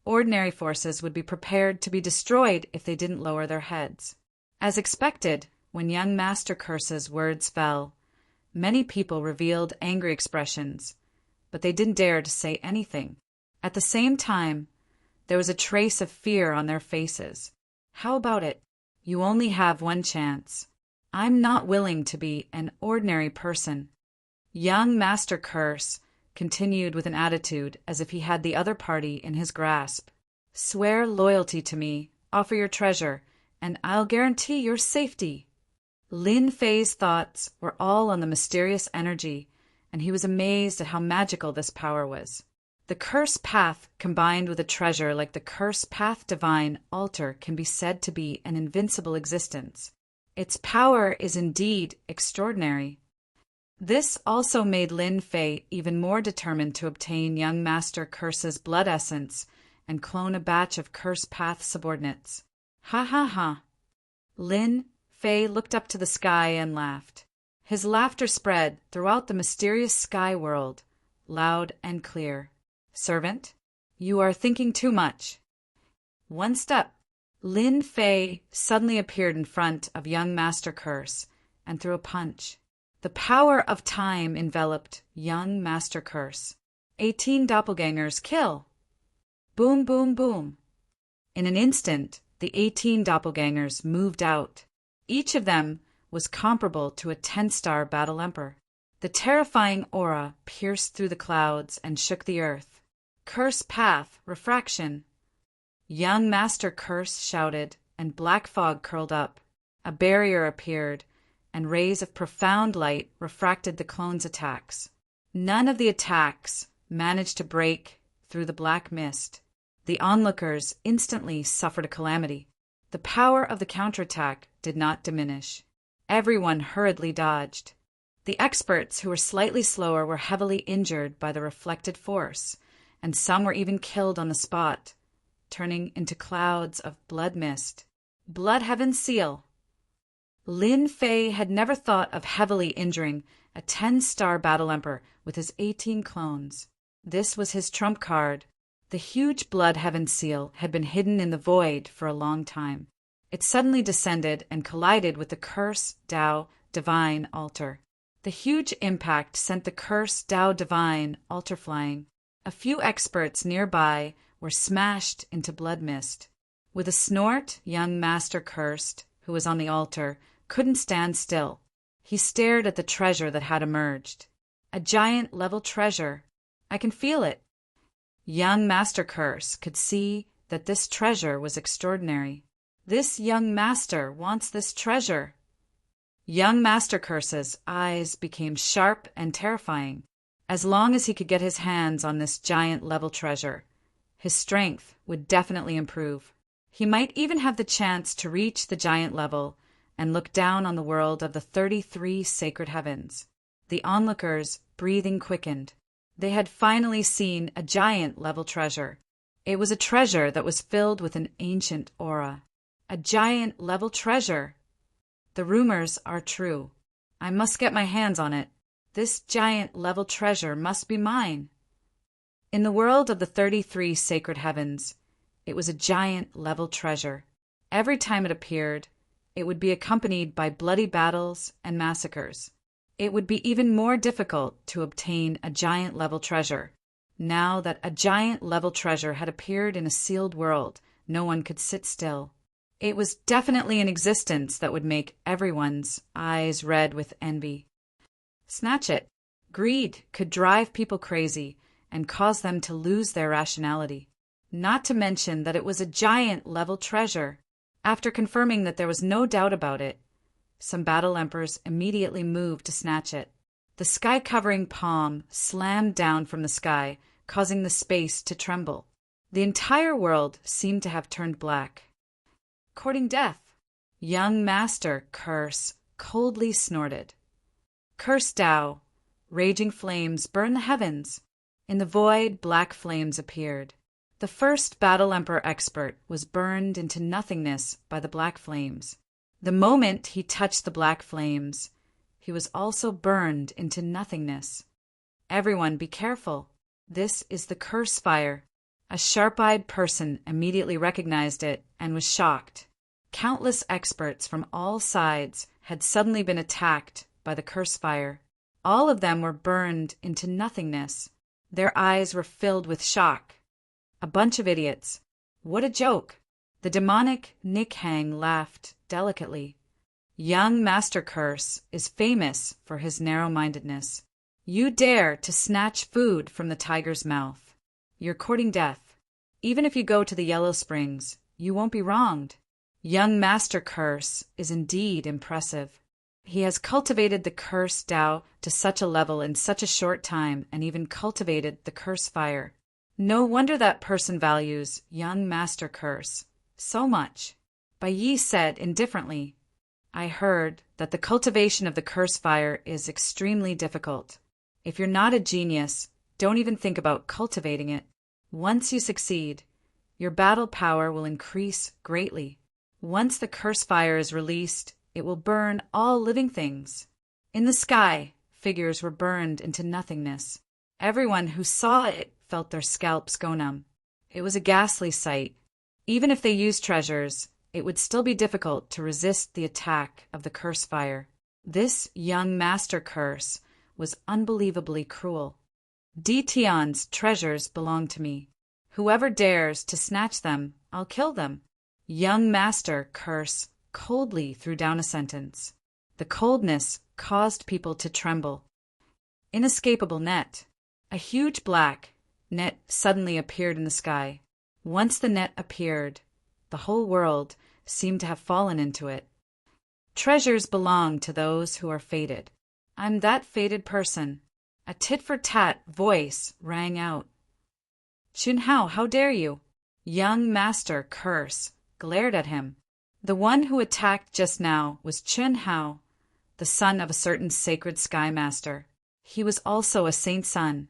ordinary forces would be prepared to be destroyed if they didn't lower their heads. As expected, when young Master Curse's words fell, many people revealed angry expressions, but they didn't dare to say anything. At the same time, there was a trace of fear on their faces. How about it? You only have one chance. I'm not willing to be an ordinary person. Young Master Curse continued with an attitude as if he had the other party in his grasp. Swear loyalty to me, offer your treasure, and I'll guarantee your safety. Lin Fei's thoughts were all on the mysterious energy, and he was amazed at how magical this power was. The curse path combined with a treasure like the Curse Path Divine Altar can be said to be an invincible existence. Its power is indeed extraordinary. This also made Lin Fei even more determined to obtain young Master Curse's blood essence and clone a batch of Curse Path subordinates. Ha ha ha. Lin Fei looked up to the sky and laughed. His laughter spread throughout the mysterious sky world, loud and clear. Servant, You are thinking too much. One step. Lin Fei suddenly appeared in front of young Master Curse and threw a punch. The power of time enveloped young Master Curse. 18 doppelgangers kill. Boom, boom, boom. In an instant, the 18 doppelgangers moved out. Each of them was comparable to a 10-star battle emperor. The terrifying aura pierced through the clouds and shook the earth. Curse path, refraction. Young Master Curse shouted, and black fog curled up. A barrier appeared, and rays of profound light refracted the clones' attacks. None of the attacks managed to break through the black mist. The onlookers instantly suffered a calamity. The power of the counterattack did not diminish. Everyone hurriedly dodged. The experts who were slightly slower were heavily injured by the reflected force, and some were even killed on the spot, turning into clouds of blood mist. Blood Heaven's seal. Lin Fei had never thought of heavily injuring a 10-star battle emperor with his 18 clones. This was his trump card. The huge Blood Heaven seal had been hidden in the void for a long time. It suddenly descended and collided with the Curse Tao Divine altar. The huge impact sent the Curse Tao Divine altar flying. A few experts nearby were smashed into blood mist. With a snort, young Master Cursed, who was on the altar, couldn't stand still. He stared at the treasure that had emerged. A giant-level treasure. I can feel it. Young Master Curse could see that this treasure was extraordinary. This young master wants this treasure. Young Master Curse's eyes became sharp and terrifying. As long as he could get his hands on this giant-level treasure, his strength would definitely improve. He might even have the chance to reach the giant level and look down on the world of the 33 sacred heavens. The onlookers' breathing quickened. They had finally seen a giant-level treasure. It was a treasure that was filled with an ancient aura. A giant-level treasure. The rumors are true. I must get my hands on it. This giant-level treasure must be mine. In the world of the 33 sacred heavens, it was a giant-level treasure. Every time it appeared, it would be accompanied by bloody battles and massacres. It would be even more difficult to obtain a giant-level treasure. Now that a giant-level treasure had appeared in a sealed world, no one could sit still. It was definitely an existence that would make everyone's eyes red with envy. Snatch it. Greed could drive people crazy and cause them to lose their rationality. Not to mention that it was a giant-level treasure. After confirming that there was no doubt about it, some battle emperors immediately moved to snatch it. The sky-covering palm slammed down from the sky, causing the space to tremble. The entire world seemed to have turned black. Courting death. Young Master Curse coldly snorted. Curse Tao. Raging flames burn the heavens. In the void, black flames appeared. The first Battle Emperor expert was burned into nothingness by the black flames. The moment he touched the black flames, he was also burned into nothingness. Everyone be careful. This is the curse fire. A sharp-eyed person immediately recognized it and was shocked. Countless experts from all sides had suddenly been attacked by the curse fire. All of them were burned into nothingness. Their eyes were filled with shock. A bunch of idiots. What a joke. The demonic Nikhang laughed delicately. Young Master Curse is famous for his narrow-mindedness. You dare to snatch food from the tiger's mouth. You're courting death. Even if you go to the Yellow Springs, you won't be wronged. Young Master Curse is indeed impressive. He has cultivated the curse Tao to such a level in such a short time and even cultivated the curse fire. No wonder that person values young Master Curse so much. Bai Yi said indifferently, I heard that the cultivation of the curse fire is extremely difficult. If you're not a genius, don't even think about cultivating it. Once you succeed, your battle power will increase greatly. Once the curse fire is released, it will burn all living things. In the sky, figures were burned into nothingness. Everyone who saw it felt their scalps go numb. It was a ghastly sight. Even if they used treasures, it would still be difficult to resist the attack of the curse fire. This young master curse was unbelievably cruel. Tion's treasures belong to me. Whoever dares to snatch them, I'll kill them. Young master curse coldly threw down a sentence. The coldness caused people to tremble. Inescapable net. A huge black net suddenly appeared in the sky. Once the net appeared, the whole world seemed to have fallen into it. Treasures belong to those who are fated. I'm that fated person. A tit-for-tat voice rang out. Chun-Hao, how dare you? Young master curse glared at him. The one who attacked just now was Chun-Hao, the son of a certain sacred sky master. He was also a saint's son.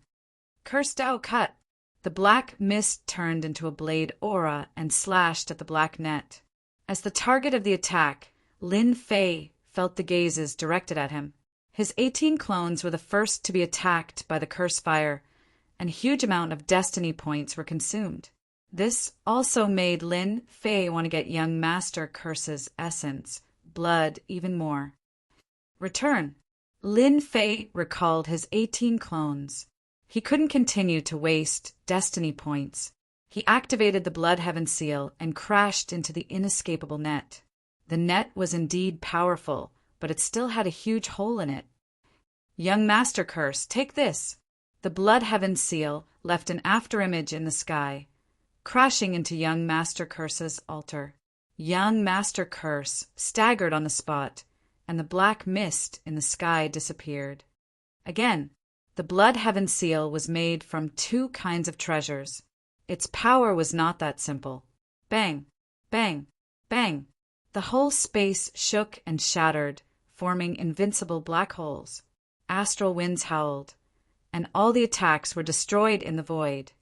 Curse Dao cut. The black mist turned into a blade aura and slashed at the black net. As the target of the attack, Lin Fei felt the gazes directed at him. His 18 clones were the first to be attacked by the curse fire, and a huge amount of destiny points were consumed. This also made Lin Fei want to get young master curse's essence, blood, even more. Return. Lin Fei recalled his 18 clones. He couldn't continue to waste destiny points. He activated the Blood Heaven seal and crashed into the inescapable net. The net was indeed powerful, but it still had a huge hole in it. Young Master Curse, take this. The Blood Heaven seal left an afterimage in the sky, crashing into young Master Curse's altar. Young Master Curse staggered on the spot, and the black mist in the sky disappeared. Again, the Blood Heaven seal was made from 2 kinds of treasures. Its power was not that simple. Bang, bang, bang. The whole space shook and shattered, forming invincible black holes. Astral winds howled, and all the attacks were destroyed in the void.